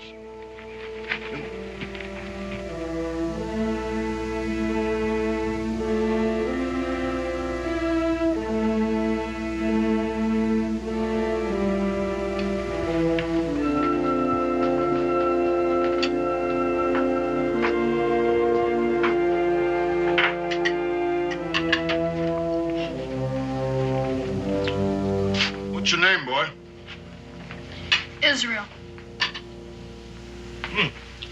What's your name, boy? Israel. Oh,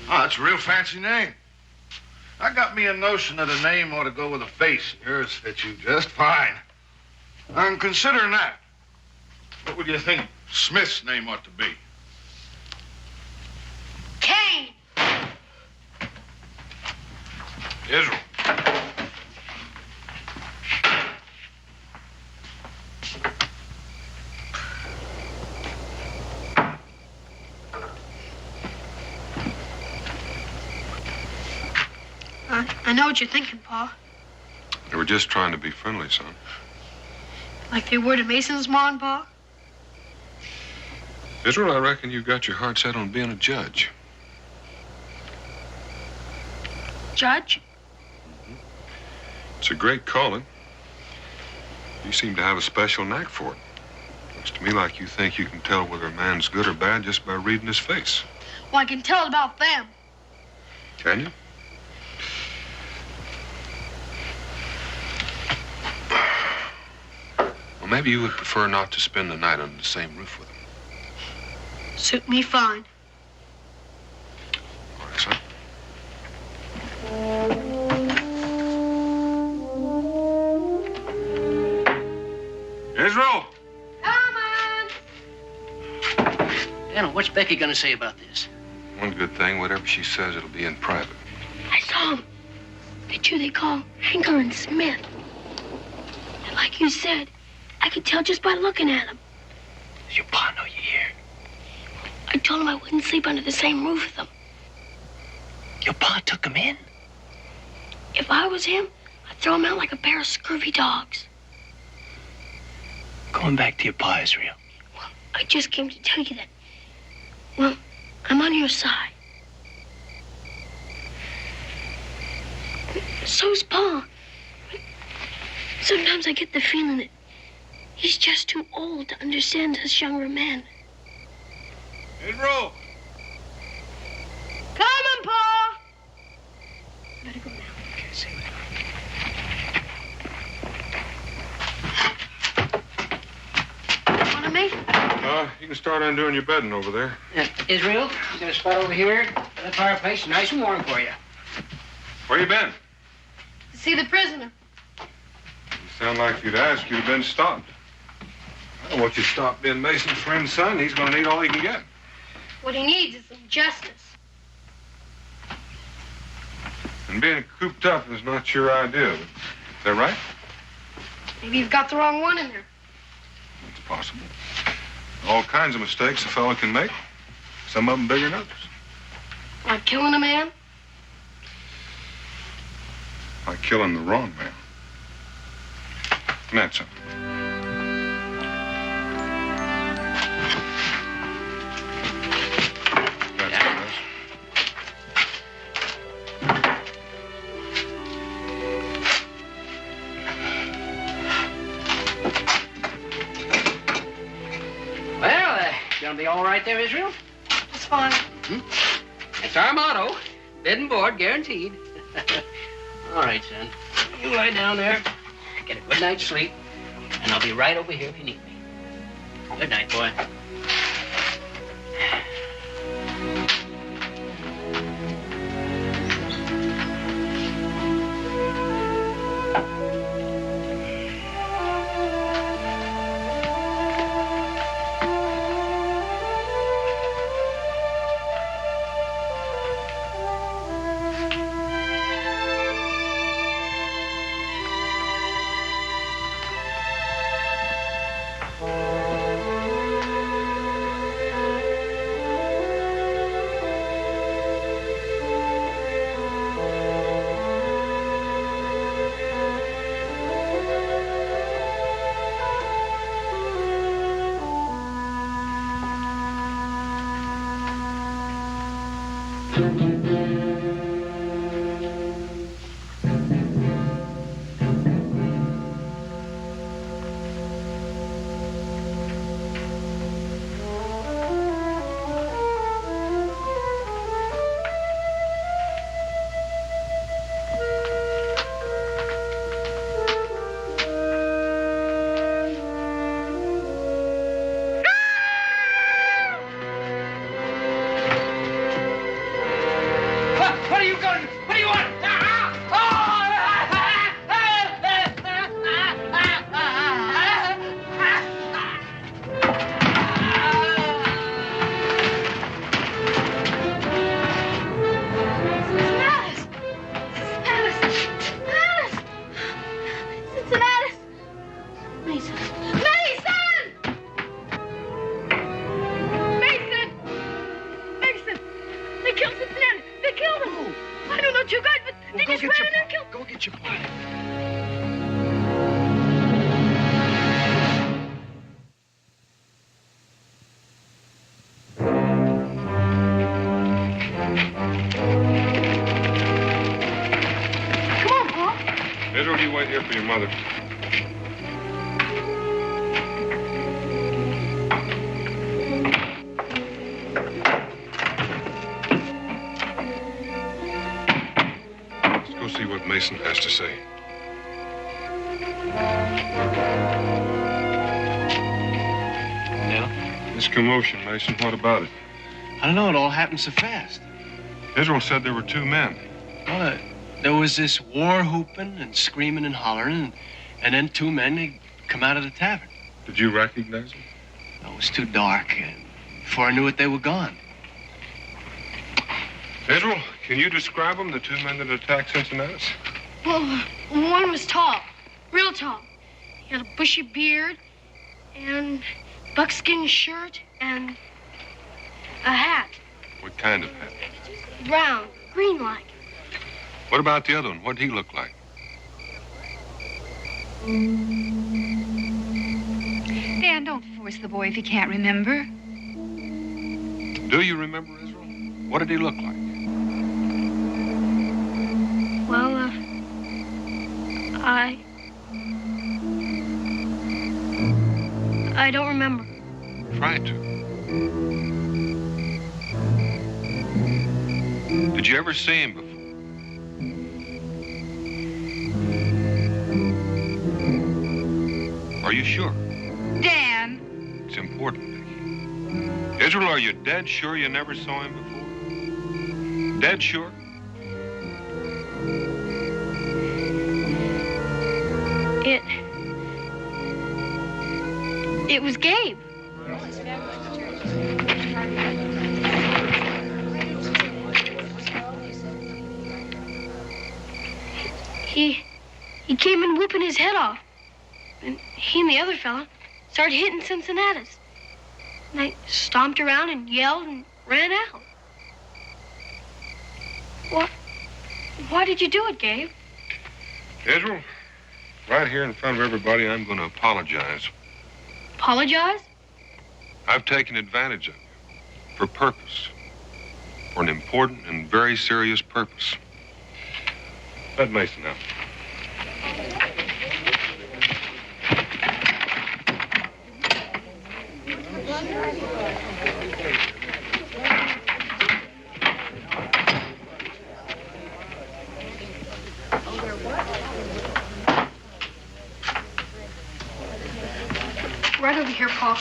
that's a real fancy name. I got me a notion that a name ought to go with a face. Yours fits you just fine. I'm considering that. What would you think Smith's name ought to be? Cain. Israel. I know what you're thinking, Pa. They were just trying to be friendly, son. Like they were to Mason's ma and Pa. Israel, I reckon you got your heart set on being a judge. Judge? It's a great calling. You seem to have a special knack for it. Looks to me like you think you can tell whether a man's good or bad just by reading his face. Well, I can tell it about them. Can you? Well, maybe you would prefer not to spend the night under the same roof with him. Suit me fine. All right, son. Israel! Daniel, what's Becky gonna say about this? One good thing, whatever she says, it'll be in private. I saw him. The two they call Hanker and Smith. And like you said, I could tell just by looking at him. Does your pa know you're here? I told him I wouldn't sleep under the same roof with them. Your pa took him in? If I was him, I'd throw him out like a pair of scurvy dogs. Going back to your pa, Israel. I just came to tell you that. Well, I'm on your side. So's Pa. Sometimes I get the feeling that he's just too old to understand us younger men. Israel! Coming, Pa! Gotta go now. Okay, see you. Want me? You can start undoing your bedding over there. Israel, you got a spot over here by the fireplace, nice and warm for you. Where you been? To see the prisoner. You sound like you'd ask you'd have been stopped. I don't want you to stop being Mason's friend's son. He's going to need all he can get. What he needs is some justice. And being cooped up is not your idea. Is that right? Maybe you've got the wrong one in there. It's possible. All kinds of mistakes a fellow can make. Some of them bigger than others. Like killing a man? Like killing the wrong man. And that's something. Gonna be all right there, Israel? It's fine. That's our motto. Bed and board guaranteed. All right, son. You lie down there, get a good night's sleep, and I'll be right over here if you need me. Good night, boy. For your mother. Let's go see what Mason has to say. Yeah? This commotion, Mason, what about it? I don't know. It all happened so fast. Israel said there were two men. Well, there was this war whooping and screaming and hollering, and then two men, they come out of the tavern. Did you recognize them? It was too dark, and before I knew it, they were gone. Israel, can you describe them, the two men that attacked Cincinnati? Well, one was tall, real tall. He had a bushy beard and buckskin shirt and a hat. What kind of hat? Brown, green-like. What about the other one? What did he look like? Dan, don't force the boy if he can't remember. Do you remember, Israel? What did he look like? Well, I don't remember. Try to. Did you ever see him before? Are you sure? Dan. It's important, Nicky. Israel, are you dead sure you never saw him before? Dead sure? It was Gabe. He came in whooping his head off. And he and the other fella started hitting Cincinnatus. And they stomped around and yelled and ran out. Why did you do it, Gabe? Israel, right here in front of everybody, I'm going to apologize. Apologize? I've taken advantage of you for purpose, for an important and very serious purpose. Let Mason out. Right over here, Paul.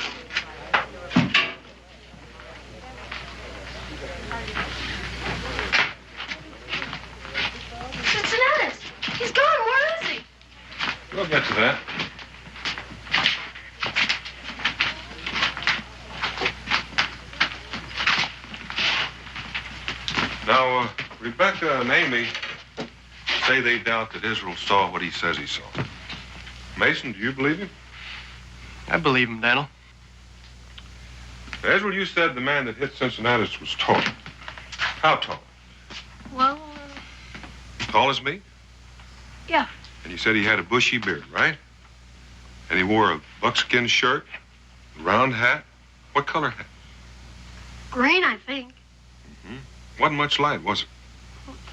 Cincinnatus! He's gone! Where is he? We'll get to that. Now, Rebecca and Amy say they doubt that Israel saw what he says he saw. Mason, do you believe him? I believe him, Daniel. Israel, you said the man that hit Cincinnatus was tall. How tall? Well, Tall as me? yeah. And you said he had a bushy beard, right? And he wore a buckskin shirt, a round hat. What color hat? Green, I think. Wasn't much light, was it?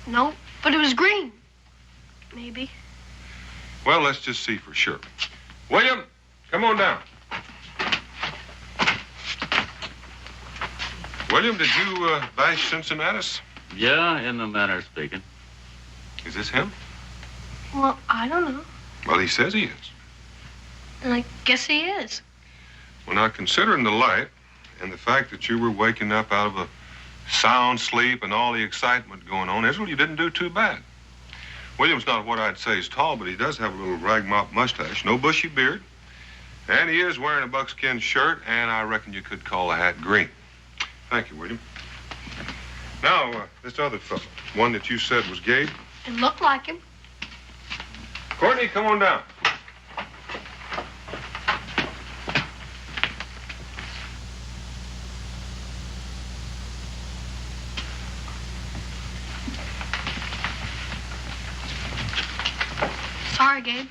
No, but it was green. Maybe. Well, let's just see for sure. William, come on down. William, did you bash Cincinnatus? Yeah, in the manner of speaking. Is this him? Well, I don't know. Well, he says he is. And I guess he is. Well, now, considering the light and the fact that you were waking up out of a sound sleep and all the excitement going on, Israel, you didn't do too bad. William's not what I'd say is tall, but he does have a little rag mop mustache, no bushy beard, and he is wearing a buckskin shirt, and I reckon you could call the hat green. Thank you, William. Now, this other fellow, one that you said was Gabe. It looked like him. Courtney, come on down. Sorry, Gabe.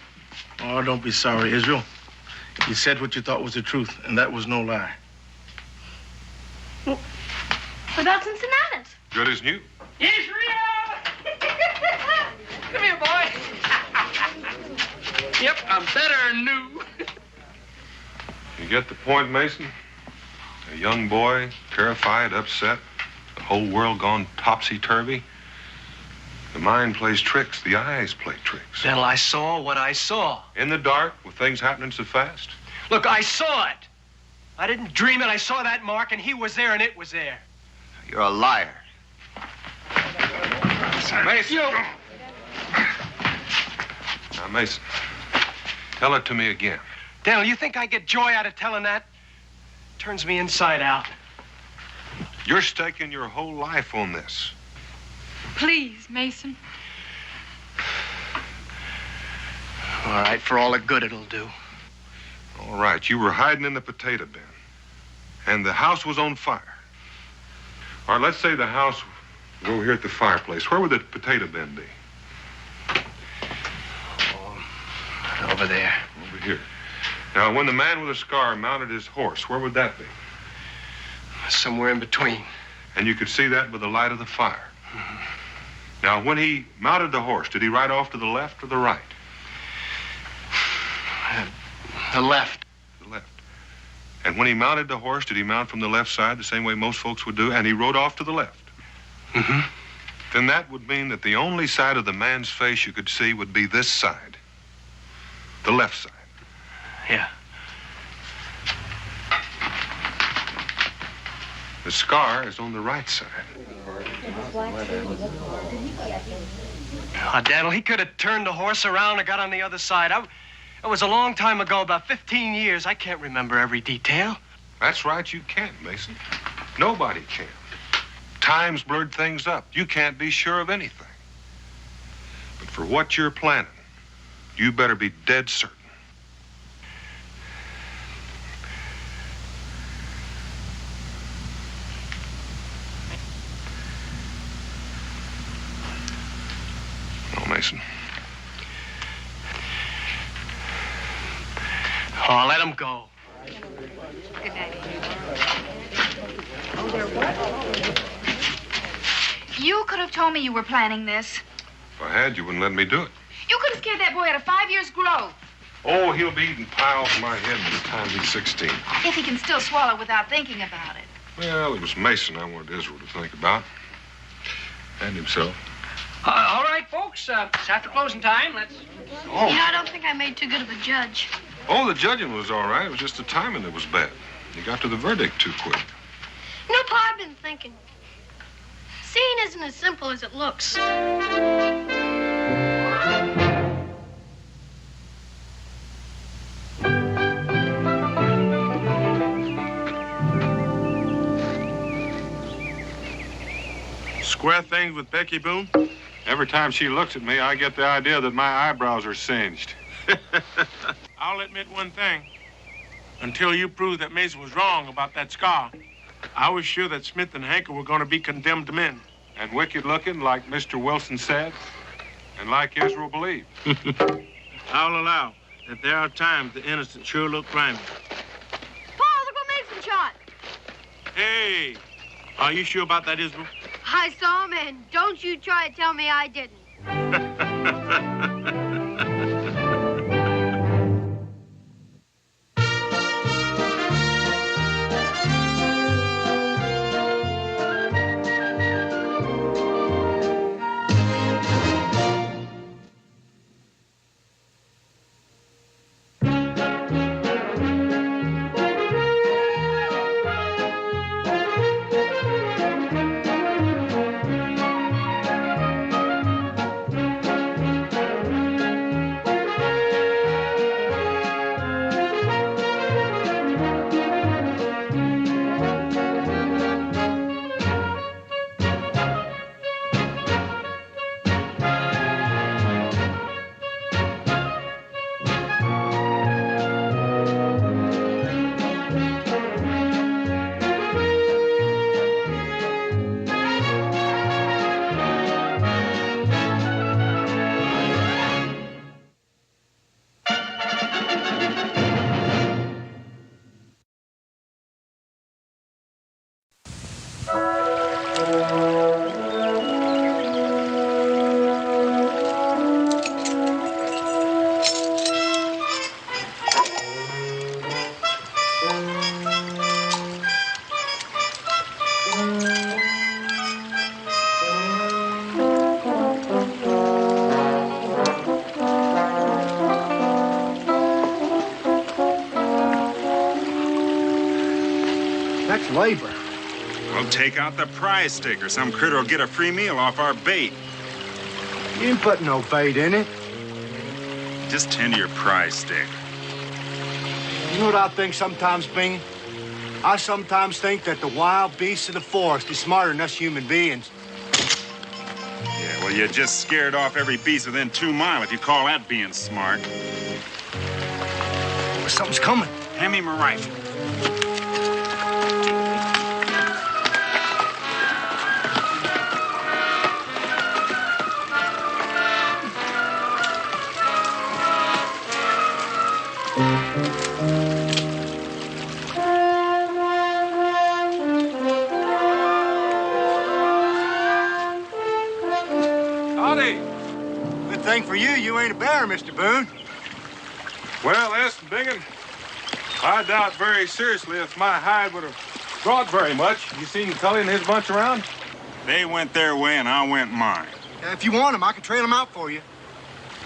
Oh, don't be sorry, Israel. You said what you thought was the truth, and that was no lie. What about Cincinnatus? Good as new. Israel! Come here, boy. Yep, I'm better than new. You get the point, Mason? A young boy, terrified, upset, the whole world gone topsy-turvy. The mind plays tricks, the eyes play tricks. Well, I saw what I saw. In the dark, with things happening so fast? Look, I saw it. I didn't dream it. I saw that mark, and he was there, and it was there. You're a liar. Mason! Now, Mason, tell it to me again. Daniel, you think I get joy out of telling that? Turns me inside out. You're staking your whole life on this. Please, Mason. All right, for all the good it'll do. All right, you were hiding in the potato bin, and the house was on fire. All right, let's say the house was over here at the fireplace. Where would the potato bin be? Oh, over there. Over here. Now, when the man with a scar mounted his horse, where would that be? Somewhere in between. And you could see that with the light of the fire. Now, when he mounted the horse, did he ride off to the left or the right? The left. The left. And when he mounted the horse, did he mount from the left side, the same way most folks would do, and he rode off to the left? Mm-hmm. Then that would mean that the only side of the man's face you could see would be this side. The left side. Yeah. The scar is on the right side. Daniel, he could have turned the horse around and got on the other side. It was a long time ago, about 15 years. I can't remember every detail. That's right, you can't, Mason. Nobody can. Time's blurred things up. You can't be sure of anything. But for what you're planning, you better be dead certain. No, Mason. Oh, let him go. Good night. You could have told me you were planning this. If I had, you wouldn't let me do it. You could have scared that boy out of 5 years' growth. Oh, he'll be eating pie off my head by the time he's 16. If he can still swallow without thinking about it. Well, it was Mason I wanted Israel to think about. And himself. All right, folks. It's after closing time. Let's... Oh. You know, I don't think I made too good of a judge. Oh, the judging was all right. It was just the timing that was bad. You got to the verdict too quick. You know, Pa, I've been thinking. Seeing isn't as simple as it looks. Square things with Becky Boone? Every time she looks at me, I get the idea that my eyebrows are singed. I'll admit one thing. Until you proved that Mason was wrong about that scar, I was sure that Smith and Hanker were going to be condemned men. And wicked looking, like Mr. Wilson said, and like Israel believed. I'll allow that there are times the innocent sure look grimy. Pa, look what Mason shot. Hey, are you sure about that, Israel? I saw him, and don't you try to tell me I didn't. That's labor. Well, take out the prize sticker. Some critter will get a free meal off our bait. You didn't put no bait in it. Just tend to your prize stick. You know what I think sometimes, Bing? I sometimes think that the wild beasts of the forest is smarter than us human beings. Yeah, well, you just scared off every beast within 2 miles if you call that being smart. Something's coming. Hand me my rifle. Howdy. Good thing for you, you ain't a bear, Mr. Boone. Well, S. Bingham, I doubt very seriously if my hide would have brought very much. You seen Cully and his bunch around? They went their way and I went mine. If you want them, I can trail them out for you.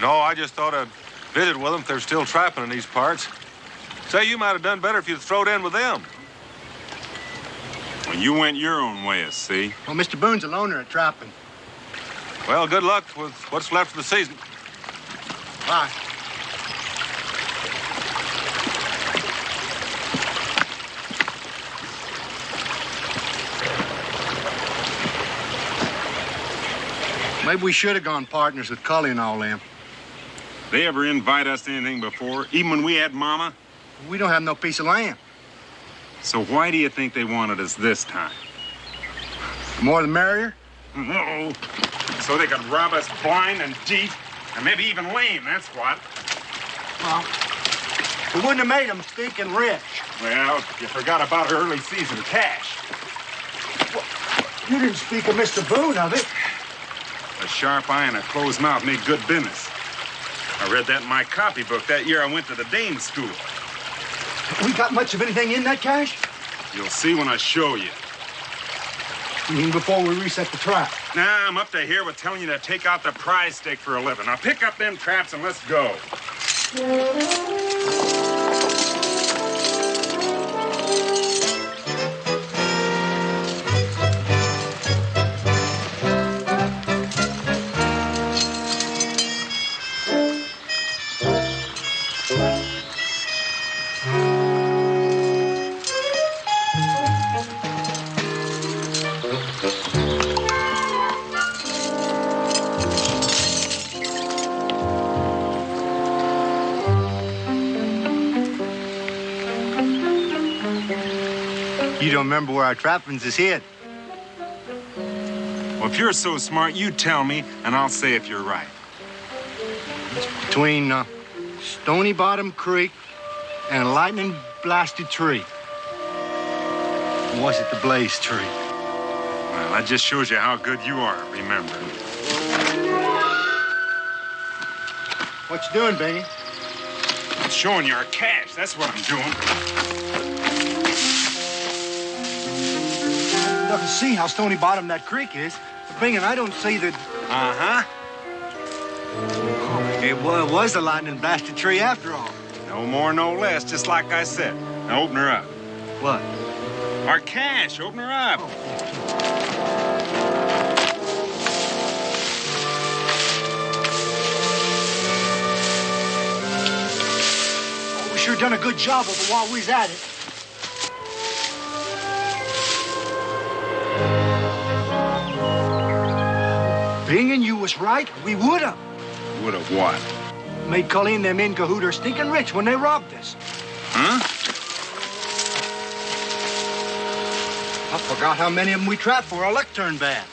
No, I just thought I'd visit with them if they're still trapping in these parts. Say, you might have done better if you'd throwed in with them. Well, you went your own way, see? Well, Mr. Boone's a loner at trapping. Well, good luck with what's left of the season. Bye. Maybe we should have gone partners with Cully and all them. They ever invite us to anything before, even when we had Mama? We don't have no piece of land. So why do you think they wanted us this time? The more the merrier? No. So they could rob us blind and deep, and maybe even lame, that's what. Well, it wouldn't have made them stinking rich. Well, you forgot about early season cash. Well, you didn't speak of Mr. Boone, of it. A sharp eye and a closed mouth make good business. I read that in my copybook that year I went to the Dame school. We got much of anything in that cash? You'll see when I show you. You mean before we reset the trap? Nah, I'm up to here with telling you to take out the prize stake for a living. Now pick up them traps and let's go. You don't remember where our trappings is hid. Well, if you're so smart, you tell me, and I'll say if you're right. It's between Stony Bottom Creek and a lightning-blasted tree. Or was it the Blaze Tree? Well, that just shows you how good you are at remembering. What you doing, Benny? I'm showing you our cash. That's what I'm doing. I can see how Stony Bottom that creek is. But Bingham, I don't see that... Uh-huh. Oh, it was a lightning-blasted tree after all. No more, no less, just like I said. Now open her up. What? Our cash. Open her up. Oh, we sure done a good job of it while we was at it. Bingham, you was right. We would have. Would have what? Made Cully and them in cahoots stinking rich when they robbed us. Huh? I forgot how many of them we trapped for our luck turned bad.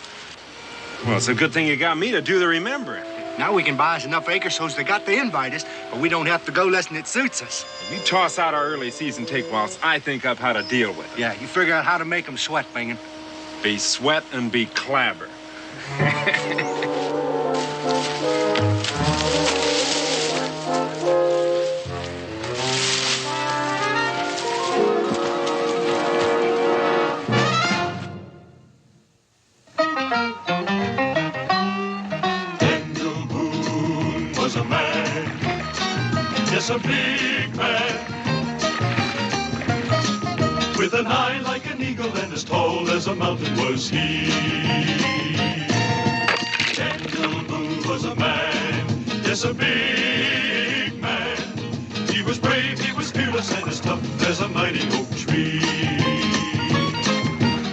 Well, it's a good thing you got me to do the remembering. Now we can buy us enough acres so they got to invite us, but we don't have to go less than it suits us. You toss out our early season take whilst I think up how to deal with it. Yeah, you figure out how to make them sweat, Bingham. Be sweat and be clabber. Daniel Boone was a man, yes, a big man, with an eye like an eagle and as tall as a mountain was he. Daniel Boone was a man, yes, a big man. He was brave, he was fearless, and as tough as a mighty oak tree.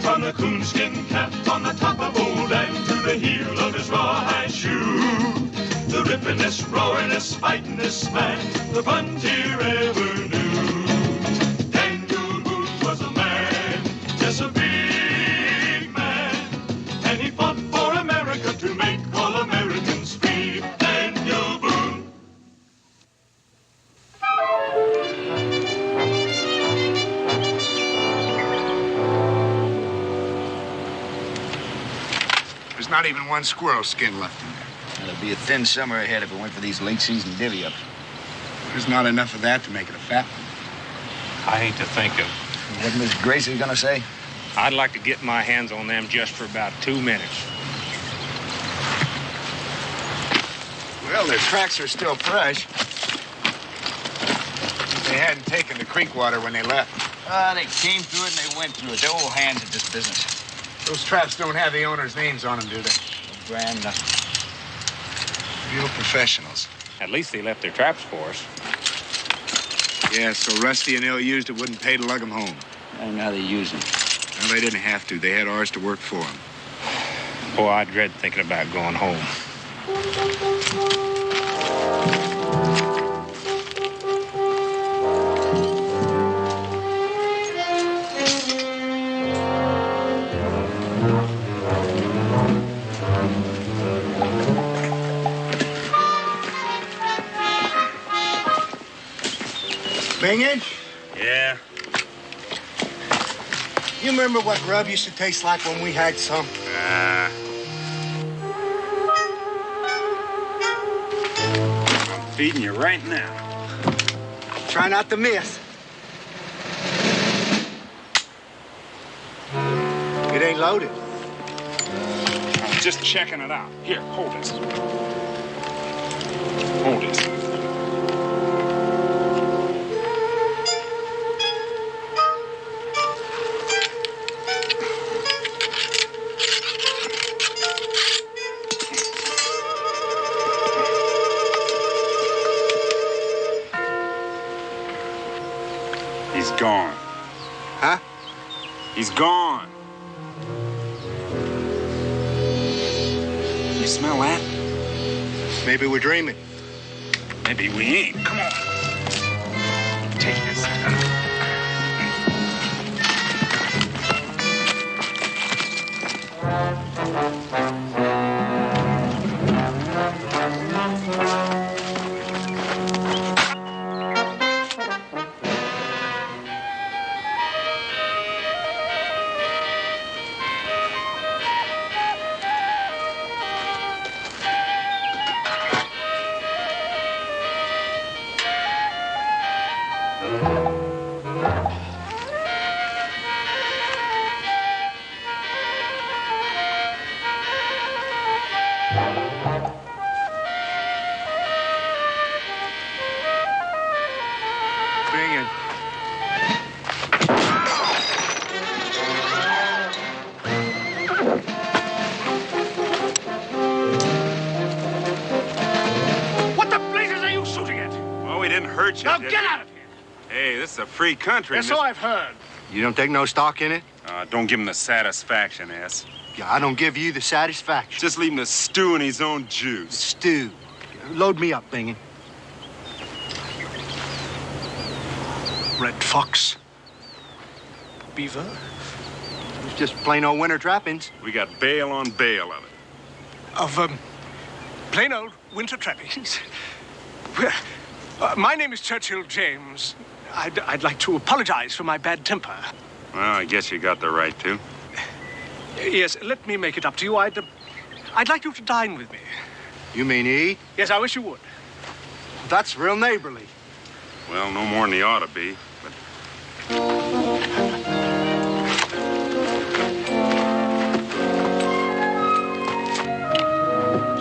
From the coonskin cap on the top of old Dan to the heel of his rawhide shoe, the rippin'est, roaring'est, fighting'est man the frontier ever knew. Daniel Boone was a man, yes, a big man, and he fought for America to make all Americans free. Daniel Boone. There's not even one squirrel skin left in there. It'll be a thin summer ahead if it weren't for these late season divvy-ups. There's not enough of that to make it a fat one. I hate to think of. What Miss Gracie's gonna say? I'd like to get my hands on them just for about 2 minutes. Well, their tracks are still fresh. They hadn't taken the creek water when they left. They came through it and they went through it. They're old hands at this business. Those traps don't have the owner's names on them, do they? Grand nothing. Real professionals. At least they left their traps for us. Yeah, so rusty and ill-used it wouldn't pay to lug them home. I don't know how they use them. Well, they didn't have to. They had ours to work for them. Boy, I dread thinking about going home. Bingin'? Yeah. You remember what grub used to taste like when we had some? I'm feeding you right now. Try not to miss. It ain't loaded. I'm just checking it out. Here, hold this. Hold it. He's gone. Huh? He's gone. You smell that? Maybe we're dreaming. Maybe we ain't. Come on. Take this. Now get out of here! Hey, this is a free country. That's all I've heard. You don't take no stock in it? Don't give him the satisfaction, S. Yeah, I don't give you the satisfaction. Just leave him to stew in his own juice. Stew. Load me up, Bingen. Red fox. Beaver. It's just plain old winter trappings. We got bale on bale of it. Of, plain old winter trappings. My name is Churchill James. I'd like to apologize for my bad temper. Well, I guess you got the right to. Yes, let me make it up to you. I'd like you to dine with me. You mean eat? Yes, I wish you would. That's real neighborly. Well, no more than he ought to be, but...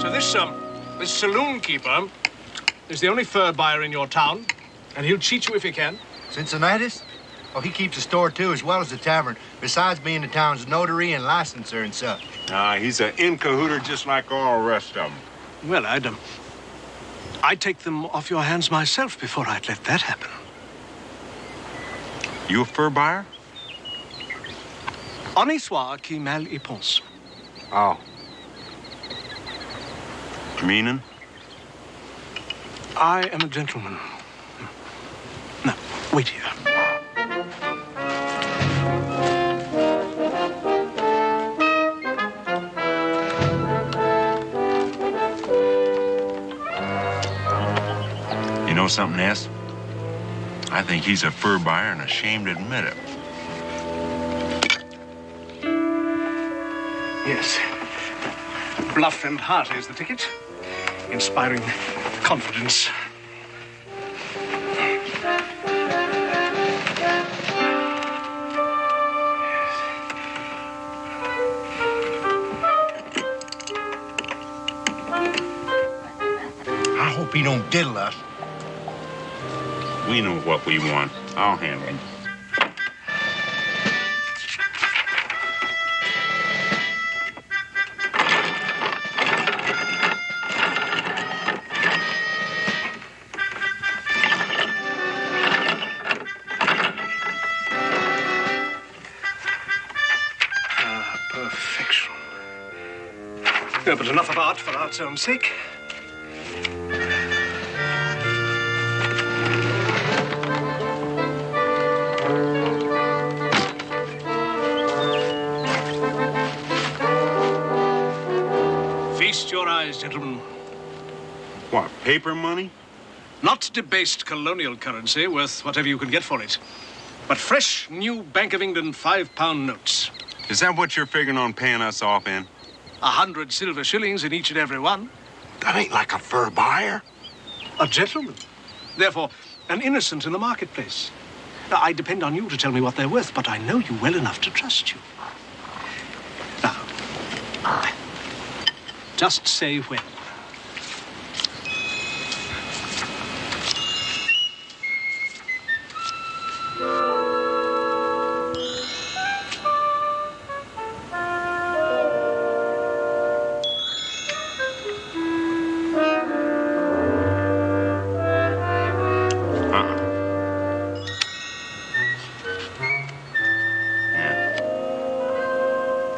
So this saloon keeper is the only fur buyer in your town, and he'll cheat you if he can. Cincinnatus? Oh, he keeps a store, too, as well as a tavern, besides being the town's notary and licenser and such. He's an in-cahooter just like all the rest of them. Well, I'd take them off your hands myself before I'd let that happen. You a fur buyer? Honnête soit qui mal y pense. Oh. Meaning? I am a gentleman. Now, wait here. You know something, S? I think he's a fur buyer and ashamed to admit it. Yes. Bluff and hearty is the ticket. inspiring confidence. I hope he don't diddle us. We know what we want. I'll handle him. Perfection. No, but enough of art for art's own sake. Feast your eyes, gentlemen. What, paper money? Not debased colonial currency worth whatever you can get for it, but fresh, new Bank of England £5 notes. Is that what you're figuring on paying us off in? 100 silver shillings in each and every one. That ain't like a fur buyer. A gentleman. Therefore, an innocent in the marketplace. Now, I depend on you to tell me what they're worth, but I know you well enough to trust you. Now, just say when.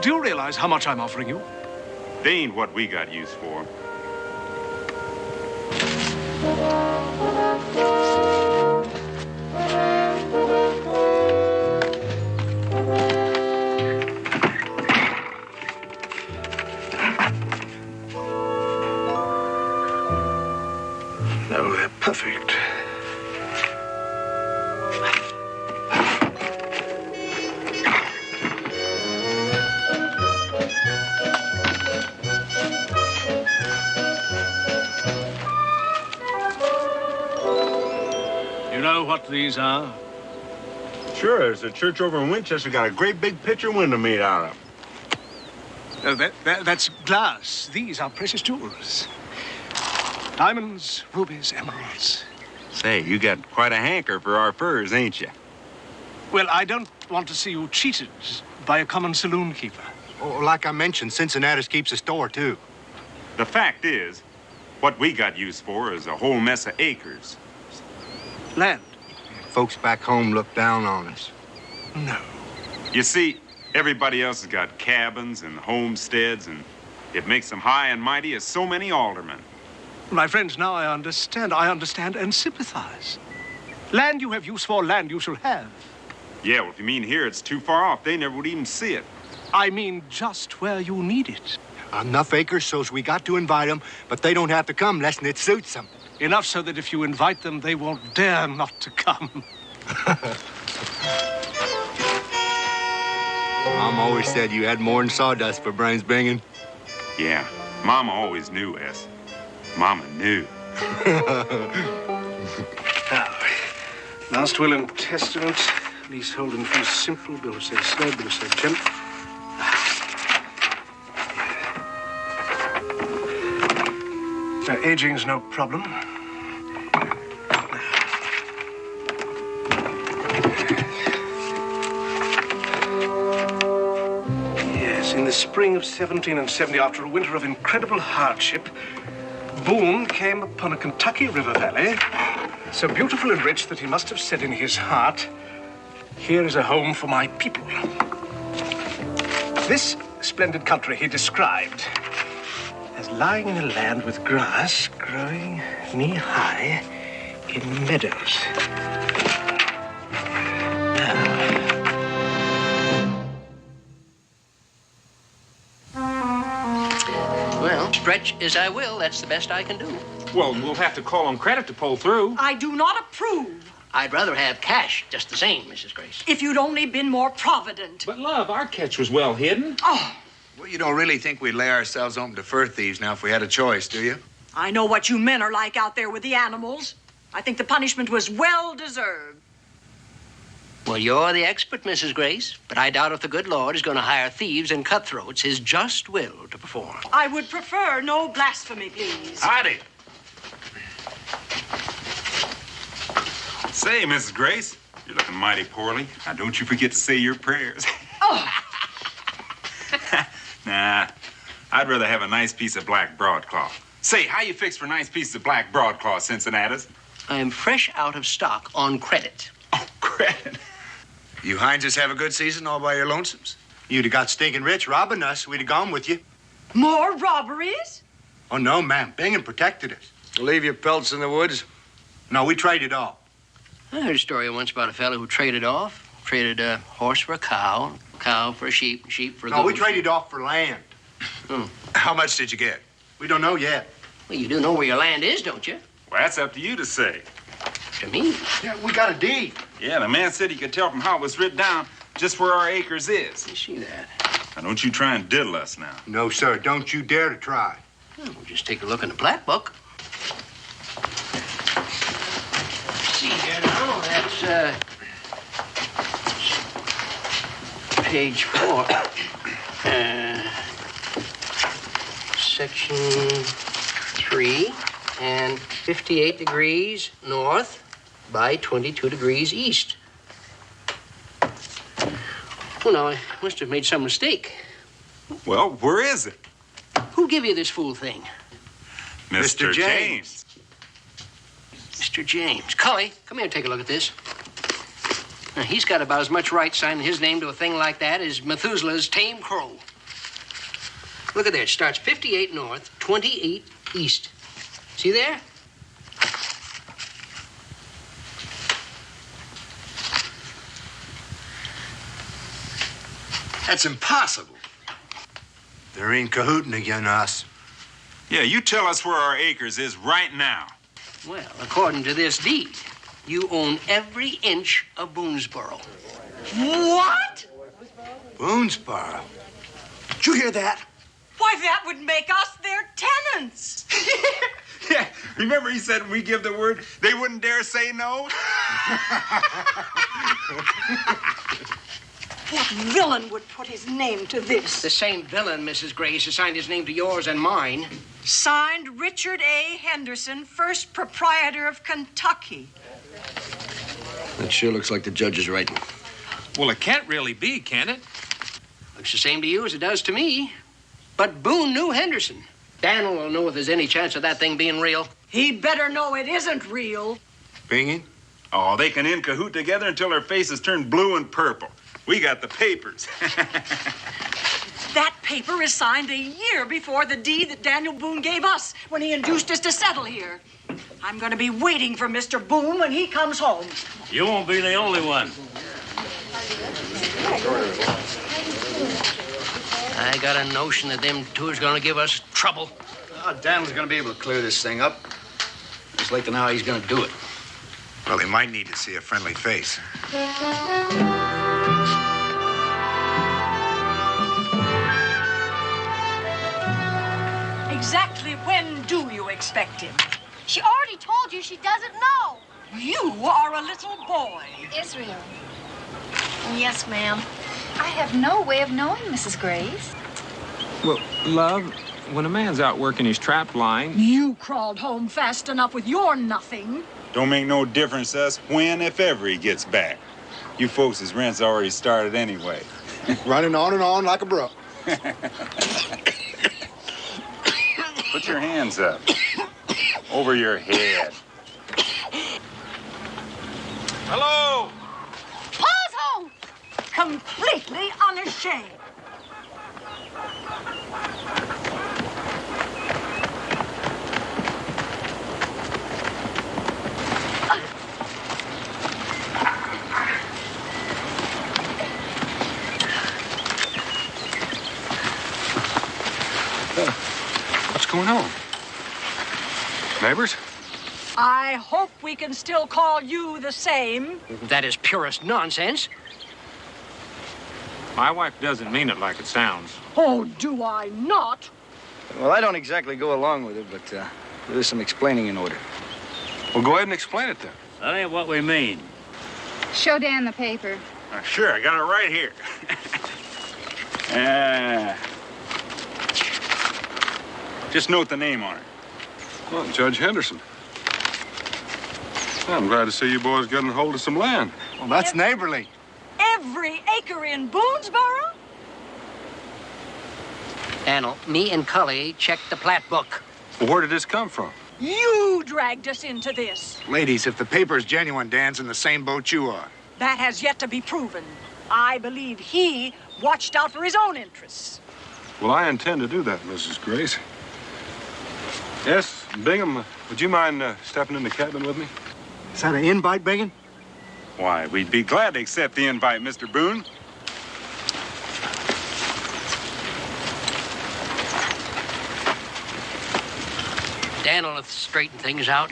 Do you realize how much I'm offering you? They ain't what we got use for. No, they're perfect. You know what these are? Sure, there's a church over in Winchester got a great big picture window made out of. That's glass. These are precious jewels. Diamonds, rubies, emeralds. Say, you got quite a hanker for our furs, ain't you? Well, I don't want to see you cheated by a common saloon keeper. Oh, like I mentioned, Cincinnati keeps a store, too. The fact is, what we got use for is a whole mess of acres. Land. Folks back home look down on us. No. You see, everybody else has got cabins and homesteads, and it makes them high and mighty as so many aldermen. My friends, now I understand. I understand and sympathize. Land you have use for, land you shall have. Yeah, well, if you mean here, it's too far off. They never would even see it. I mean just where you need it. Enough acres so's we got to invite them, but they don't have to come less than it suits them. Enough so that if you invite them, they won't dare not to come. Mom always said you had more than sawdust for brains banging. Yeah, Mama always knew, S. Mama knew. Now, last will and testament, leasehold and fee simple, bill of sale slow, bill of sale gent. Now, aging's no problem. Yes, in the spring of 1770, after a winter of incredible hardship, Boone came upon a Kentucky river valley, so beautiful and rich that he must have said in his heart, "Here is a home for my people." This splendid country he described as lying in a land with grass growing knee-high in meadows. Well, stretch as I will, that's the best I can do. Well, we'll have to call on credit to pull through. I do not approve. I'd rather have cash just the same, Mrs. Grace. If you'd only been more provident. But, love, our catch was well hidden. Oh, Well, you don't really think we'd lay ourselves open to fur thieves now if we had a choice, do you? I know what you men are like out there with the animals. I think the punishment was well deserved. Well, you're the expert, Mrs. Grace, but I doubt if the good Lord is going to hire thieves and cutthroats his just will to perform. I would prefer no blasphemy, please. Howdy. Say, Mrs. Grace, you're looking mighty poorly. Now, don't you forget to say your prayers. Oh, Nah, I'd rather have a nice piece of black broadcloth. Say, how you fix for nice piece of black broadcloth, Cincinnatus? I am fresh out of stock on credit. Oh, credit. You Hineses have a good season all by your lonesomes. You'd have got stinking rich robbing us. We'd have gone with you. more robberies? Oh, no, ma'am. Bingen protected us. Leave your pelts in the woods? No, we traded off. I heard a story once about a fellow who traded a horse for a cow, cow for a sheep, sheep for a goat. No, we traded off for land. Oh. How much did you get? We don't know yet. Well, you do know where your land is, don't you? Well, that's up to you to say. To me? Yeah, we got a deed. Yeah, the man said he could tell from how it was written down just where our acres is. You see that? Now, don't you try and diddle us now. No, sir. Don't you dare to try. Well, we'll just take a look in the plat book. See here now, that's, page 4. Section 3, and 58 degrees north by 22 degrees east. Well, now, I must have made some mistake. Well, where is it? Who gave you this fool thing? Mr. James. Mr. James. Cully, come here and take a look at this. Now, he's got about as much right signing his name to a thing like that as Methuselah's tame crow. Look at there. It starts 58 north, 28 east. See there? That's impossible. They're in cahooting against us. Yeah, you tell us where our acres is right now. Well, according to this deed, you own every inch of Boonesboro. What? Boonesboro. Did you hear that? Why, that would make us their tenants. Yeah, remember he said when we give the word, they wouldn't dare say no? What villain would put his name to this? The same villain, Mrs. Grace, assigned his name to yours and mine. Signed Richard A. Henderson, first proprietor of Kentucky. That sure looks like the judge is writing. Well, it can't really be, can it? Looks the same to you as it does to me. But Boone knew Henderson. Daniel will know if there's any chance of that thing being real. He better know it isn't real. Bingen? Oh, they can in cahoot together until their faces turn blue and purple. We got the papers. That paper is signed a year before the deed that Daniel Boone gave us when he induced us to settle here. I'm going to be waiting for Mr. Boone when he comes home. You won't be the only one. I got a notion that them two is going to give us trouble. Oh, Daniel's going to be able to clear this thing up. Just like to know how he's going to do it. Well, he might need to see a friendly face. Exactly when do you expect him? She already told you she doesn't know. You are a little boy. Israel, Yes, ma'am. I have no way of knowing Mrs. Grace. Well, love, when a man's out working his trap line... You crawled home fast enough with your nothing. Don't make no difference to us when, if ever, he gets back. You folks' rent's already started anyway. Running on and on like a brook. Put your hands up. Over your head. Hello? Pa's home! Completely unashamed. What's going on? Neighbors? I hope we can still call you the same. That is purest nonsense. My wife doesn't mean it like it sounds. Oh, do I not? Well, I don't exactly go along with it, but There's some explaining in order. Well, go ahead and explain it then. That ain't what we mean. Show Dan the paper. Sure, I got it right here. Just note the name on it. Well, Judge Henderson. Well, I'm glad to see you boys getting hold of some land. Well, that's neighborly. Every acre in Boonesboro? Daniel, me and Cully checked the plat book. Well, where did this come from? You dragged us into this. Ladies, if the paper's genuine, Dan's in the same boat you are. That has yet to be proven. I believe he watched out for his own interests. Well, I intend to do that, Mrs. Grace. Yes, Bingham, would you mind stepping in the cabin with me? Is that an invite, Bingham? Why, we'd be glad to accept the invite, Mr. Boone. Daniel will straighten things out.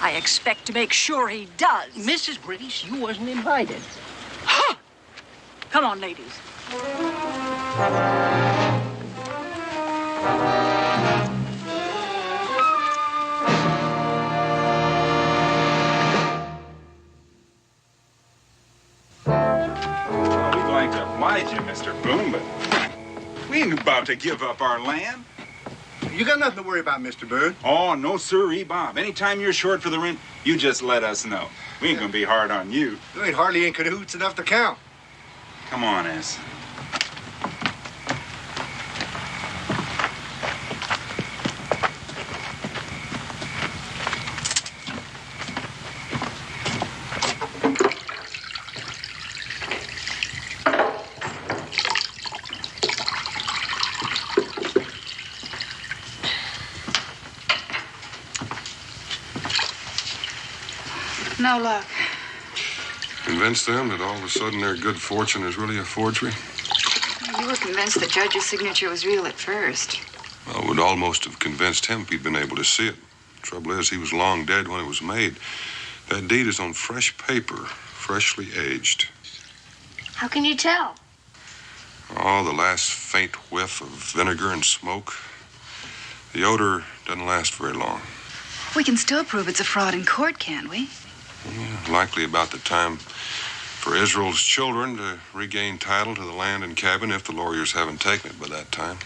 I expect to make sure he does. Mrs. Grace, you wasn't invited. Huh! Come on, ladies. Well, we'd like to oblige you, Mr. Boone, but we ain't about to give up our land. You got nothing to worry about, Mr. Boone. Oh, no, sirree, Bob. Anytime you're short for the rent, you just let us know. We ain't gonna be hard on you. You ain't hardly in cahoots enough to count. Come on, S. No luck. Convince them that all of a sudden their good fortune is really a forgery? You were convinced the judge's signature was real at first. Well, it would almost have convinced him if he'd been able to see it. Trouble is, he was long dead when it was made. That deed is on fresh paper, freshly aged. How can you tell? Oh, the last faint whiff of vinegar and smoke. The odor doesn't last very long. We can still prove it's a fraud in court, can't we? Yeah, likely about the time for Israel's children to regain title to the land and cabin if the lawyers haven't taken it by that time.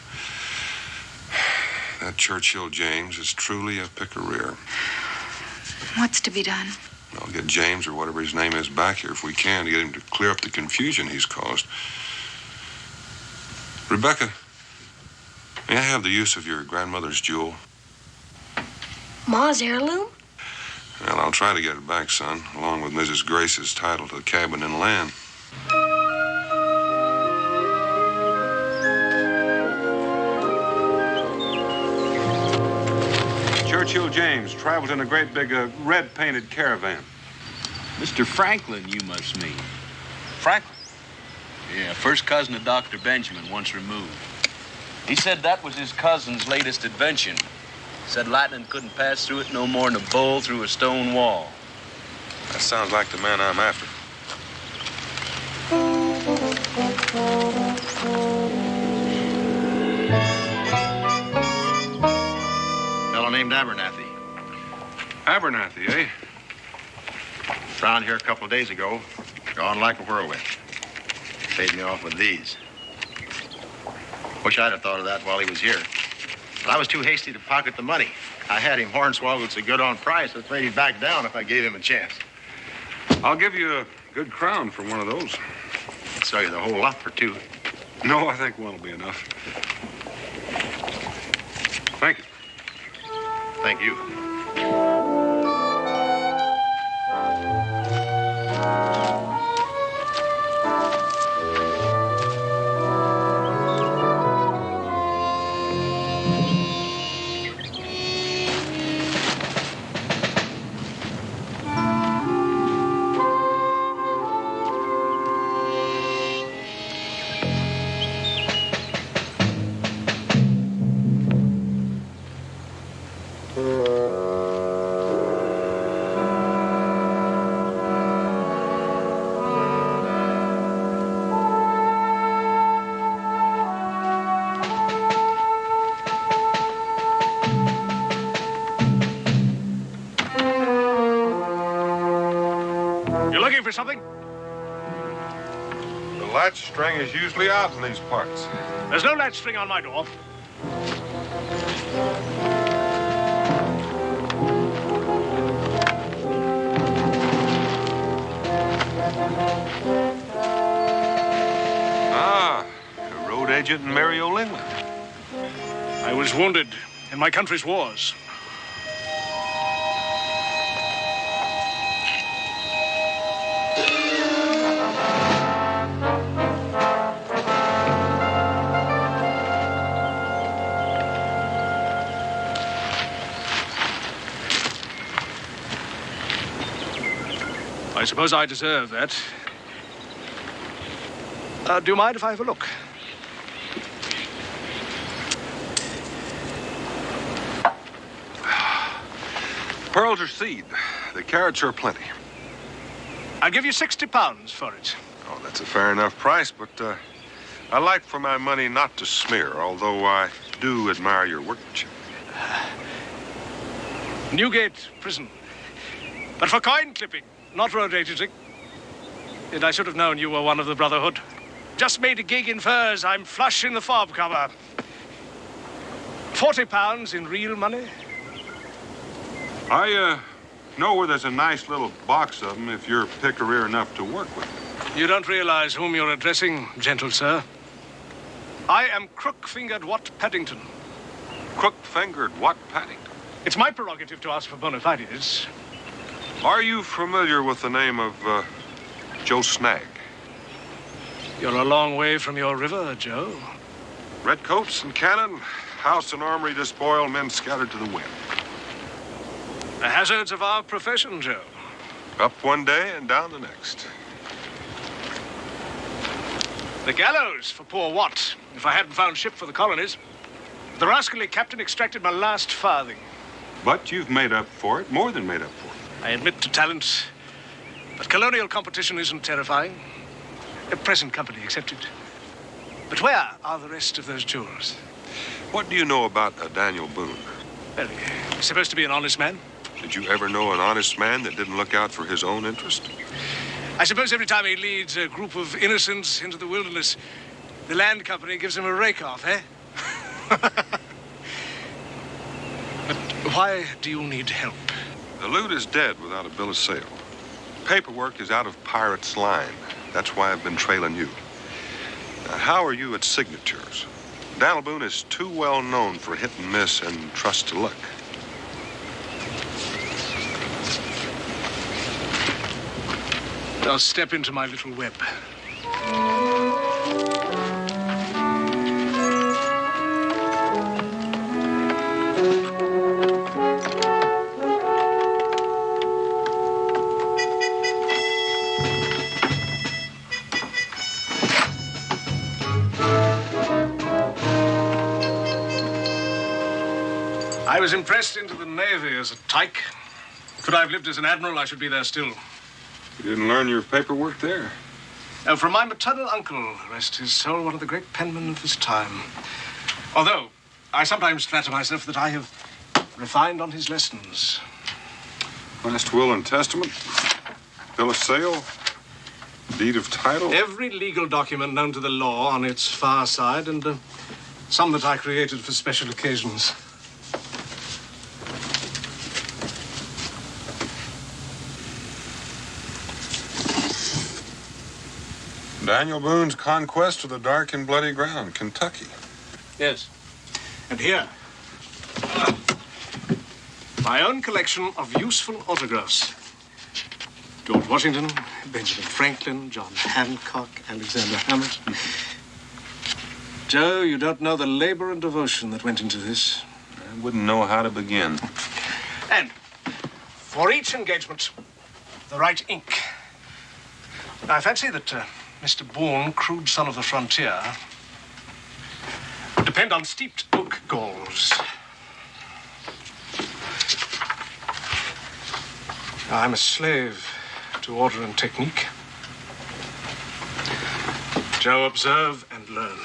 That Churchill James is truly a pick-a-rear. What's to be done? I'll get James, or whatever his name is, back here if we can to get him to clear up the confusion he's caused. Rebecca, may I have the use of your grandmother's jewel? Ma's heirloom? Well, I'll try to get it back, son, along with Mrs. Grace's title to the cabin and land. Churchill James travels in a great big red-painted caravan. Mr. Franklin, you must mean. Franklin? Yeah, first cousin of Dr. Benjamin, once removed. He said that was his cousin's latest invention. Said lightning couldn't pass through it no more than a bull through a stone wall. That sounds like the man I'm after. Fellow named Abernathy. Abernathy, eh? Found here a couple of days ago. Gone like a whirlwind. Paid me off with these. Wish I'd have thought of that while he was here. But I was too hasty to pocket the money. I had him hornswoggled so good on price, I was afraid he'd back down if I gave him a chance. I'll give you a good crown for one of those. I'd sell you the whole lot for 2. No, I think one will be enough. Thank you. Thank you. for something? The latch string is usually out in these parts. There's no latch string on my door. Ah, a road agent in Mario England. I was wounded in my country's wars. I suppose I deserve that. Do you mind if I have a look? Pearls are seed. The carrots are plenty. I'll give you £60 for it. Oh, that's a fair enough price, but I like for my money not to smear, although I do admire your workmanship. Newgate Prison. But for coin clipping, not road agency. And I should have known you were one of the Brotherhood. Just made a gig in furs. I'm flush in the fob cover. £40 in real money. I know where there's a nice little box of them if you're pick-a-rear enough to work with. You don't realize whom you're addressing, gentle sir. I am Crook-fingered Wat Paddington. Crook-fingered Wat Paddington? It's my prerogative to ask for bona fides. Are you familiar with the name of Joe Snag? You're a long way from your river, Joe. Redcoats and cannon, house and armory despoiled, men scattered to the wind. The hazards of our profession, Joe. Up one day and down the next. The gallows for poor Watt, if I hadn't found ship for the colonies. The rascally captain extracted my last farthing. But you've made up for it, more than made up for it. I admit to talent, but colonial competition isn't terrifying. A present company accepted. But where are the rest of those jewels? What do you know about Daniel Boone? Well, he's supposed to be an honest man. Did you ever know an honest man that didn't look out for his own interest? I suppose every time he leads a group of innocents into the wilderness, the land company gives him a rake-off, eh? But why do you need help? The loot is dead without a bill of sale. Paperwork is out of pirate's line. That's why I've been trailing you. Now, how are you at signatures? Daniel Boone is too well known for hit and miss and trust to luck. I'll step into my little web. I was impressed into the Navy as a tyke. Could I have lived as an admiral, I should be there still. You didn't learn your paperwork there? Oh, from my maternal uncle, rest his soul, one of the great penmen of his time. Although, I sometimes flatter myself that I have refined on his lessons. Last will and testament, bill of sale, deed of title. Every legal document known to the law on its far side, and some that I created for special occasions. Daniel Boone's conquest of the dark and bloody ground, Kentucky. Yes. And here, my own collection of useful autographs. George Washington, Benjamin Franklin, John Hancock, Alexander Hamilton. Joe, you don't know the labor and devotion that went into this. I wouldn't know how to begin. And for each engagement, the right ink. I fancy that Mr. Boone, crude son of the frontier, would depend on steeped oak galls. I'm a slave to order and technique. Joe, observe and learn.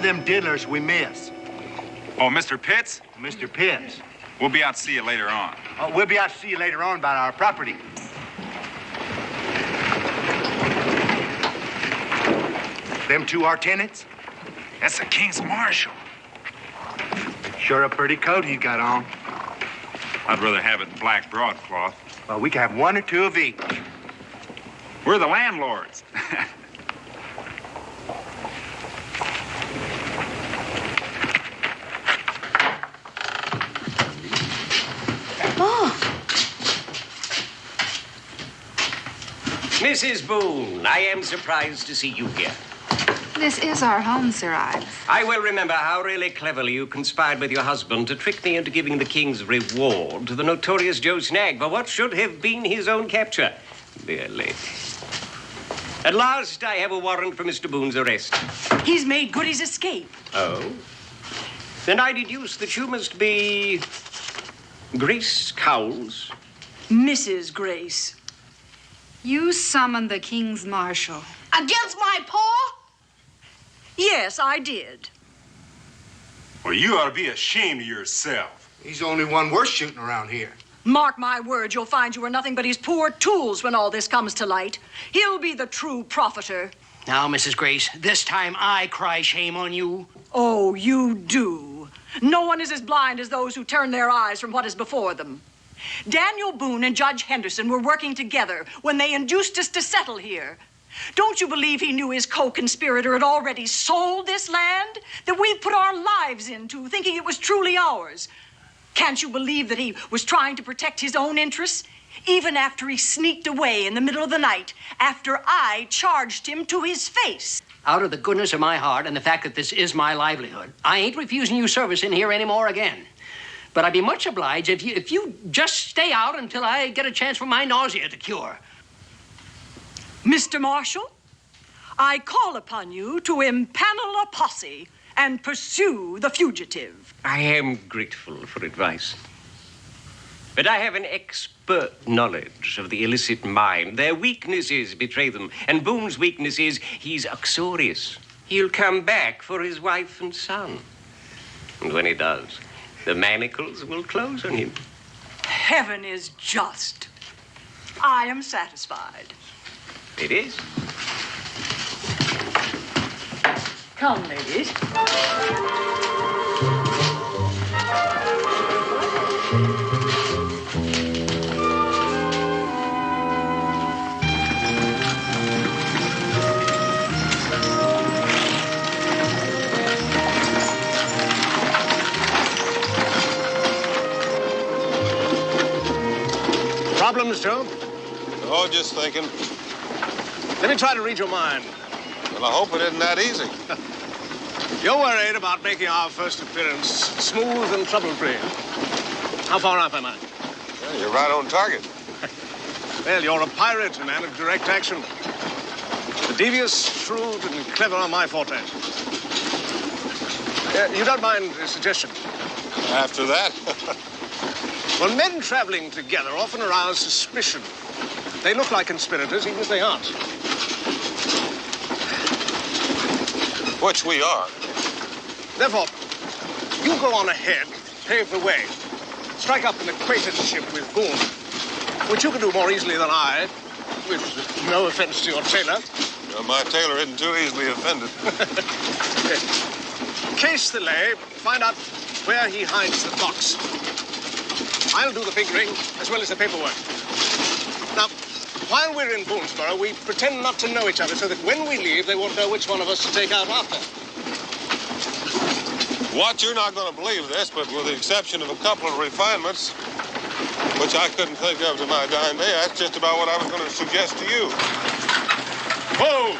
them diddlers we miss. Oh, Mr. Pitts? Mr. Pitts. We'll be out to see you later on. We'll be out to see you later on about our property. Them two our tenants? That's the King's Marshal. Sure a pretty coat he's got on. I'd rather have it in black broadcloth. Well, we can have one or two of each. We're the landlords. Mrs. Boone, I am surprised to see you here. This is our home, Sir Ives. I well remember how really cleverly you conspired with your husband to trick me into giving the king's reward to the notorious Joe Snag for what should have been his own capture. Dear lady. At last, I have a warrant for Mr. Boone's arrest. He's made good his escape. Oh? Then I deduce that you must be Grace Cowles. Mrs. Grace. You summoned the King's Marshal. Against my paw? Yes, I did. Well, you ought to be ashamed of yourself. He's the only one worth shooting around here. Mark my words, you'll find you are nothing but his poor tools when all this comes to light. He'll be the true profiter. Now, Mrs. Grace, this time I cry shame on you. Oh, you do. No one is as blind as those who turn their eyes from what is before them. Daniel Boone and Judge Henderson were working together when they induced us to settle here. Don't you believe he knew his co-conspirator had already sold this land that we put our lives into, thinking it was truly ours? Can't you believe that he was trying to protect his own interests, even after he sneaked away in the middle of the night, after I charged him to his face? Out of the goodness of my heart and the fact that this is my livelihood, I ain't refusing you service in here anymore again. But I'd be much obliged if you just stay out until I get a chance for my nausea to cure. Mr. Marshal, I call upon you to impanel a posse and pursue the fugitive. I am grateful for advice. But I have an expert knowledge of the illicit mind. Their weaknesses betray them, and Boone's weakness is he's uxorious. He'll come back for his wife and son. And when he does, the manacles will close on him. Heaven is just. I am satisfied. It is. Come, ladies. Problems, Joe? Oh, just thinking. Let me try to read your mind. Well, I hope it isn't that easy. You're worried about making our first appearance smooth and trouble-free. How far off am I? Yeah, you're right on target. Well, you're a pirate, a man of direct action. The devious, shrewd, and clever are my forte. You don't mind a suggestion? After that? Well, men traveling together often arouse suspicion. They look like conspirators, even if they aren't. Which we are. Therefore, you go on ahead, pave the way. Strike up an acquaintanceship with Boone, which you can do more easily than I, with no offense to your tailor. Well, my tailor isn't too easily offended. Case the lay, find out where he hides the box. I'll do the figuring as well as the paperwork. Now, while we're in Boonesboro, we pretend not to know each other so that when we leave, they won't know which one of us to take out after. What? You're not going to believe this, but with the exception of a couple of refinements, which I couldn't think of to my dying day, that's just about what I was going to suggest to you. Whoa!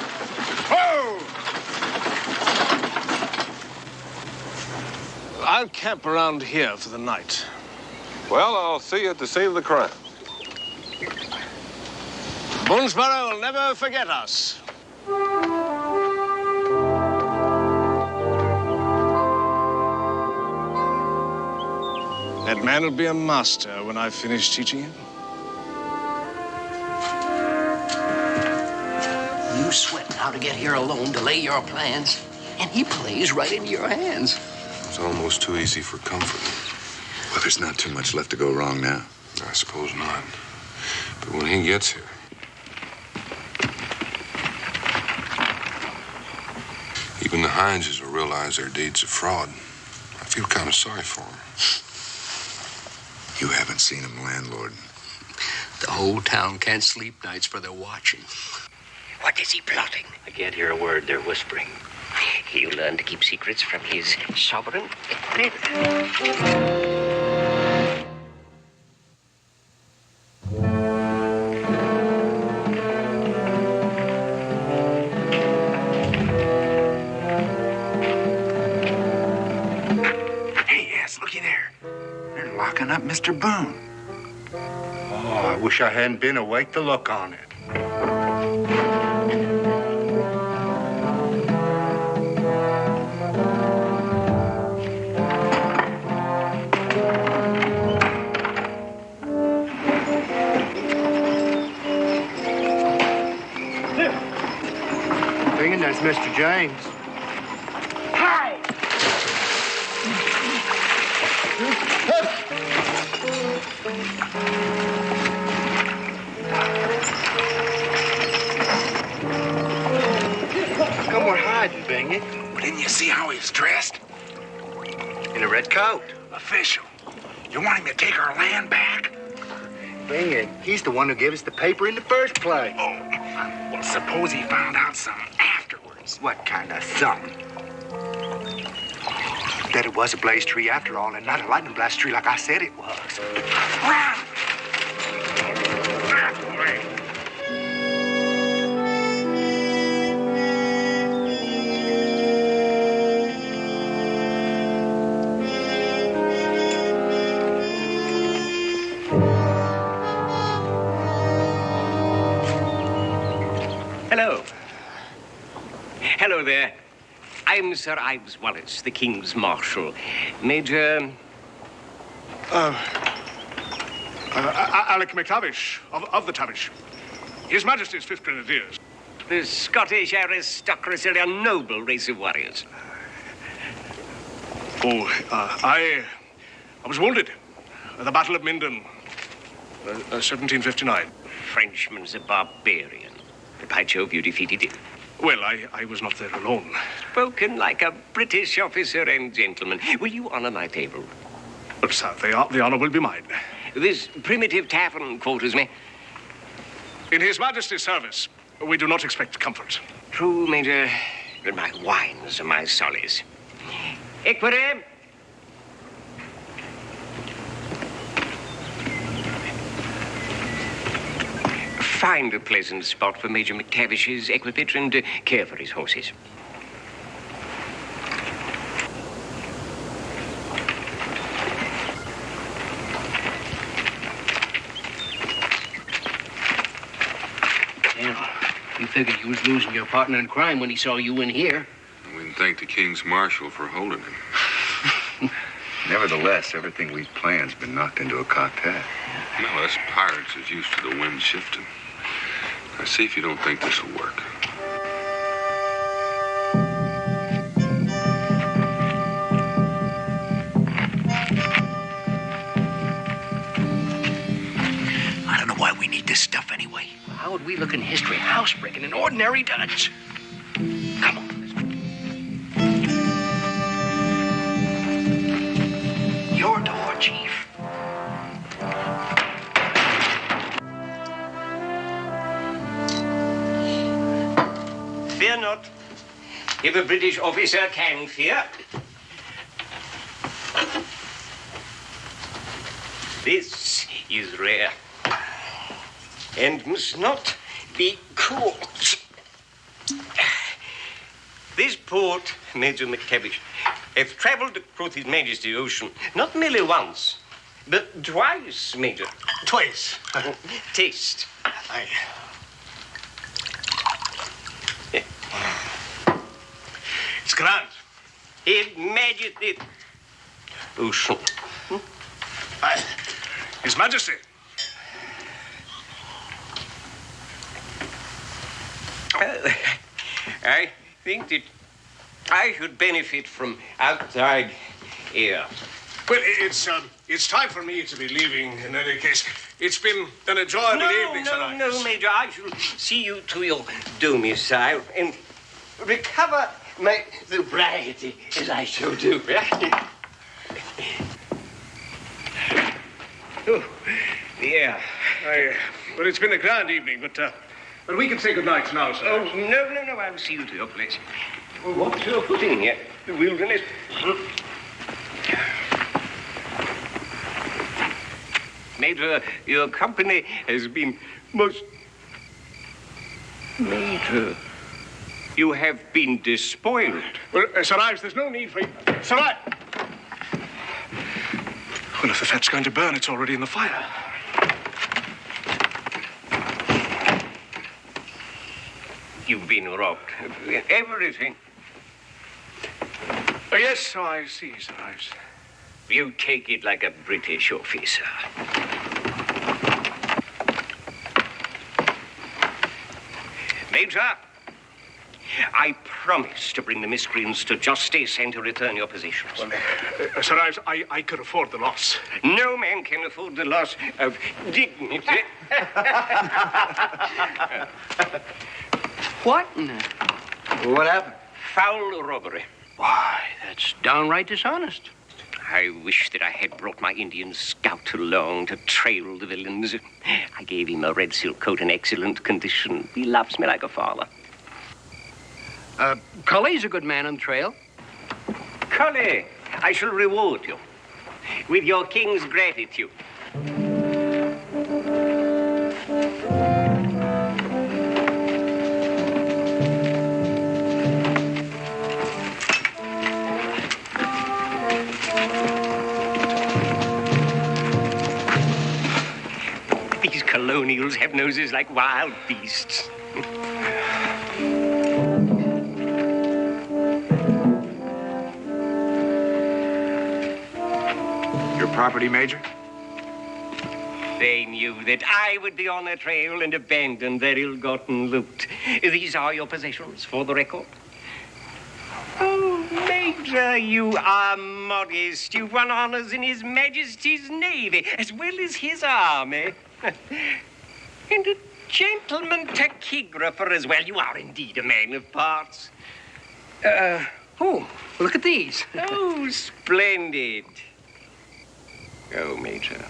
Whoa! I'll camp around here for the night. Well, I'll see you at the scene of the crime. Boonesboro will never forget us. That man will be a master when I finish teaching him. You sweating how to get here alone to lay your plans? And he plays right into your hands. It's almost too easy for comfort. Well, there's not too much left to go wrong now. I suppose not. But when he gets here... Even the Hineses will realize their deeds of fraud. I feel kind of sorry for them. You haven't seen him, landlord. The whole town can't sleep nights for their watching. What is he plotting? I can't hear a word they're whispering. He'll learn to keep secrets from his sovereign predator. Locking up Mr. Boone. Oh, I wish I hadn't been awake to look on it. Thinking that's Mr. James. Come we're hiding, Bing it. Well, didn't you see how he's dressed? In a red coat. Official. You want him to take our land back? Bing it. He's the one who gave us the paper in the first place. Oh, well, suppose he found out something afterwards. What kind of something? That it was a blaze tree after all, and not a lightning blast tree like I said it was. Run! Hello. Hello there. I'm Sir Ives Wallace, the King's Marshal. Major... Alec McTavish, of the Tavish. His Majesty's 5th Grenadiers. The Scottish aristocracy are a noble race of warriors. I was wounded at the Battle of Minden, 1759. Frenchman's a barbarian. But by Jove, you defeated him. Well, I was not there alone. Spoken like a British officer and gentleman. Will you honor my table? But, sir, the honor will be mine. This primitive tavern quarters me. In His Majesty's service, we do not expect comfort. True, Major, but my wines are my solace. Equity. Find a pleasant spot for Major McTavish's equipage and care for his horses. You figured you was losing your partner in crime when he saw you in here. We can thank the King's Marshal for holding him. Nevertheless, everything we've planned's been knocked into a cocktail. No, us pirates is used to the wind shifting. Now, see if you don't think this will work. I don't know why we need this stuff anyway. How would we look in history housebreaking an ordinary Dutch? Come on. Your door, Chief. Fear not. If a British officer can fear. This is rare and must not be caught. This port, Major McTavish, hath travelled across His Majesty's ocean not merely once, but twice, Major. Twice? Taste. Aye. It's grand. His Majesty's ocean. Aye. His Majesty. I think that I should benefit from outside air. Well, it's time for me to be leaving in any case. It's been an enjoyable evening, Sir Ives. No, Major. I shall see you to your domicile and recover my sobriety as I shall do. Oh, yeah. Well, it's been a grand evening, but we can say good night now, sir. Oh, no. I'll see you to your place. What's your footing here? The wilderness. Major, your company has been most... Major, you have been despoiled. Well, Sir Ives, there's no need for you. Sir Ives! Well, if the fat's going to burn, it's already in the fire. You've been robbed. Everything. Oh, yes, so I see, Sir Ives. You take it like a British officer. Major, I promise to bring the miscreants to justice and to return your possessions. Well, Sir Ives, I could afford the loss. No man can afford the loss of dignity. What? What happened? Foul robbery. Why, that's downright dishonest. I wish that I had brought my Indian scout along to trail the villains. I gave him a red silk coat in excellent condition. He loves me like a father. Cully's a good man on the trail. Cully, I shall reward you with your king's gratitude. These colonials have noses like wild beasts. Your property, Major? They knew that I would be on their trail and abandon their ill-gotten loot. These are your possessions, for the record. Oh, Major, you are modest. You've won honors in His Majesty's Navy, as well as his army. And a gentleman tachygrapher as well. You are indeed a man of parts. Oh, look at these. Oh, splendid. Oh, Major.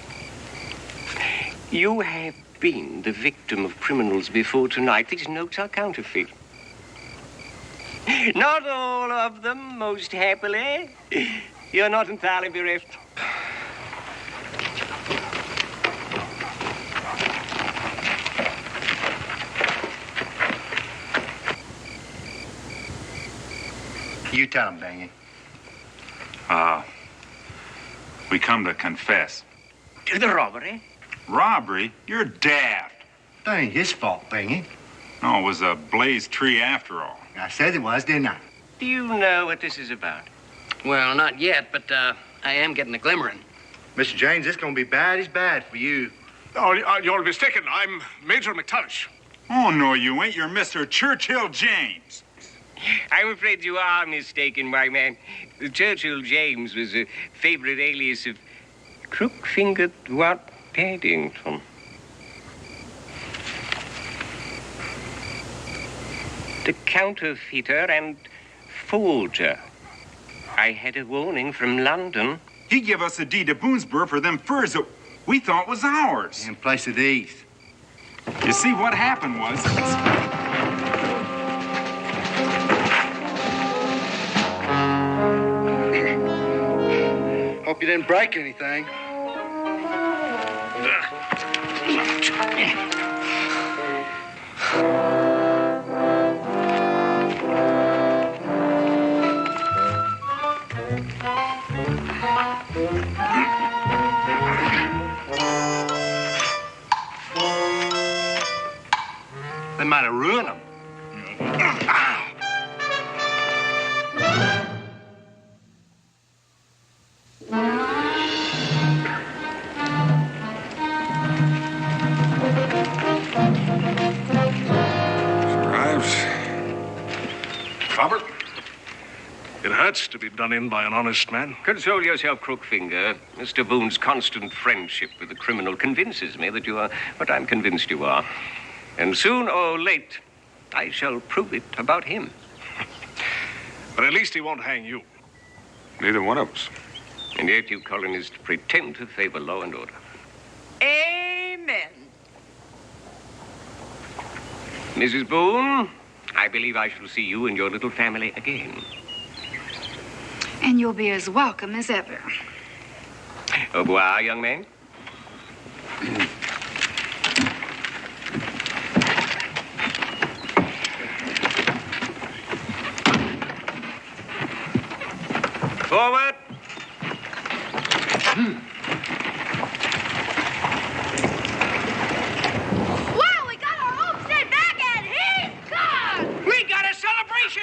You have been the victim of criminals before tonight. These notes are counterfeit. Not all of them, most happily. You're not entirely bereft. You tell him, Bangy. We come to confess. To the robbery? Robbery? You're daft. That ain't his fault, Bangy. No, it was a blazed tree after all. I said it was, didn't I? Do you know what this is about? Well, not yet, but I am getting a glimmering. Mr. James, this gonna be bad as bad for you. Oh, you're mistaken. I'm Major McTavish. Oh, no, you ain't. You're Mr. Churchill James. I'm afraid you are mistaken, my man. Churchill James was a favorite alias of Crook-fingered Watt Paddington. The counterfeiter and forger. I had a warning from London. He gave us a deed to Boonesboro for them furs that we thought was ours. In place of these. You see, what happened was... Hope you didn't break anything. They might have ruined them. that's to be done in by an honest man. Console yourself, Crookfinger. Mr. Boone's constant friendship with the criminal convinces me that you are what I'm convinced you are. And soon or late, I shall prove it about him. But at least he won't hang you. Neither one of us. And yet you colonists pretend to favor law and order. Amen. Mrs. Boone, I believe I shall see you and your little family again. And you'll be as welcome as ever. Au revoir, young man. Forward. Wow, we got our homestead back and he's gone! We got a celebration!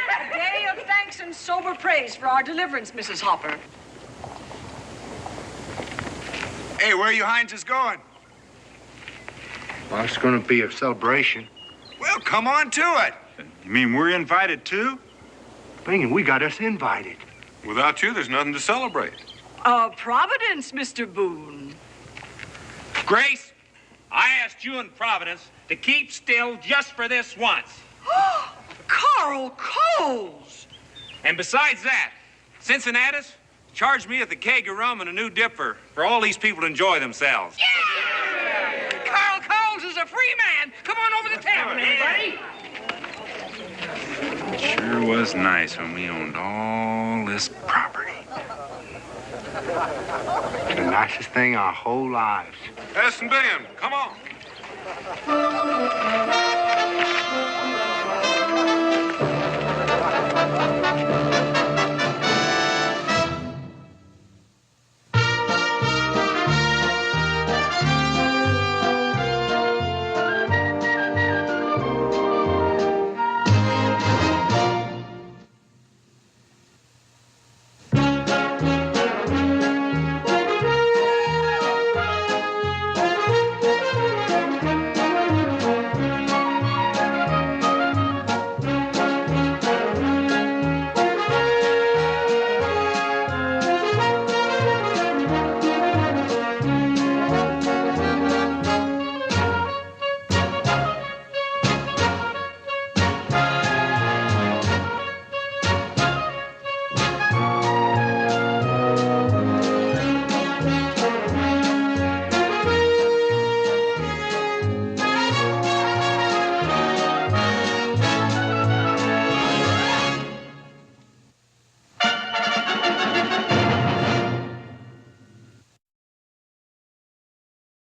A day of thanks and sober praise for our deliverance, Mrs. Hopper. Hey, where are you Heinzes going? Well, it's going to be a celebration. Well, come on to it. You mean we're invited too? Bingin', we got us invited. Without you, there's nothing to celebrate. Providence, Mr. Boone. Grace, I asked you and Providence to keep still just for this once. Carl Coles! And besides that, Cincinnatus charged me with a keg of rum and a new dipper for all these people to enjoy themselves. Yeah! Carl Coles is a free man. Come on over the tavern, everybody. It sure was nice when we owned all this property. The nicest thing our whole lives. S&B, come on.